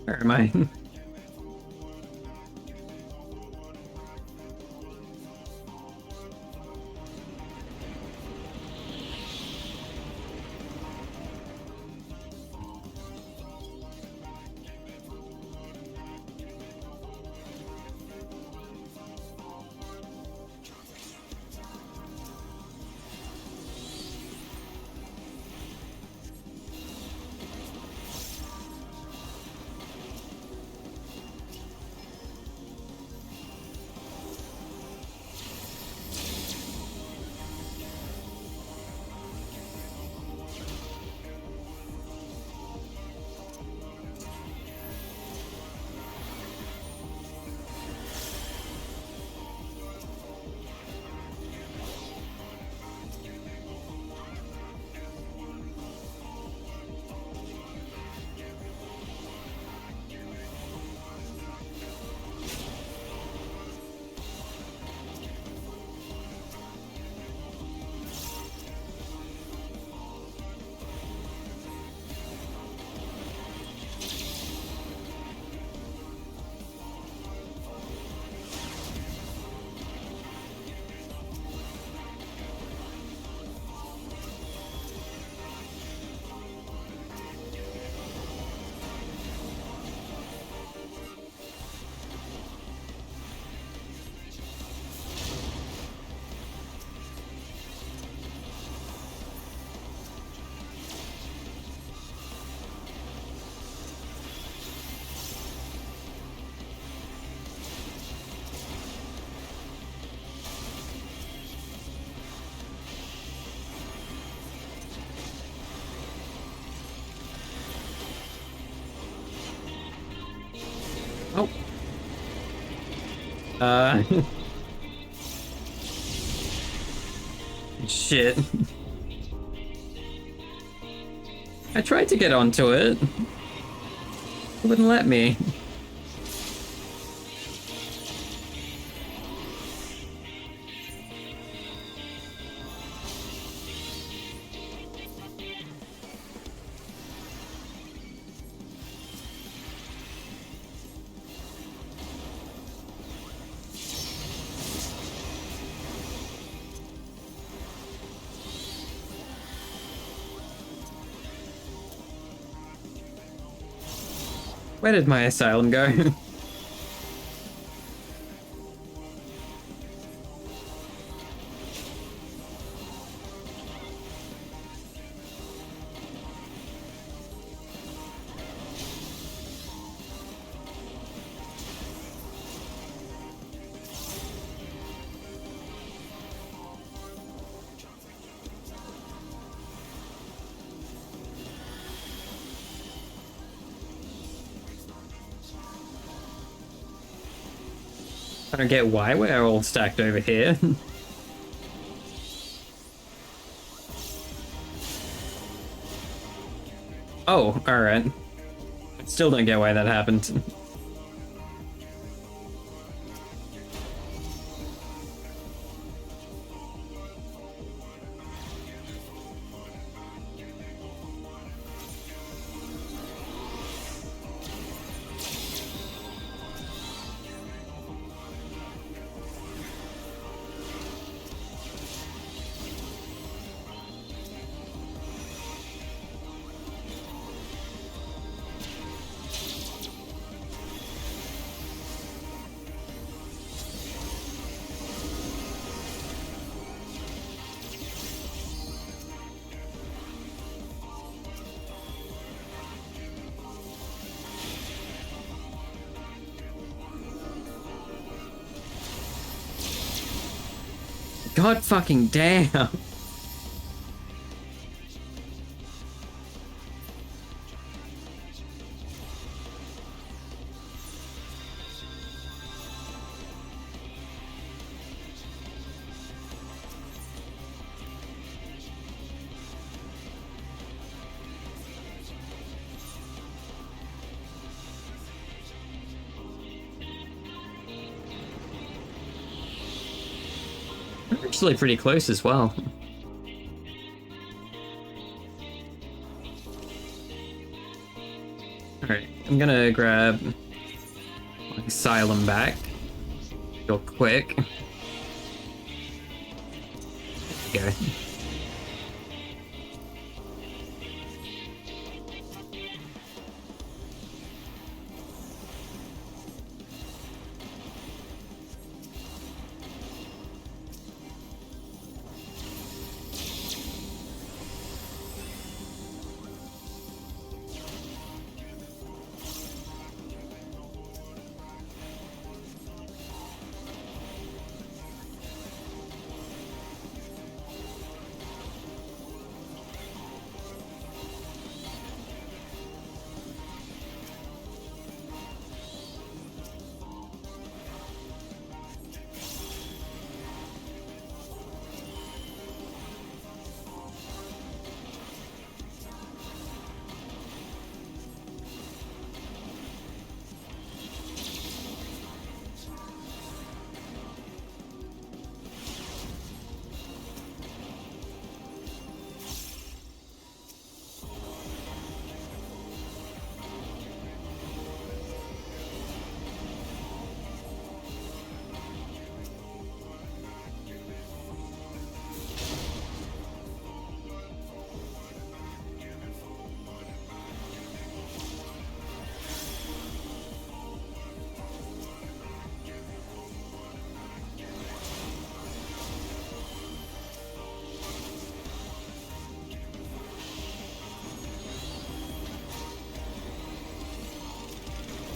Where am I? Oh. Shit. I tried to get onto it. It wouldn't let me. Where did my asylum go? I don't get why we're all stacked over here. Oh, alright. Still don't get why that happened. God fucking damn. Actually pretty close as well. Alright, I'm gonna grab my Asylum back. Real quick. There we go.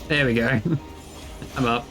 There we go. I'm up.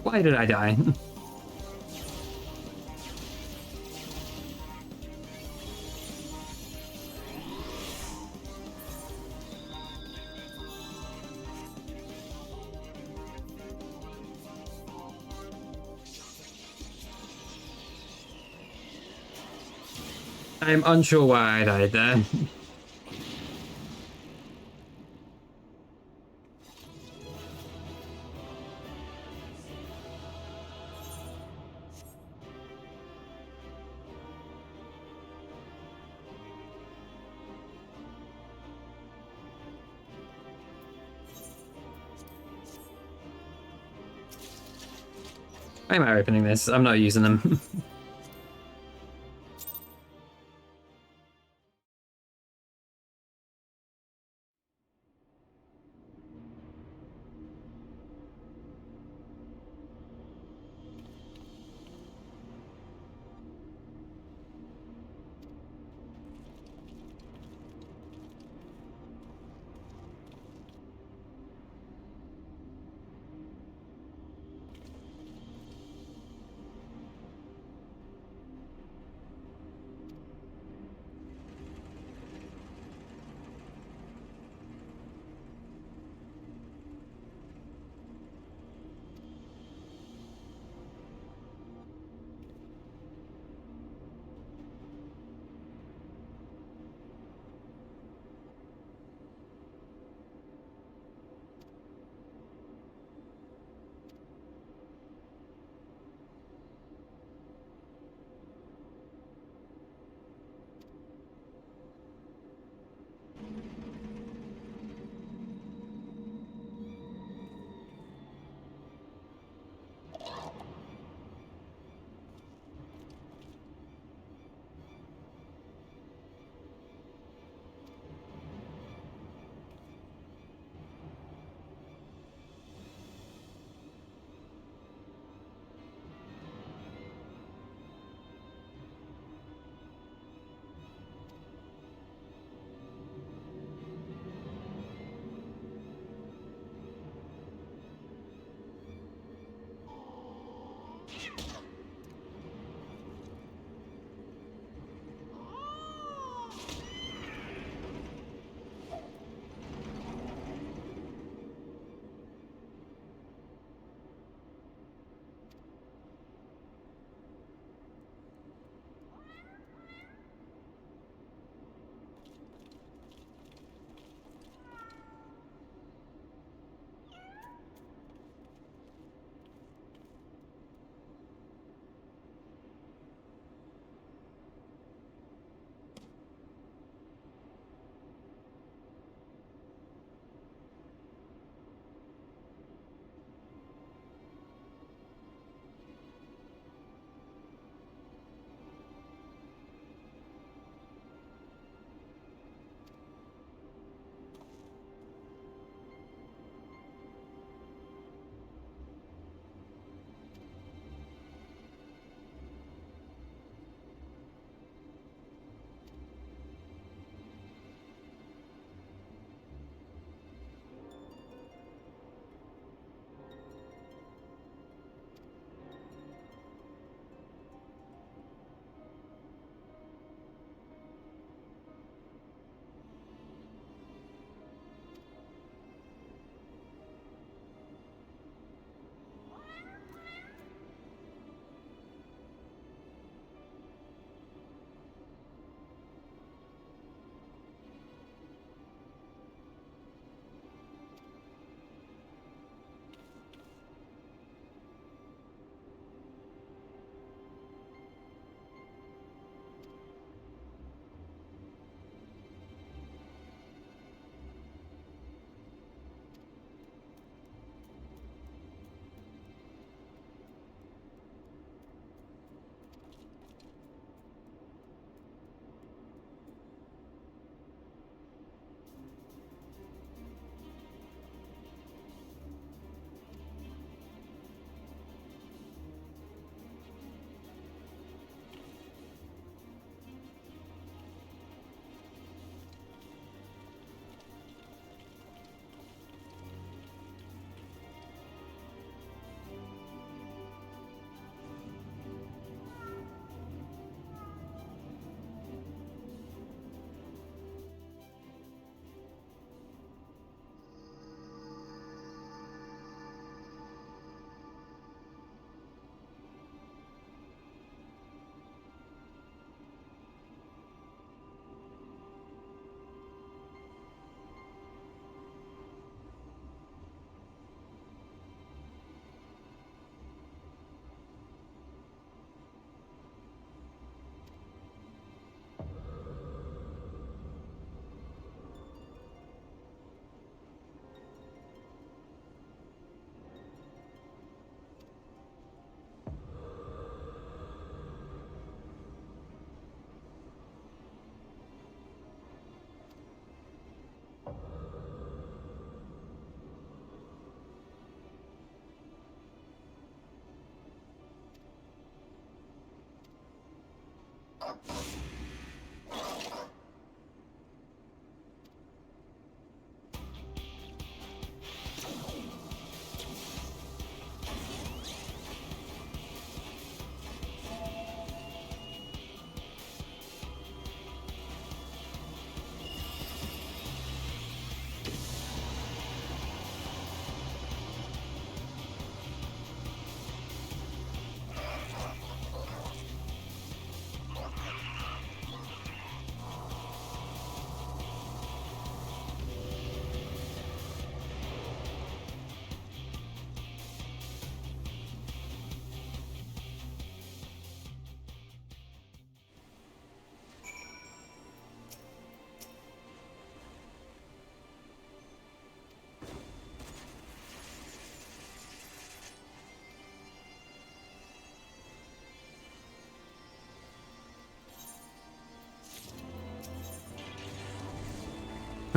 Why did I die? I'm unsure why I died there. Why am I opening this? I'm not using them.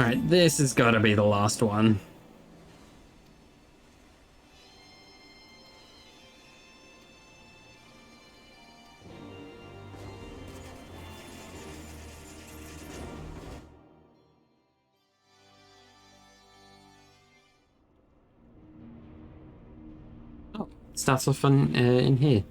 Alright, this has got to be the last one. Oh, starts off on in here.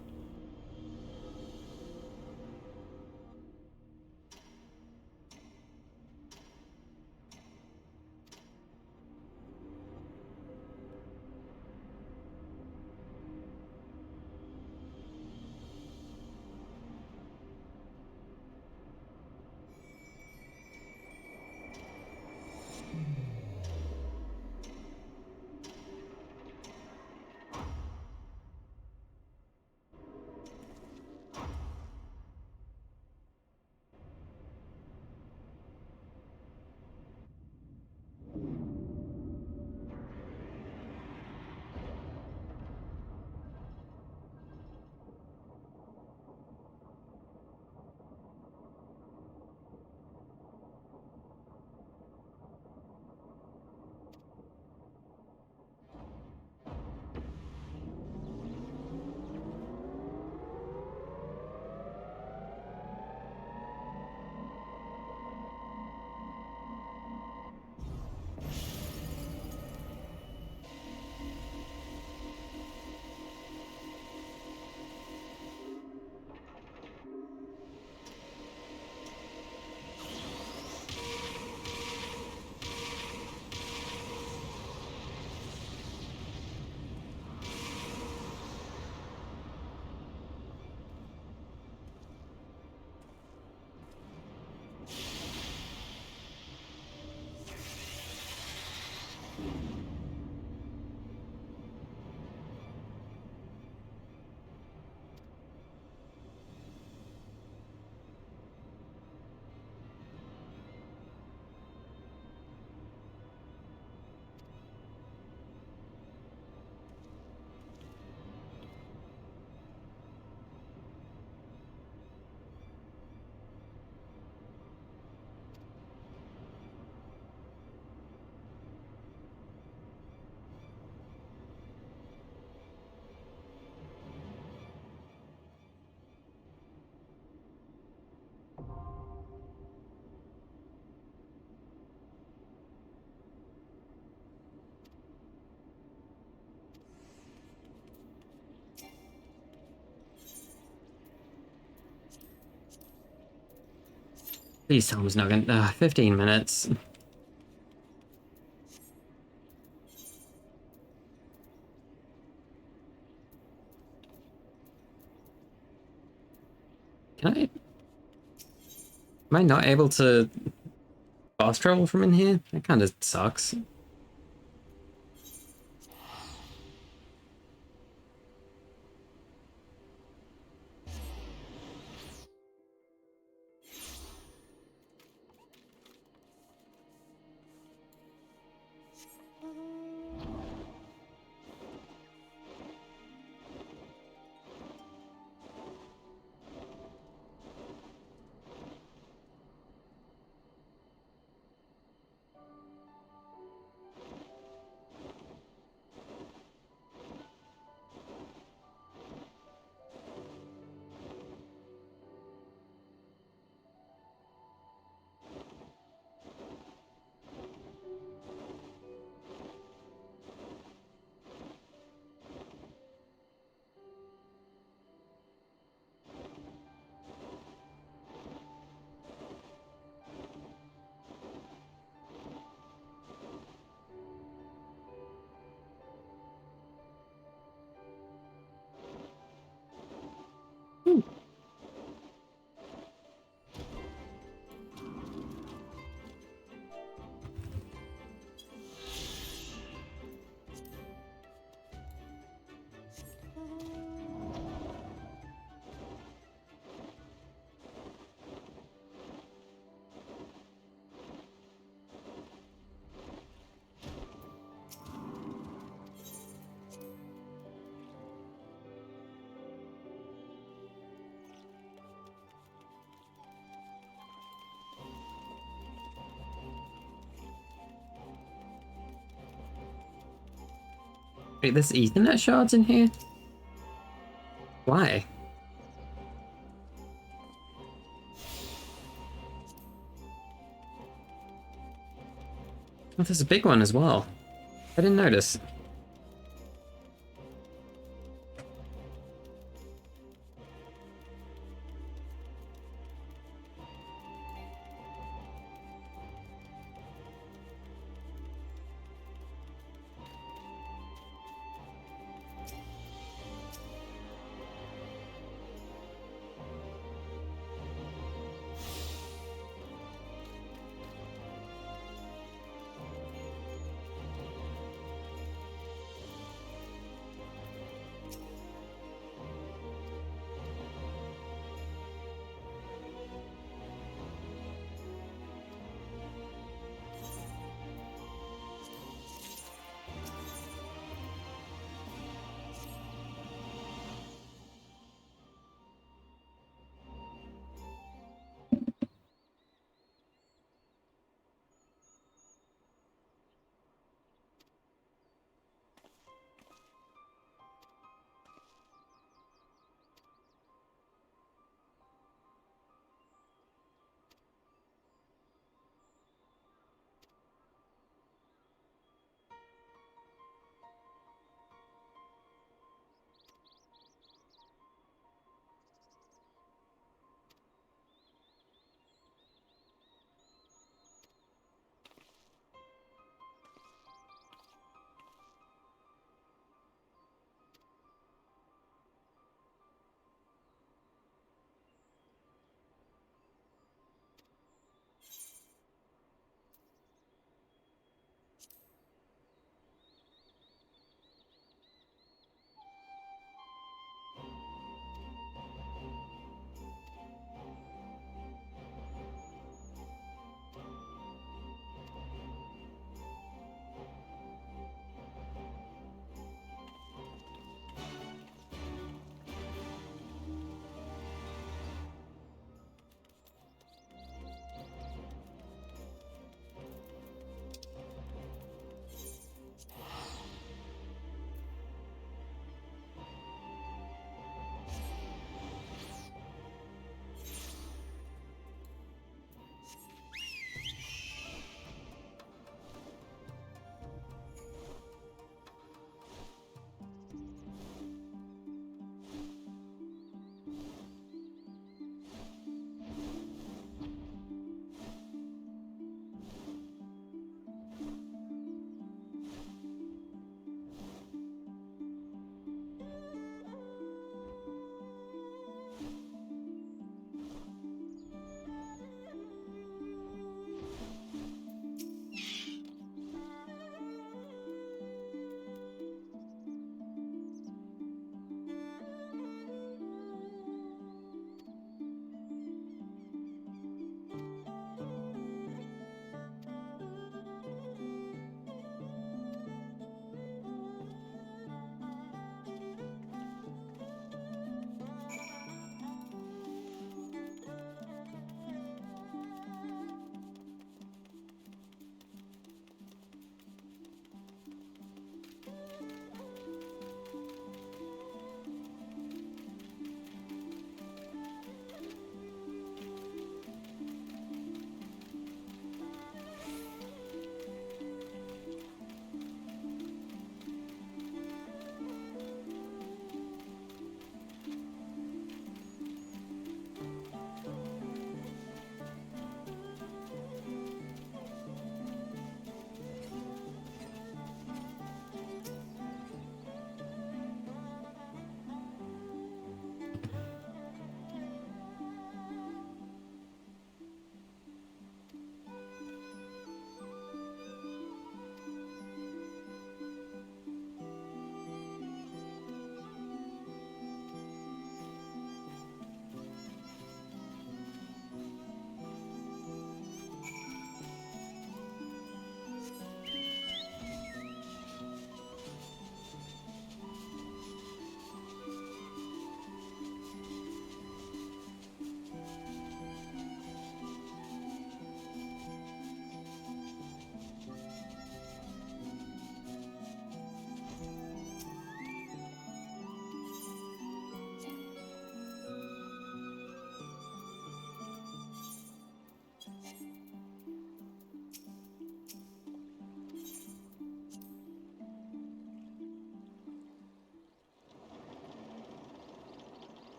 Please tell him it's not gonna. 15 minutes. Can I? Am I not able to fast travel from in here? That kind of sucks. Wait, there's Ethernet shards in here? Why? Oh, there's a big one as well. I didn't notice.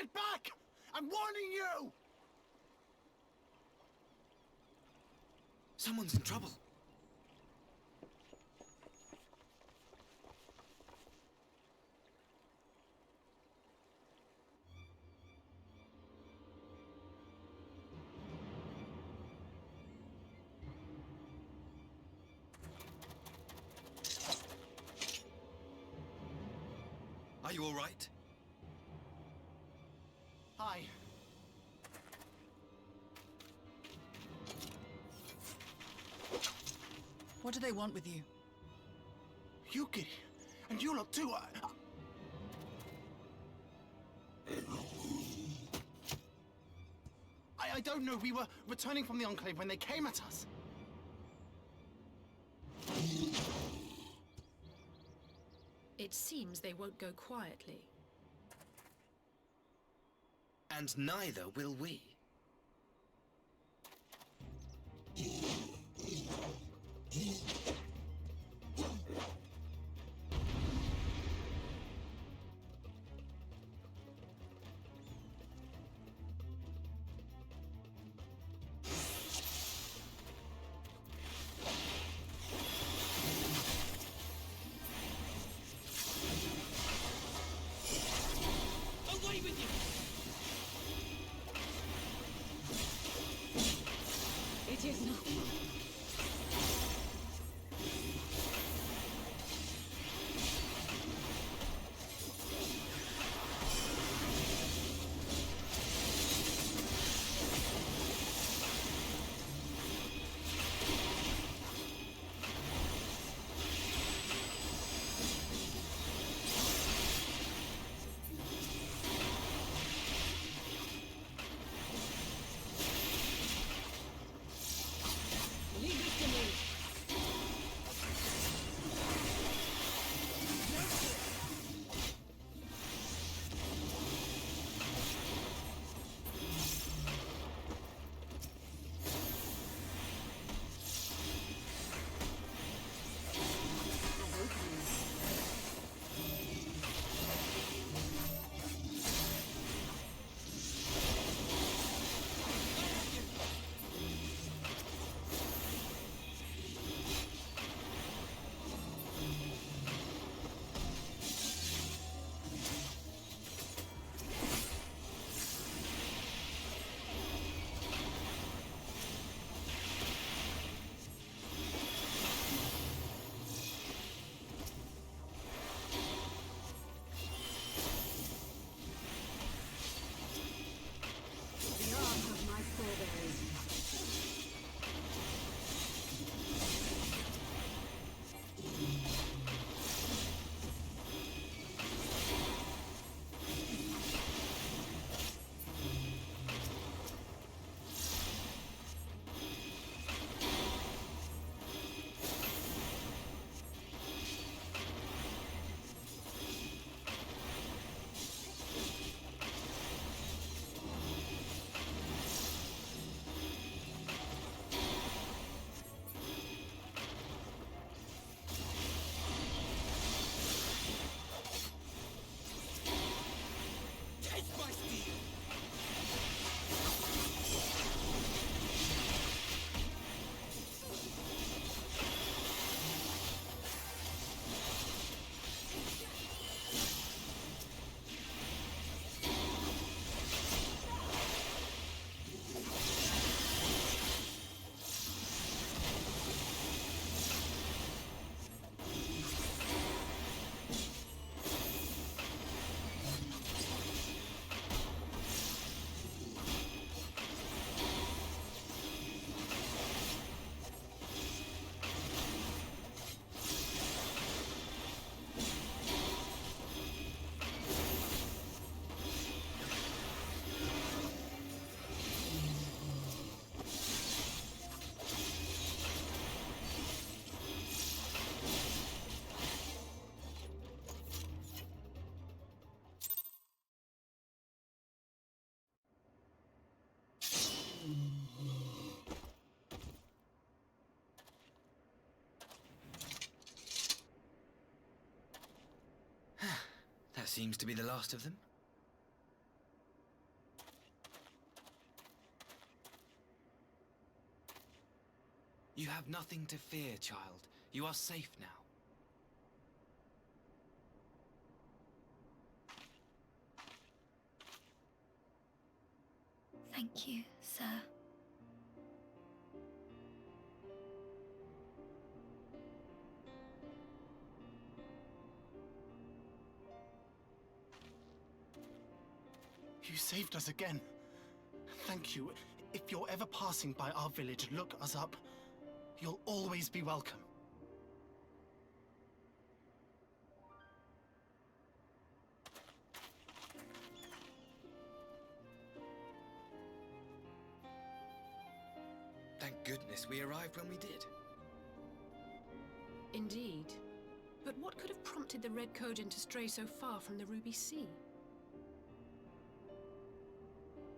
Get back! I'm warning you! Someone's in trouble. Are you all right? Hi. What do they want with you? Yuki, and you lot too. I don't know. We were returning from the Enclave when they came at us. It seems they won't go quietly. And neither will we. Away with you! It is nothing. That seems to be the last of them. You have nothing to fear, child. You are safe now. Thank you, sir. You saved us again. Thank you. If you're ever passing by our village, look us up. You'll always be welcome. Thank goodness we arrived when we did. Indeed. But what could have prompted the Red Kojin to stray so far from the Ruby Sea?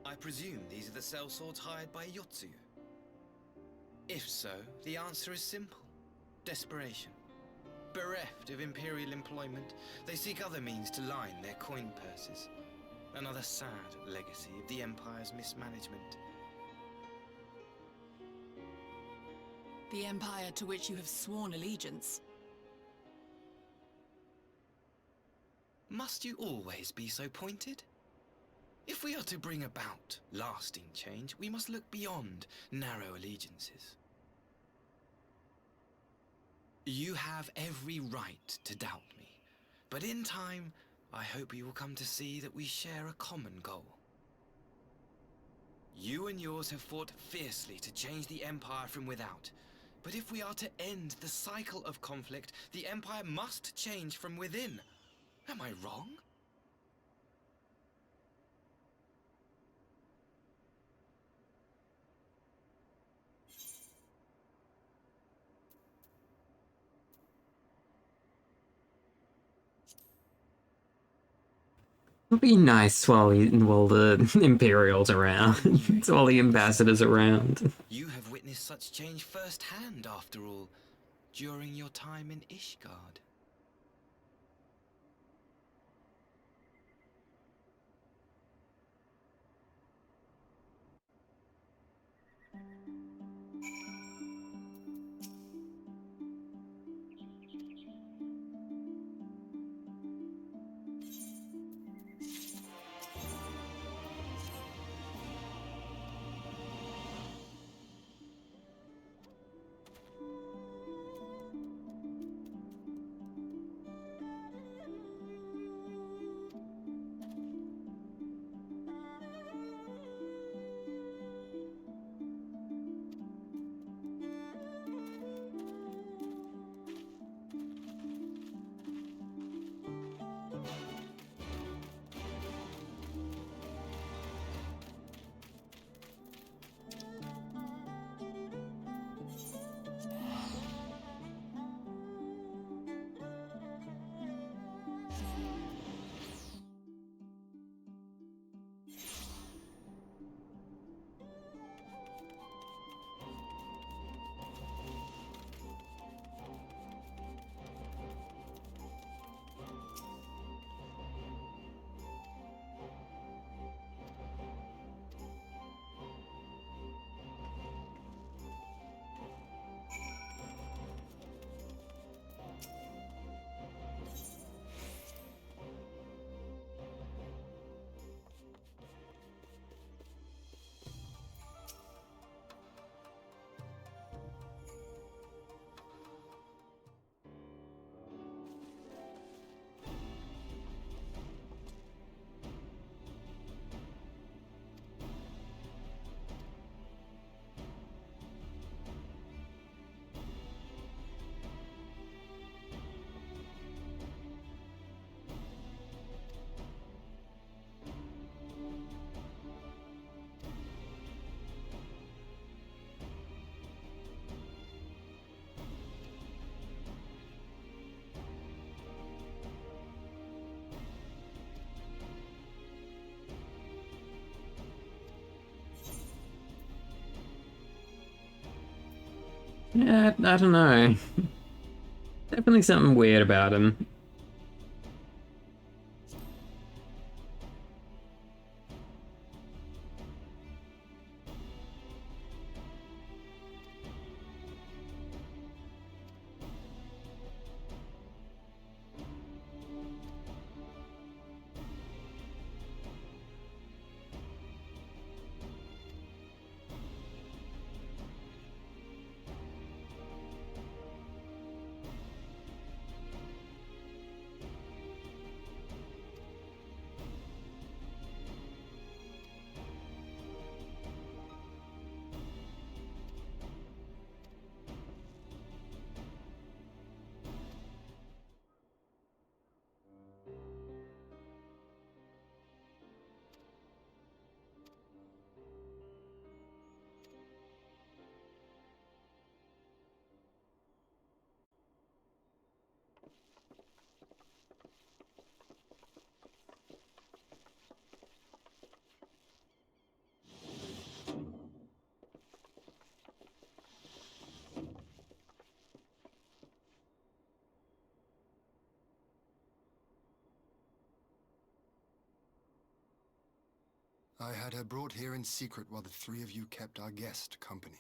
I presume these are the sellswords hired by Yotsuyu. If so, the answer is simple. Desperation. Bereft of imperial employment, they seek other means to line their coin purses. Another sad legacy of the Empire's mismanagement. The Empire to which you have sworn allegiance. Must you always be so pointed? If we are to bring about lasting change, we must look beyond narrow allegiances. You have every right to doubt me, but in time, I hope you will come to see that we share a common goal. You and yours have fought fiercely to change the Empire from without, but if we are to end the cycle of conflict, the Empire must change from within. Am I wrong? It'll be nice while the Imperials around, while the ambassadors around. You have witnessed such change firsthand, after all, during your time in Ishgard. Yeah, I don't know. Definitely something weird about him. I had her brought here in secret while the three of you kept our guest company.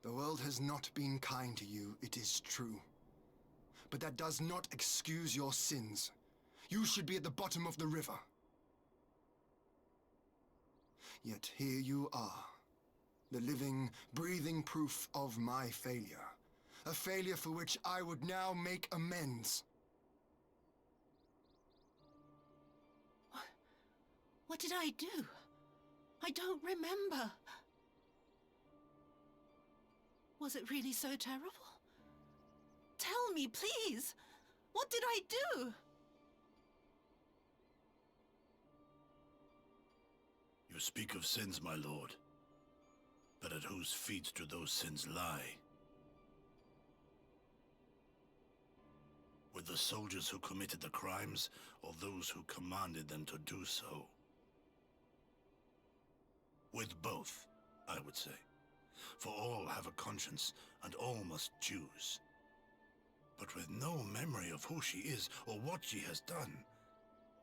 The world has not been kind to you, it is true. But that does not excuse your sins. You should be at the bottom of the river. Yet here you are, the living, breathing proof of my failure. A failure for which I would now make amends. What did I do? I don't remember. Was it really so terrible? Tell me, please! What did I do? You speak of sins, my lord. But at whose feet do those sins lie? With the soldiers who committed the crimes, or those who commanded them to do so? With both, I would say. For all have a conscience, and all must choose. But with no memory of who she is, or what she has done,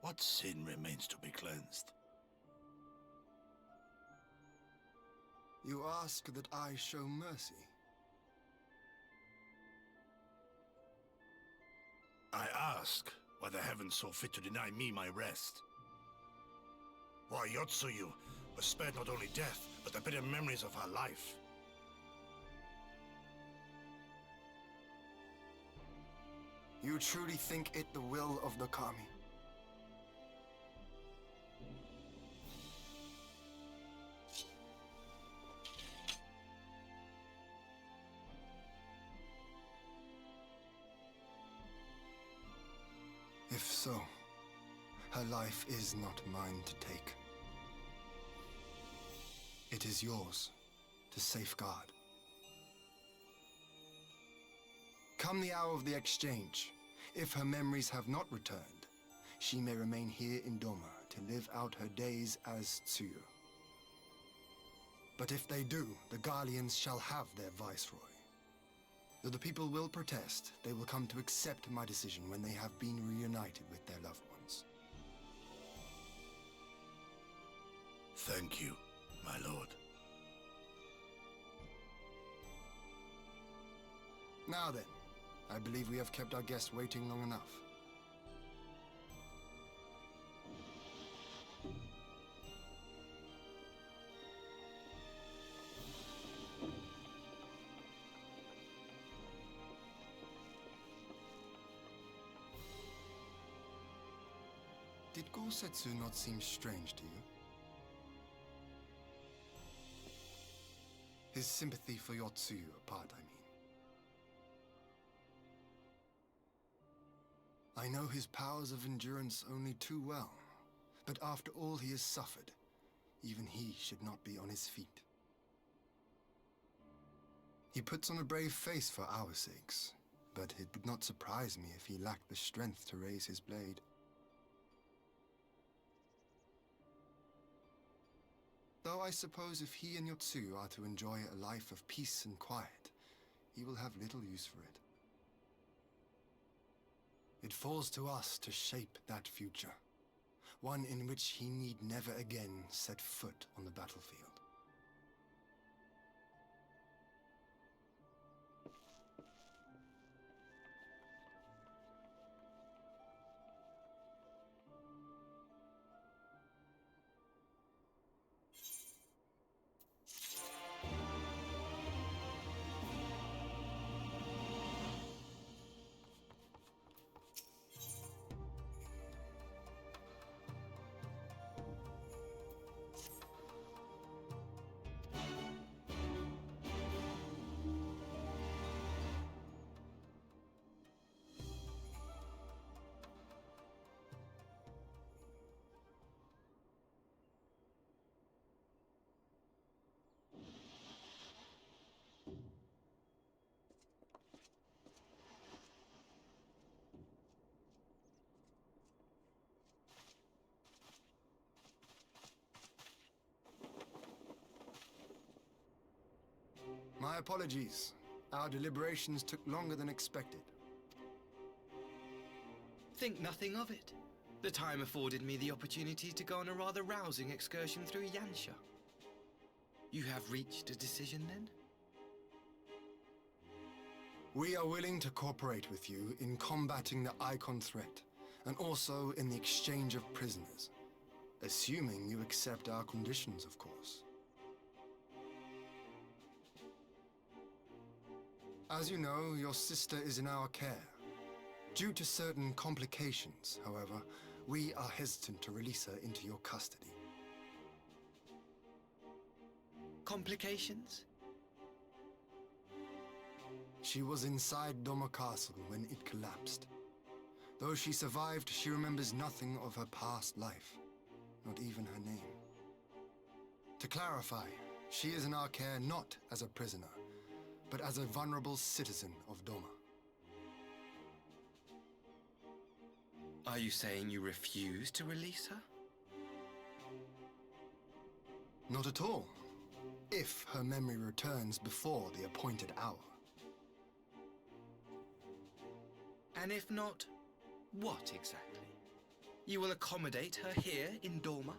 what sin remains to be cleansed? You ask that I show mercy. I ask why the heavens saw fit to deny me my rest. Why Yotsuyu was spared not only death, but the bitter memories of her life. You truly think it the will of the Kami? If so, her life is not mine to take. It is yours to safeguard. Come the hour of the exchange, if her memories have not returned, she may remain here in Doma to live out her days as Tsuyu. But if they do, the Guardians shall have their viceroy. Though the people will protest, they will come to accept my decision when they have been reunited with their loved ones. Thank you, my lord. Now then, I believe we have kept our guest waiting long enough. Did Gosetsu not seem strange to you? His sympathy for Yotsuyu apart, I mean. I know his powers of endurance only too well, but after all he has suffered, even he should not be on his feet. He puts on a brave face for our sakes, but it would not surprise me if he lacked the strength to raise his blade. Though I suppose if he and Yotsuyu are to enjoy a life of peace and quiet, he will have little use for it. It falls to us to shape that future, one in which he need never again set foot on the battlefield. My apologies. Our deliberations took longer than expected. Think nothing of it. The time afforded me the opportunity to go on a rather rousing excursion through Yansha. You have reached a decision then? We are willing to cooperate with you in combating the Icon threat, and also in the exchange of prisoners. Assuming you accept our conditions, of course. As you know, your sister is in our care. Due to certain complications, however, we are hesitant to release her into your custody. Complications? She was inside Doma Castle when it collapsed. Though she survived, she remembers nothing of her past life, not even her name. To clarify, she is in our care not as a prisoner, but as a vulnerable citizen of Doma. Are you saying you refuse to release her? Not at all. If her memory returns before the appointed hour. And if not, what exactly? You will accommodate her here in Doma?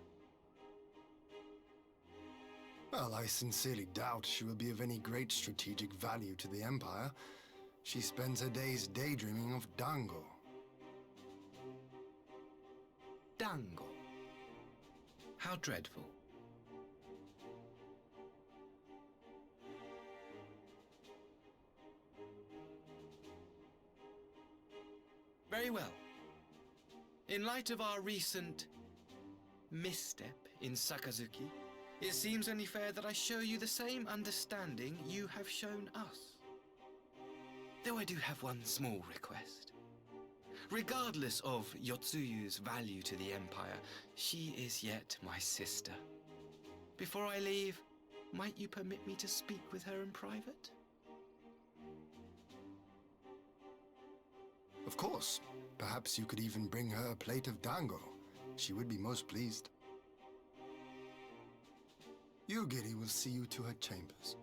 Well, I sincerely doubt she will be of any great strategic value to the Empire. She spends her days daydreaming of Dango. Dango? How dreadful. Very well. In light of our recent misstep in Sakazuki, it seems only fair that I show you the same understanding you have shown us. Though I do have one small request. Regardless of Yotsuyu's value to the Empire, she is yet my sister. Before I leave, might you permit me to speak with her in private? Of course. Perhaps you could even bring her a plate of dango. She would be most pleased. Yugiri will see you to her chambers.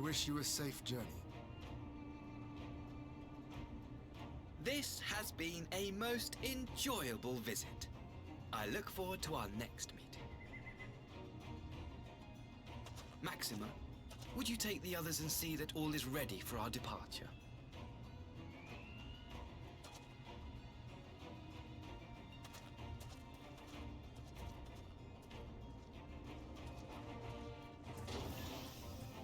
wish you a safe journey. This has been a most enjoyable visit. I look forward to our next meeting. Maxima, would you take the others and see that all is ready for our departure?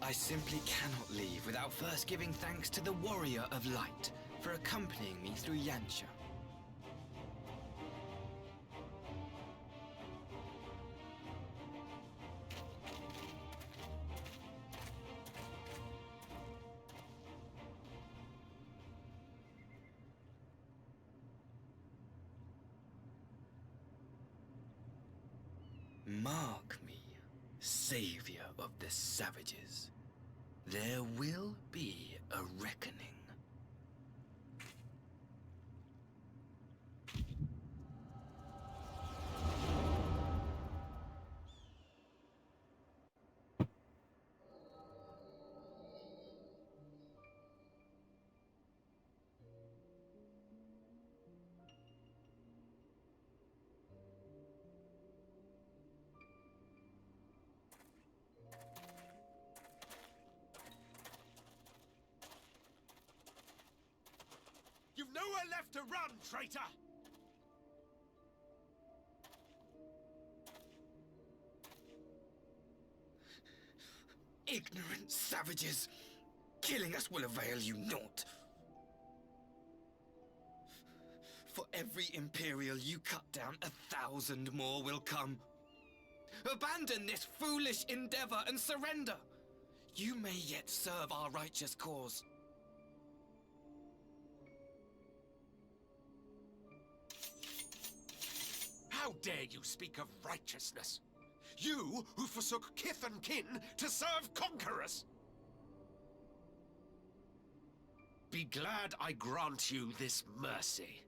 I simply cannot leave without first giving thanks to the Warrior of Light for accompanying me through Yansha. Mark me, savior of the savages. There will be a reckoning. You've nowhere left to run, traitor! Ignorant savages! Killing us will avail you naught. For every Imperial you cut down, 1,000 more will come. Abandon this foolish endeavor and surrender. You may yet serve our righteous cause. How dare you speak of righteousness? You who forsook kith and kin to serve conquerors! Be glad I grant you this mercy.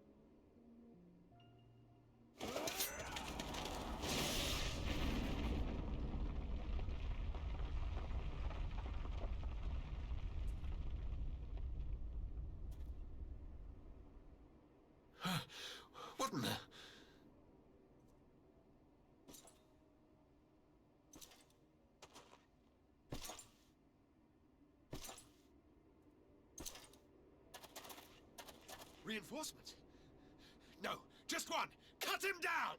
What in the... Reinforcement? No, just one! Cut him down!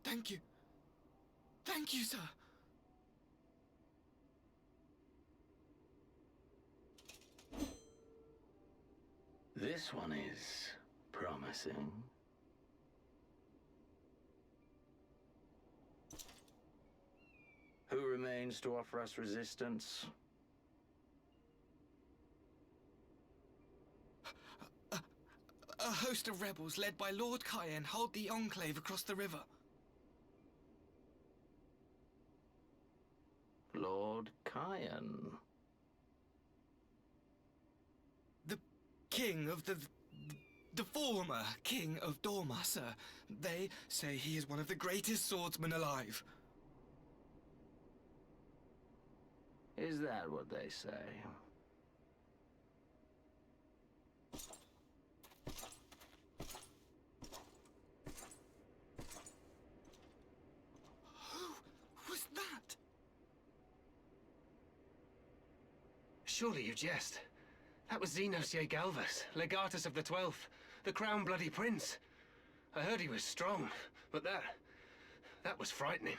Thank you. Thank you, sir. This one is promising. Who remains to offer us resistance? A host of rebels led by Lord Cayenne hold the Enclave across the river. Lord Cayenne? The king of the former king of Dorma, sir. They say he is one of the greatest swordsmen alive. Is that what they say? Who was that? Surely you jest. That was Xenosier Galvus, Legatus of the 12th. The Crown Bloody Prince. I heard he was strong, but that was frightening.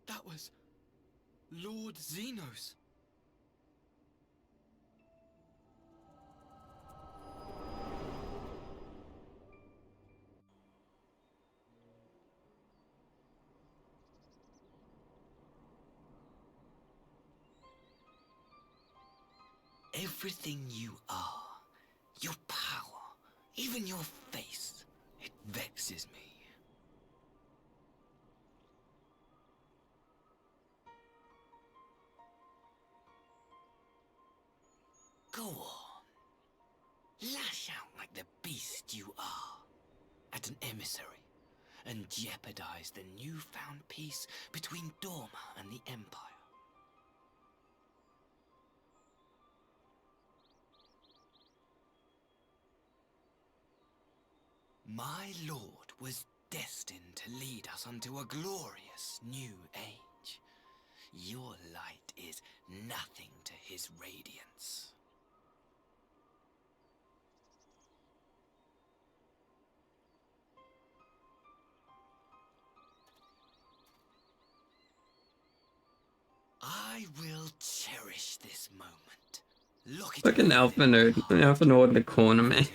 That was Lord Xenos. Everything you are, your power, even your face, it vexes me. Go on. Lash out like the beast you are at an emissary and jeopardize the newfound peace between Dorma and the Empire. My lord was destined to lead us unto a glorious new age. Your light is nothing to his radiance. I will cherish this moment. Look at Like an alpha node in the corner, man.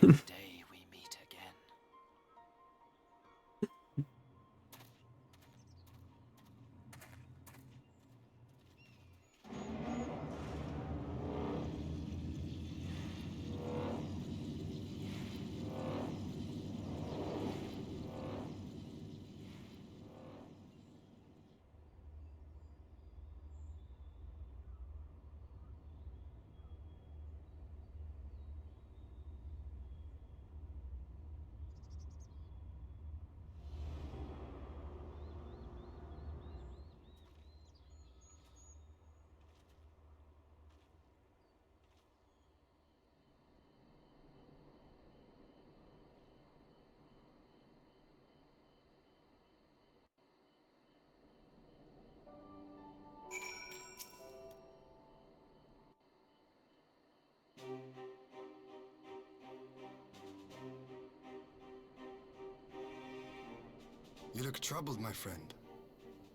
You look troubled, my friend.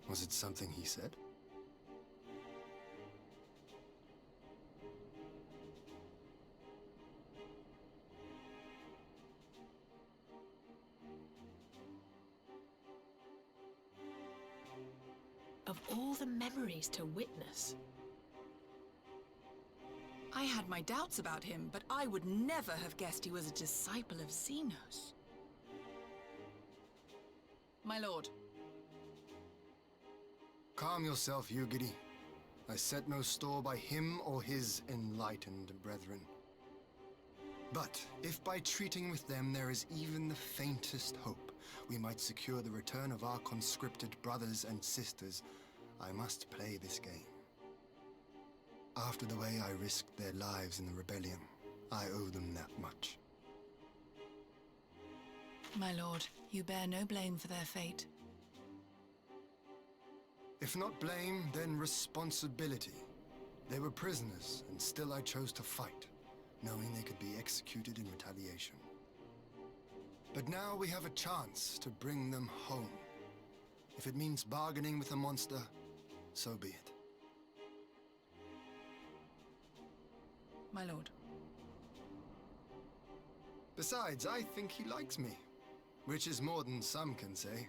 Was it something he said? Of all the memories to witness. I had my doubts about him, but I would never have guessed he was a disciple of Xenos. My lord. Calm yourself, Yugiri. I set no store by him or his enlightened brethren. But if by treating with them there is even the faintest hope, we might secure the return of our conscripted brothers and sisters, I must play this game. After the way I risked their lives in the rebellion, I owe them that much. My lord, you bear no blame for their fate. If not blame, then responsibility. They were prisoners, and still I chose to fight, knowing they could be executed in retaliation. But now we have a chance to bring them home. If it means bargaining with the monster, so be it. My lord. Besides, I think he likes me, which is more than some can say.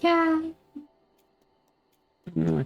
cat. Mm.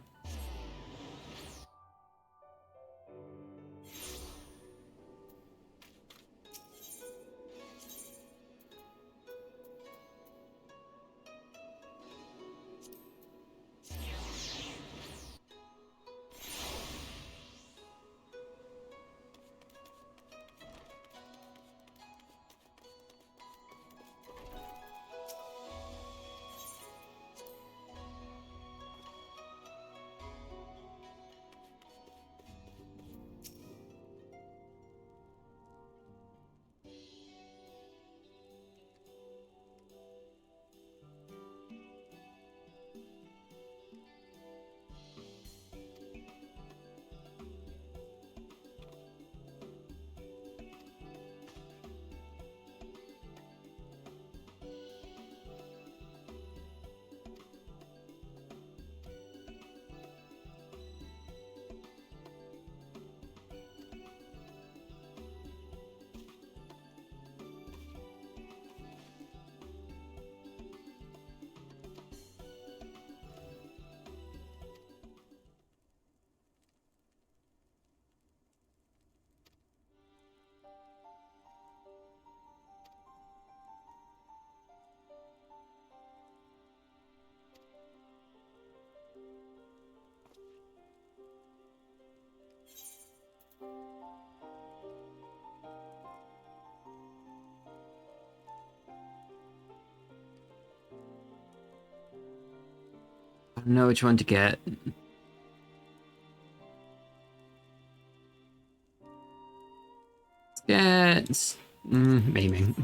I don't know which one to get. Let's get... maybe.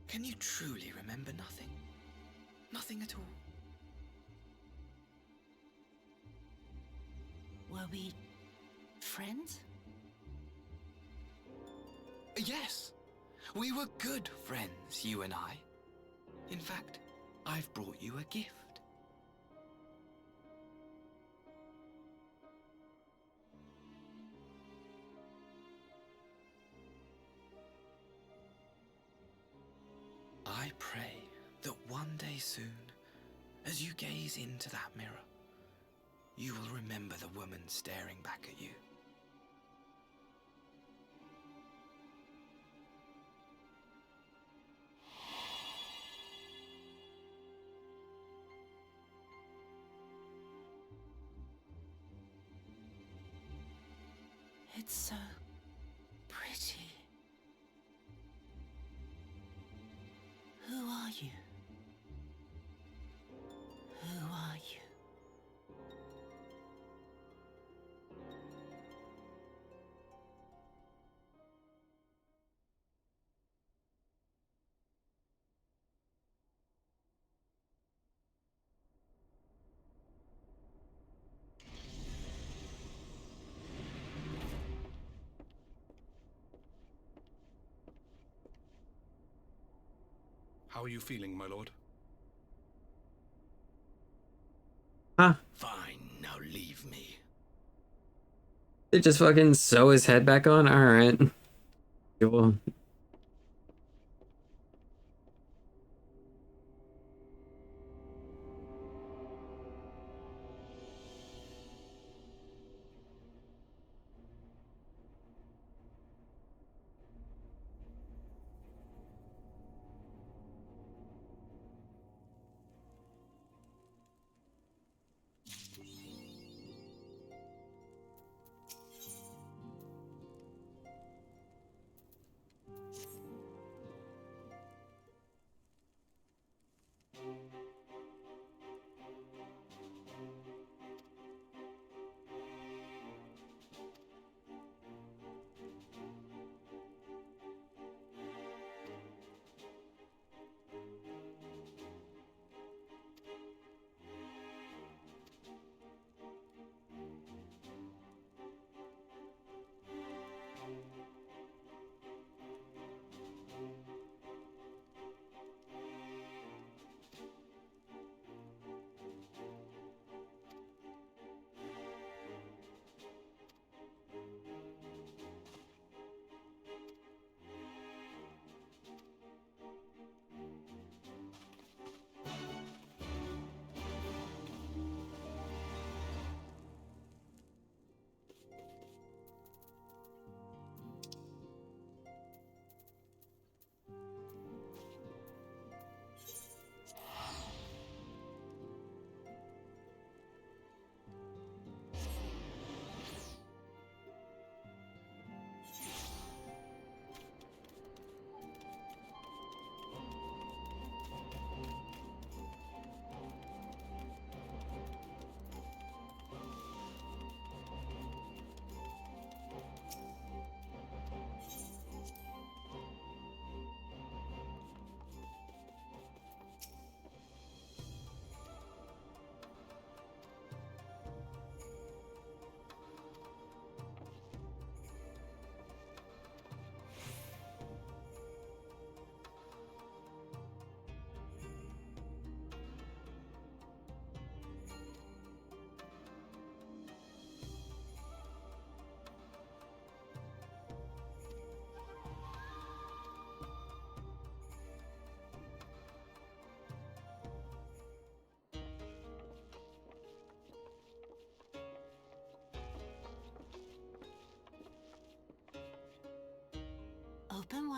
Can you truly remember nothing? Nothing at all? Were we friends? Yes! We were good friends, you and I. In fact, I've brought you a gift. I pray that one day soon, as you gaze into that mirror, you will remember the woman staring back at you. It's so pretty. Who are you? Who are you? How are you feeling, my lord? Huh? Fine, now leave me. They just fucking sew his head back on? Alright. Cool.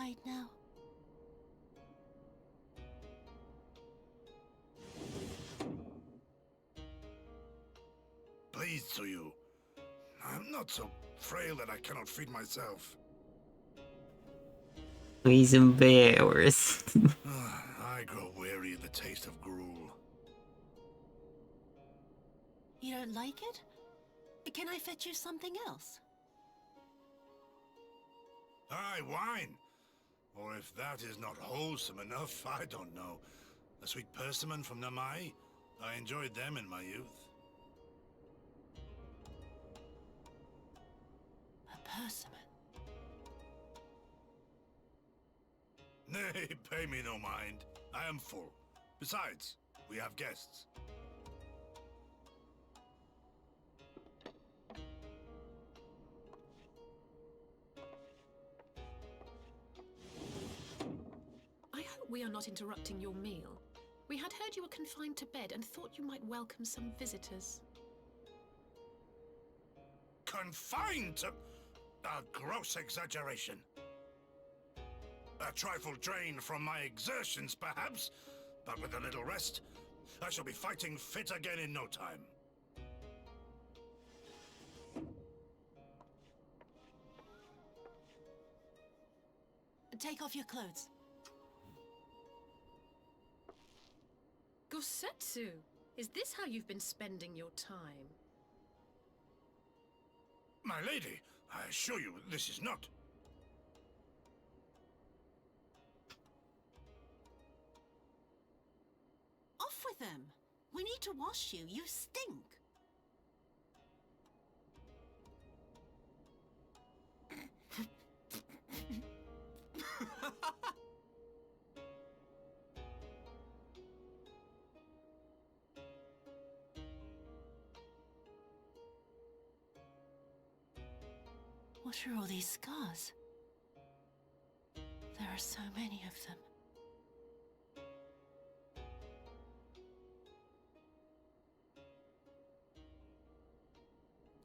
hide now? Pleased to you. I'm not so frail that I cannot feed myself. He's embarrassed. I grow weary of the taste of gruel. You don't like it? Can I fetch you something else? Aye, wine. Or if that is not wholesome enough, I don't know. A sweet persimmon from Namai? I enjoyed them in my youth. A persimmon? Nay, pay me no mind. I am full. Besides, we have guests. I hope we are not interrupting your meal. We had heard you were confined to bed and thought you might welcome some visitors. Confined to... A gross exaggeration. A trifle drained from my exertions, perhaps, but with a little rest, I shall be fighting fit again in no time. Take off your clothes. Gosetsu, is this how you've been spending your time? My lady, I assure you this is not. Off with them! We need to wash you. You stink! What are all these scars? There are so many of them.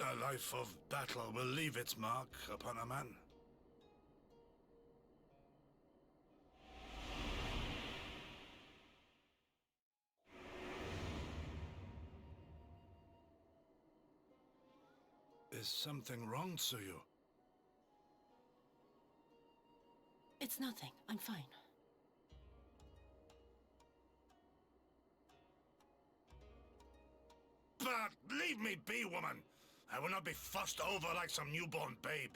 A life of battle will leave its mark upon a man. Is something wrong, Tsuyu? It's nothing. I'm fine. But leave me be, woman! I will not be fussed over like some newborn babe.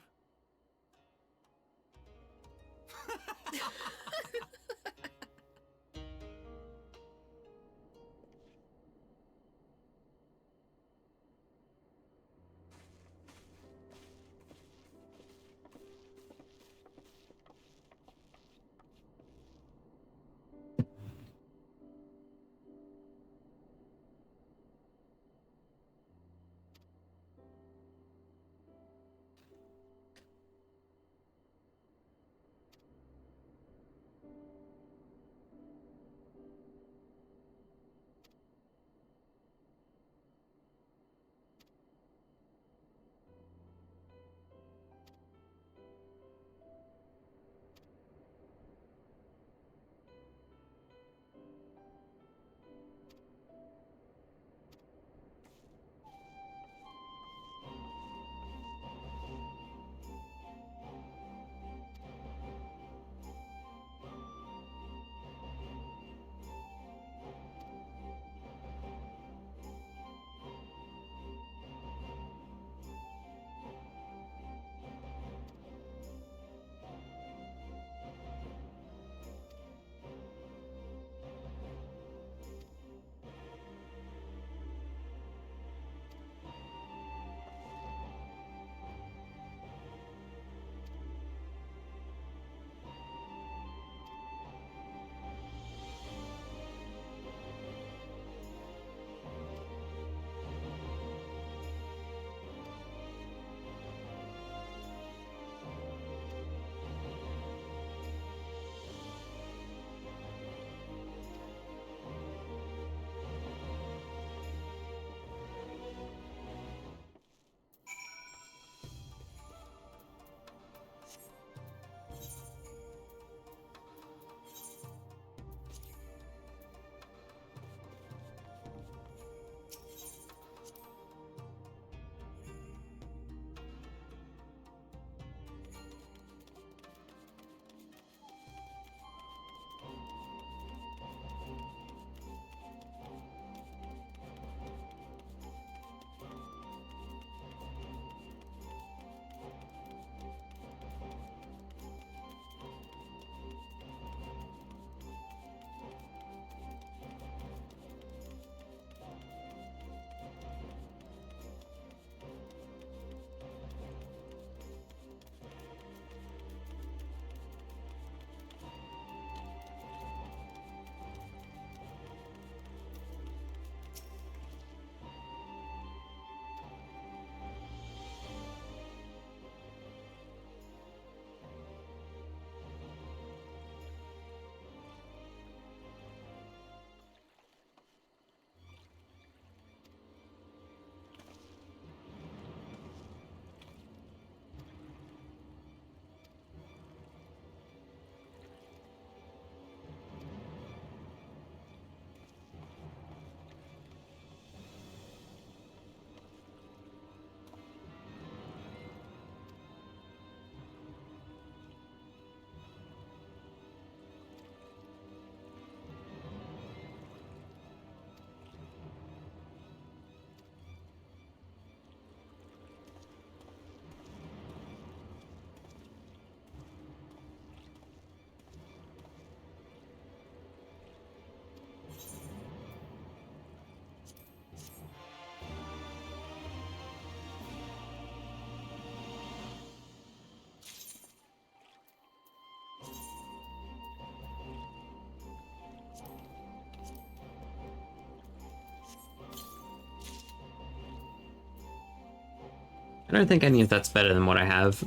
I don't think any of that's better than what I have.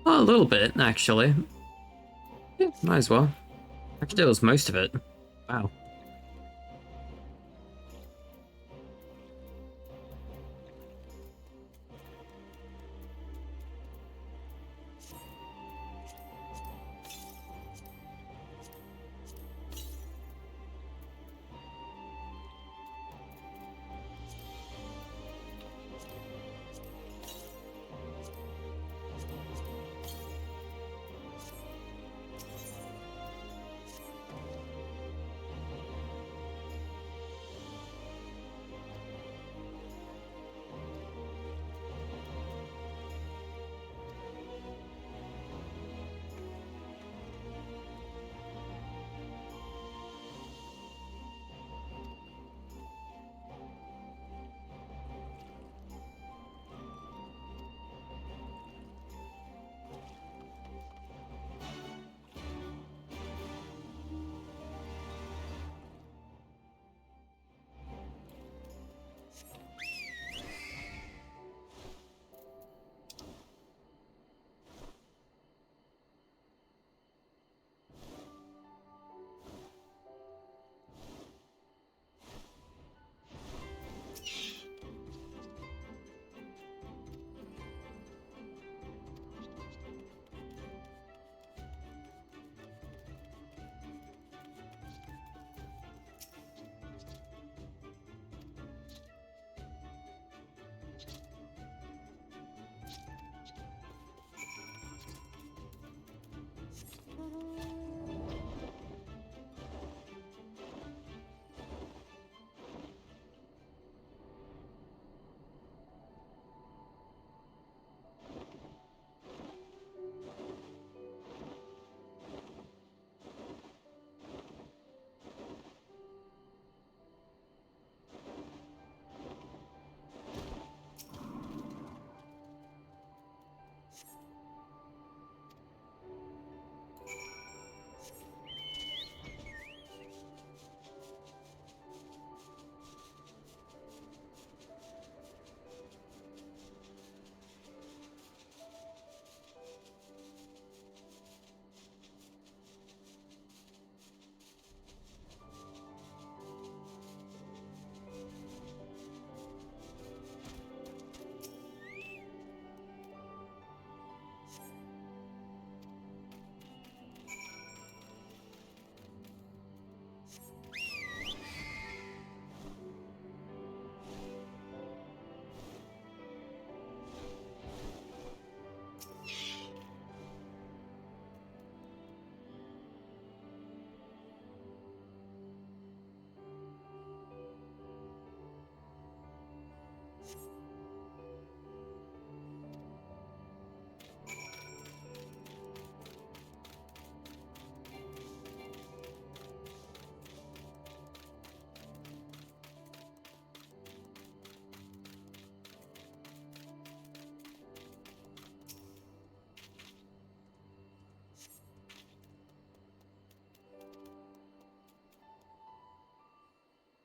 Oh, a little bit, actually. Yeah, might as well. Actually, it was most of it. Wow.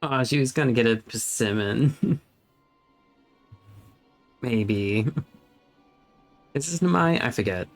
Oh, she was gonna get a persimmon. Maybe. Is this my? I forget.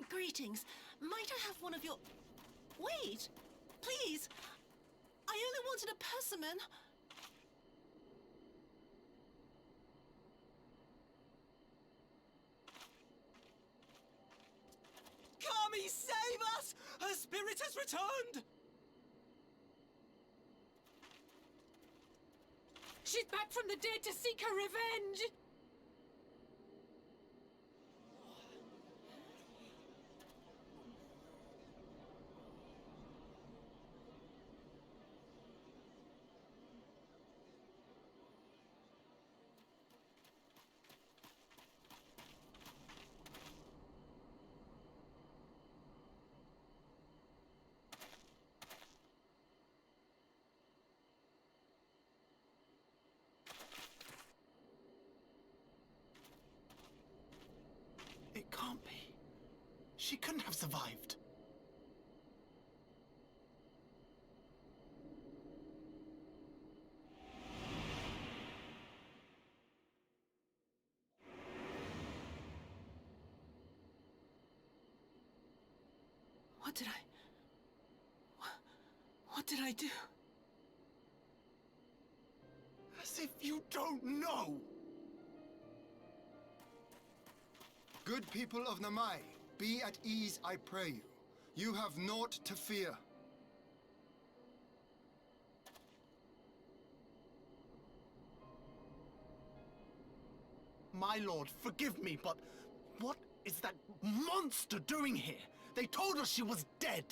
Greetings. Might I have one of your... Wait! Please! I only wanted a persimmon. Kami, save us! Her spirit has returned! She's back from the dead to seek her revenge! It can't be. She couldn't have survived. What did I do? As if you don't know! Good people of Namai, be at ease, I pray you. You have naught to fear. My lord, forgive me, but what is that monster doing here? They told us she was dead!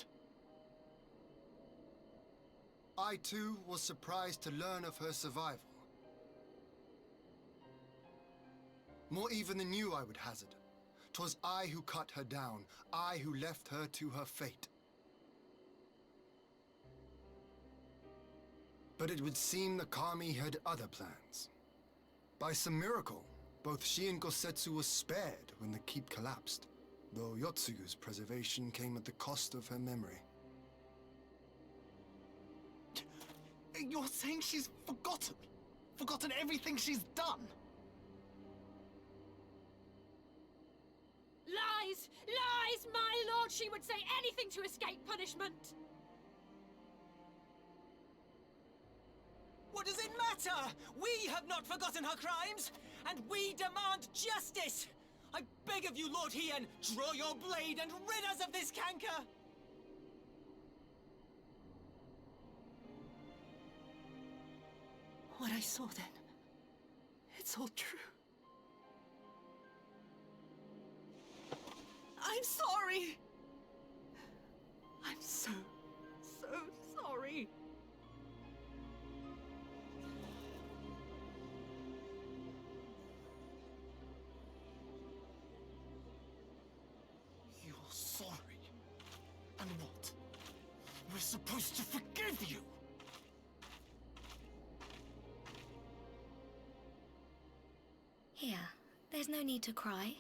I too was surprised to learn of her survival. More even than you, I would hazard. 'Twas I who cut her down, I who left her to her fate. But it would seem the Kami had other plans. By some miracle, both she and Gosetsu were spared when the keep collapsed, though Yotsugu's preservation came at the cost of her memory. You're saying she's forgotten? Forgotten everything she's done? Lies! Lies! My lord, she would say anything to escape punishment! What does it matter? We have not forgotten her crimes, and we demand justice! I beg of you, Lord Hien, draw your blade and rid us of this canker! What I saw then, it's all true. I'm sorry! I'm so sorry. You're sorry? And what? We're supposed to forgive you? Here, there's no need to cry.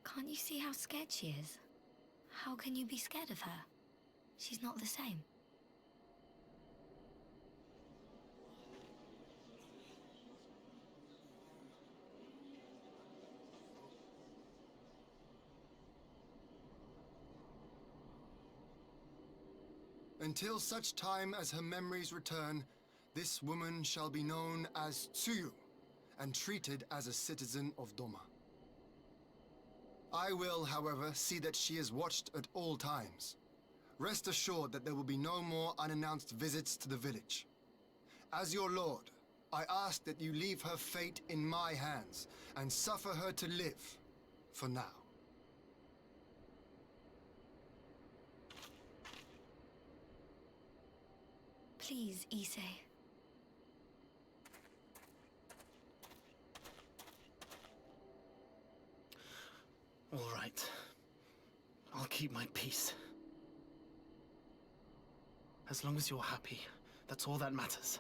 Can't you see how scared she is? How can you be scared of her? She's not the same. Until such time as her memories return, this woman shall be known as Tsuyu, and treated as a citizen of Doma. I will, however, see that she is watched at all times. Rest assured that there will be no more unannounced visits to the village. As your lord, I ask that you leave her fate in my hands, and suffer her to live, for now. Please, Issei. All right. I'll keep my peace. As long as you're happy, that's all that matters.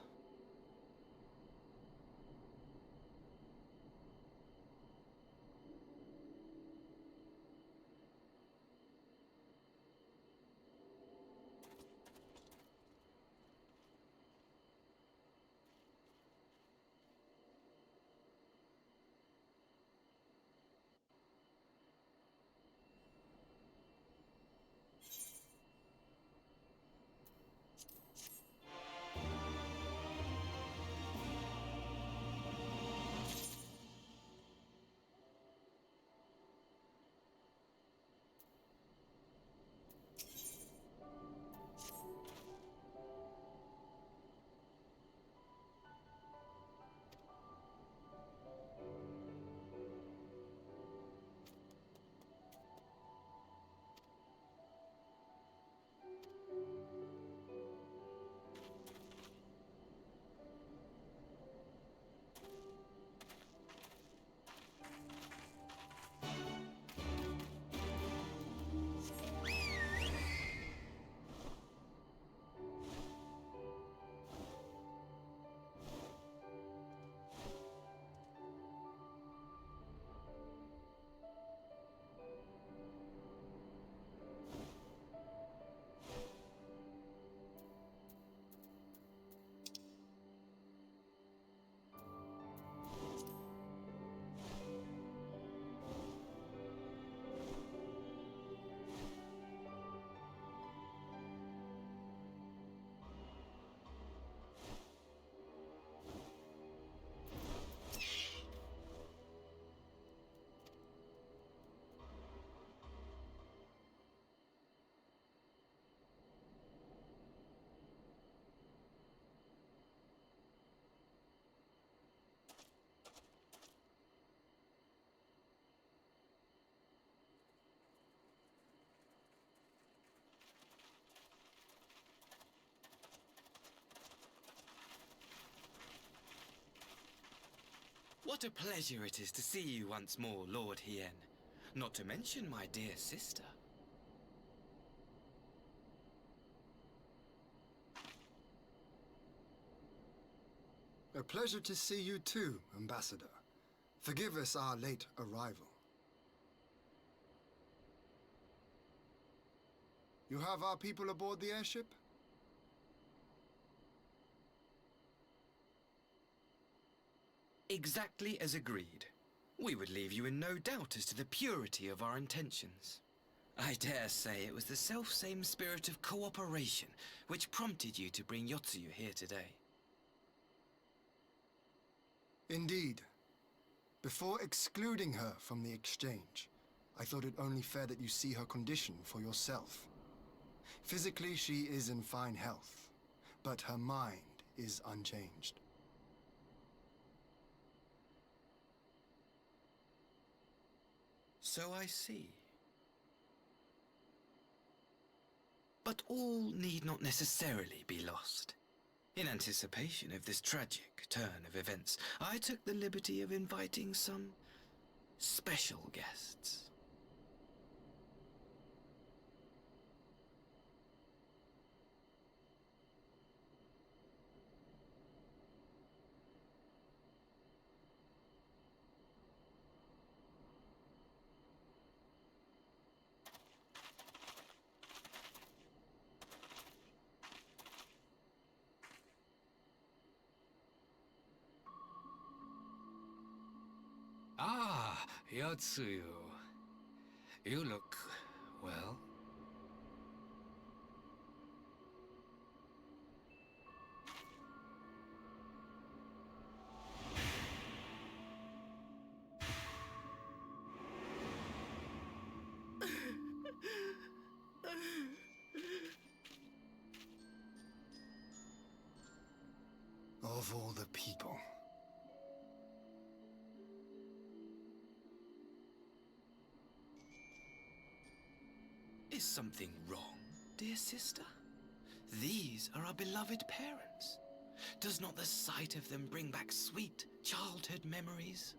What a pleasure it is to see you once more, Lord Hien. Not to mention my dear sister. A pleasure to see you too, Ambassador. Forgive us our late arrival. You have our people aboard the airship? Exactly as agreed. We would leave you in no doubt as to the purity of our intentions. I dare say it was the self-same spirit of cooperation which prompted you to bring Yotsuyu here today. Indeed. Before excluding her from the exchange, I thought it only fair that you see her condition for yourself. Physically, she is in fine health, but her mind is unchanged. So I see. But all need not necessarily be lost. In anticipation of this tragic turn of events, I took the liberty of inviting some special guests. Ah, Yotsuyu. You look, well. Of all the people. Is something wrong, dear sister? These are our beloved parents. Does not the sight of them bring back sweet childhood memories?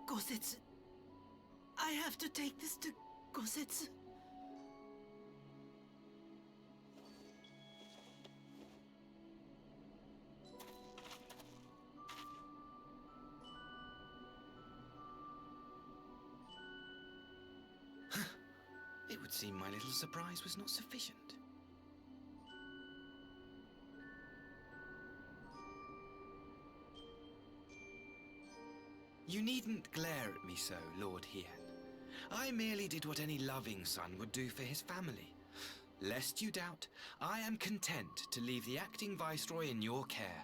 Gosetsu. I have to take this to Gosetsu. It would seem my little surprise was not sufficient. You needn't glare at me so, Lord Hien. I merely did what any loving son would do for his family. Lest you doubt, I am content to leave the acting viceroy in your care.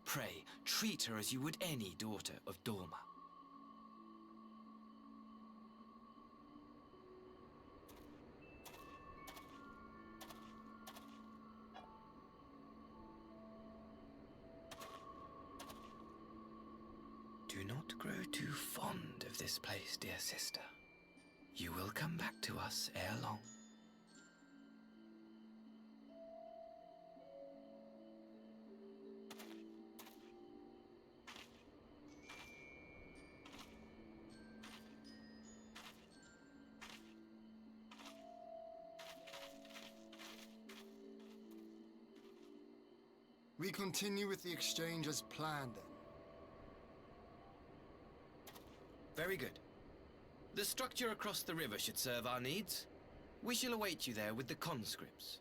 Pray, treat her as you would any daughter of Dorma. Do not grow too fond of this place, dear sister. You will come back to us ere long. We continue with the exchange as planned then. Very good. The structure across the river should serve our needs. We shall await you there with the conscripts.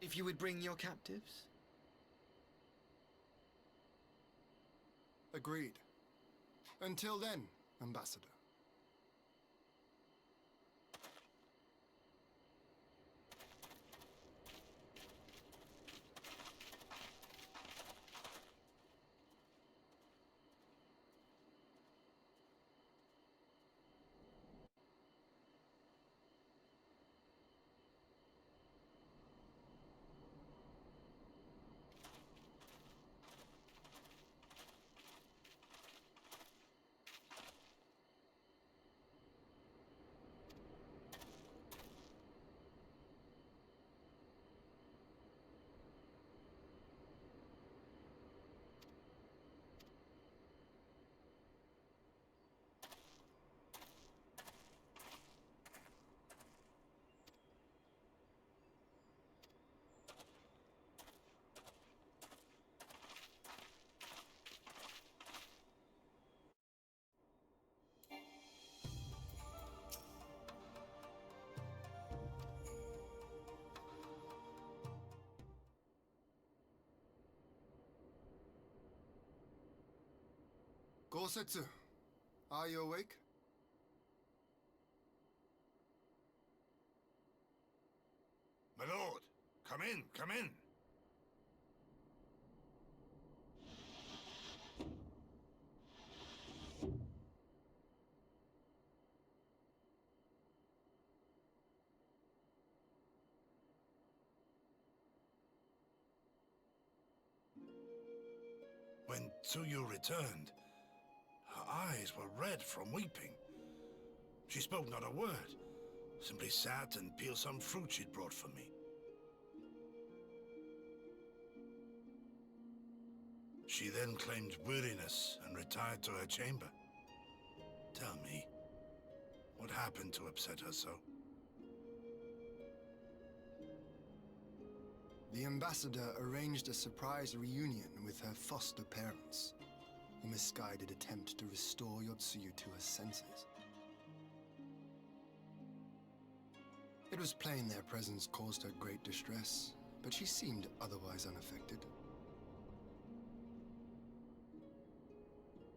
If you would bring your captives. Agreed. Until then, Ambassador. Dosetsu, are you awake? My lord, come in, come in. When Tsuyu returned, her eyes were red from weeping. She spoke not a word, simply sat and peeled some fruit she'd brought for me. She then claimed weariness and retired to her chamber. Tell me, what happened to upset her so? The ambassador arranged a surprise reunion with her foster parents. A misguided attempt to restore Yotsuyu to her senses. It was plain their presence caused her great distress, but she seemed otherwise unaffected.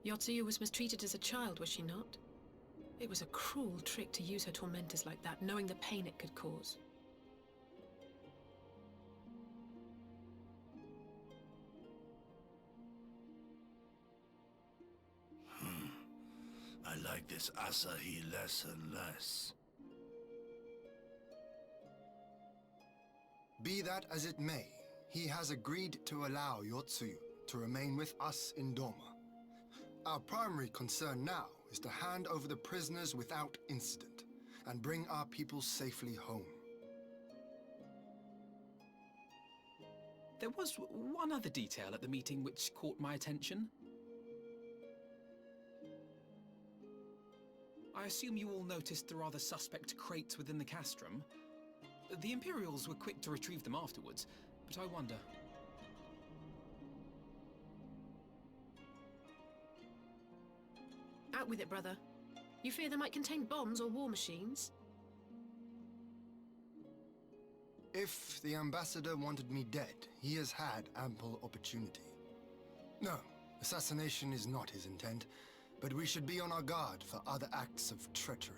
Yotsuyu was mistreated as a child, was she not? It was a cruel trick to use her tormentors like that, knowing the pain it could cause. I like this Asahi less and less. Be that as it may, he has agreed to allow Yotsuyu to remain with us in Doma. Our primary concern now is to hand over the prisoners without incident and bring our people safely home. There was one other detail at the meeting which caught my attention. I assume you all noticed the rather suspect crates within the castrum. The Imperials were quick to retrieve them afterwards, but I wonder... Out with it, brother. You fear they might contain bombs or war machines? If the ambassador wanted me dead, he has had ample opportunity. No, assassination is not his intent, but we should be on our guard for other acts of treachery.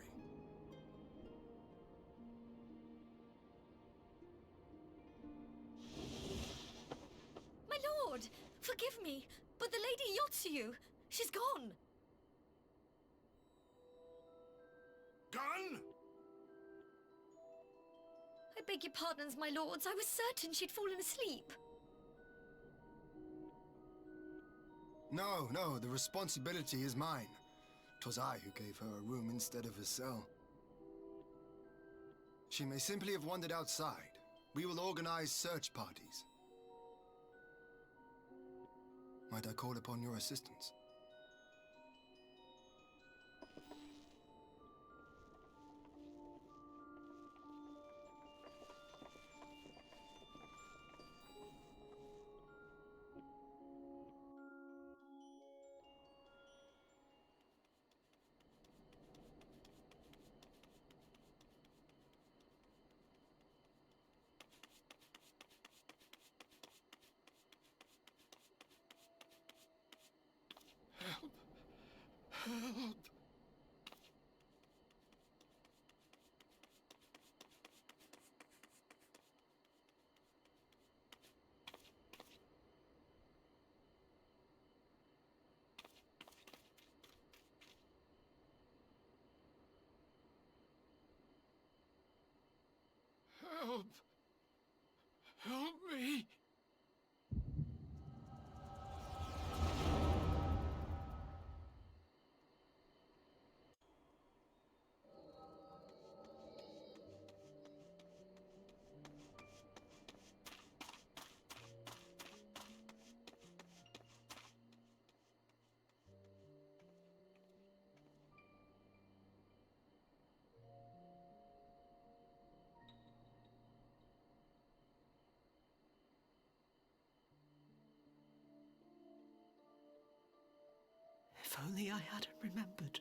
My lord! Forgive me, but the Lady Yotsuyu, she's gone! Gone? I beg your pardons, my lords. I was certain she'd fallen asleep. No, the responsibility is mine. 'Twas I who gave her a room instead of a cell. She may simply have wandered outside. We will organize search parties. Might I call upon your assistance? Help! Help! Help! Help me! If only I hadn't remembered.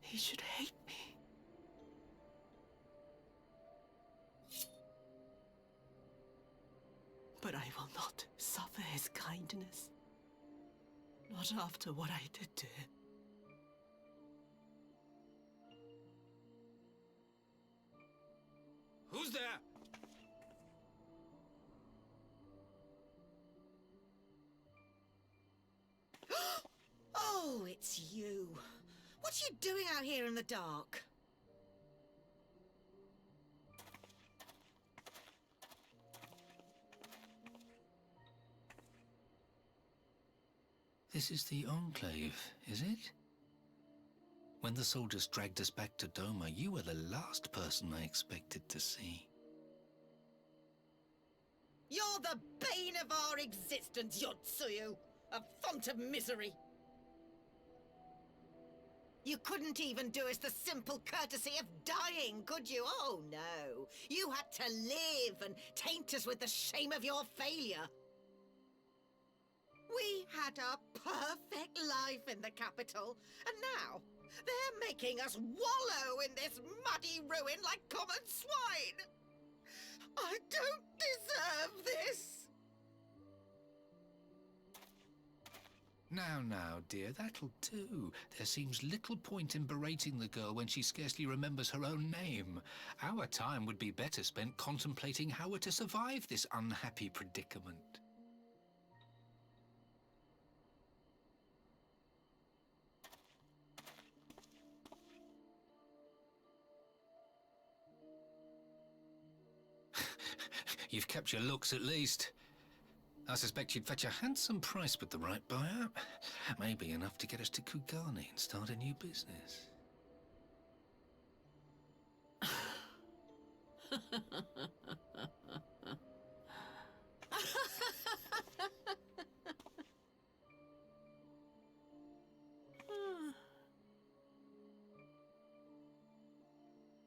He should hate me. But I will not suffer his kindness. Not after what I did to him. Who's there? Oh, it's you. What are you doing out here in the dark? This is the Enclave, is it? When the soldiers dragged us back to Doma, you were the last person I expected to see. You're the bane of our existence, Yotsuyu! A font of misery! You couldn't even do us the simple courtesy of dying, could you? Oh, no. You had to live and taint us with the shame of your failure. We had a perfect life in the capital, and now they're making us wallow in this muddy ruin like common swine! I don't deserve this! Now, dear, that'll do. There seems little point in berating the girl when she scarcely remembers her own name. Our time would be better spent contemplating how we're to survive this unhappy predicament. You've kept your looks at least. I suspect you'd fetch a handsome price with the right buyer. Maybe enough to get us to Kugani and start a new business.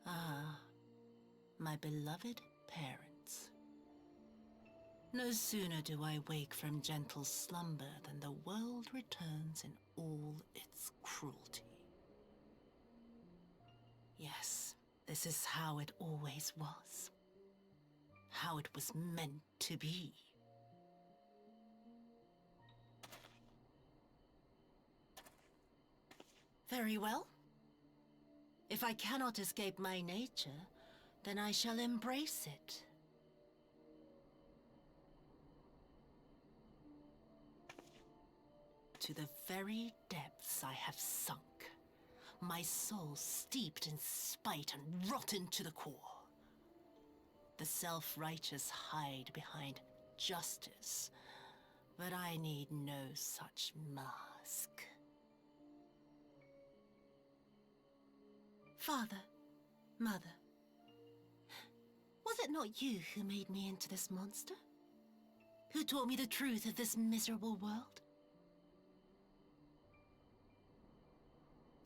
Ah, my beloved parents. No sooner do I wake from gentle slumber than the world returns in all its cruelty. Yes, this is how it always was. How it was meant to be. Very well. If I cannot escape my nature, then I shall embrace it. To the very depths I have sunk, my soul steeped in spite and rotten to the core. The self-righteous hide behind justice, but I need no such mask. Father, Mother, was it not you who made me into this monster? Who taught me the truth of this miserable world?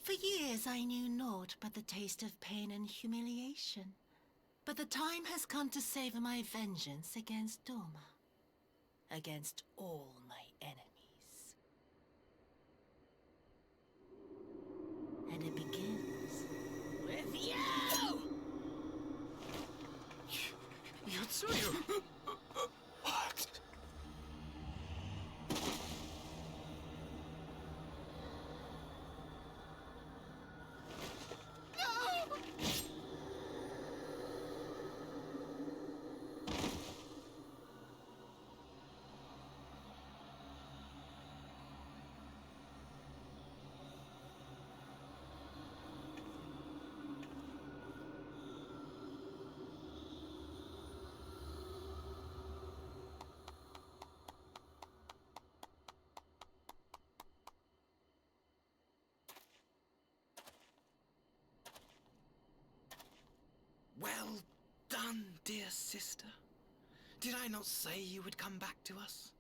For years I knew naught but the taste of pain and humiliation. But the time has come to savor my vengeance against Doma. Against all my enemies. And it begins with you! Yotsuyu! What? Well done, dear sister. Did I not say you would come back to us?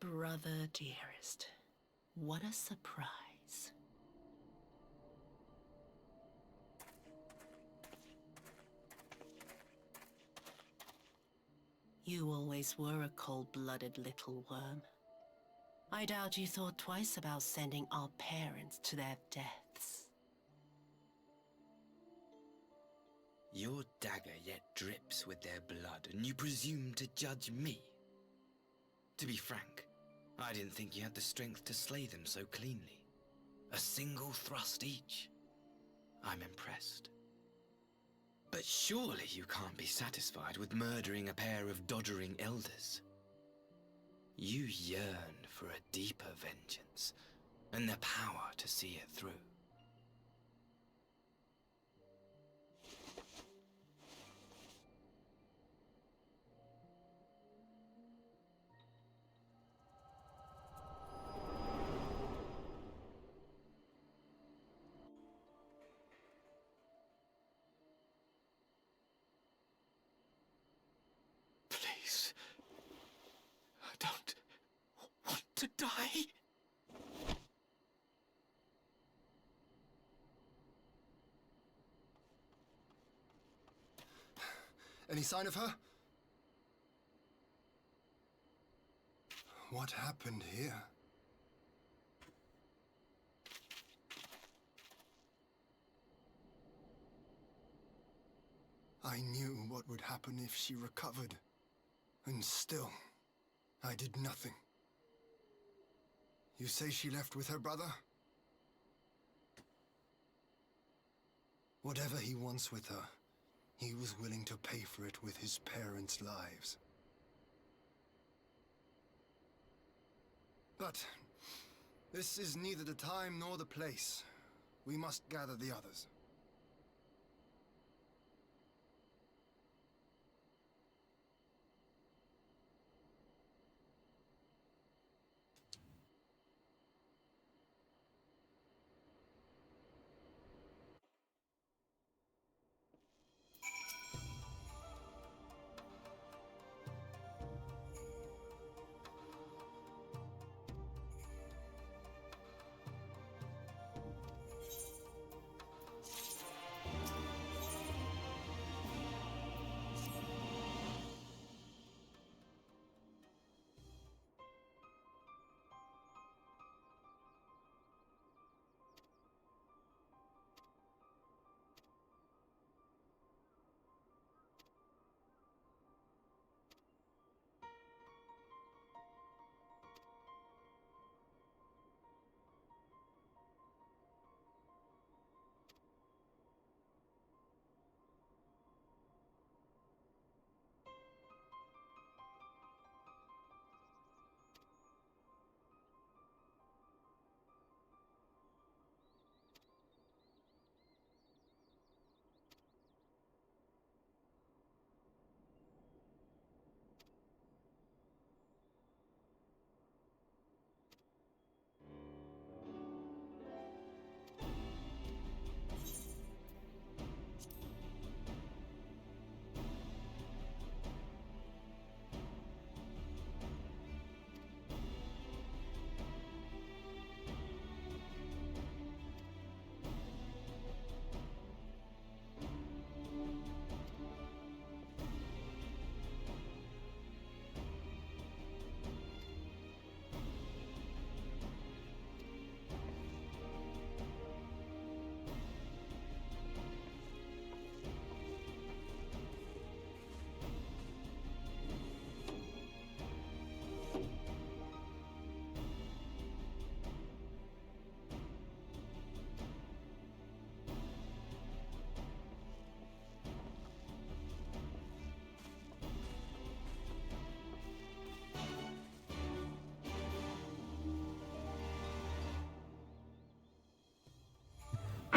Brother dearest, what a surprise. You always were a cold-blooded little worm. I doubt you thought twice about sending our parents to their deaths. Your dagger yet drips with their blood, and you presume to judge me? To be frank, I didn't think you had the strength to slay them so cleanly. A single thrust each. I'm impressed. But surely you can't be satisfied with murdering a pair of doddering elders. You yearn for a deeper vengeance, and the power to see it through. Please. I don't want to die. Any sign of her? What happened here? I knew what would happen if she recovered. And still, I did nothing. You say she left with her brother? Whatever he wants with her, he was willing to pay for it with his parents' lives. But this is neither the time nor the place. We must gather the others.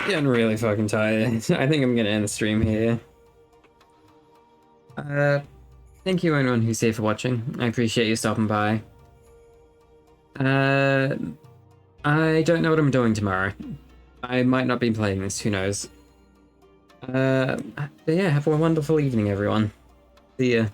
Getting really fucking tired. I think I'm gonna end the stream here. Thank you everyone who's here for watching. I appreciate you stopping by. I don't know what I'm doing tomorrow. I might not be playing this, who knows. But yeah, have a wonderful evening, everyone. See ya.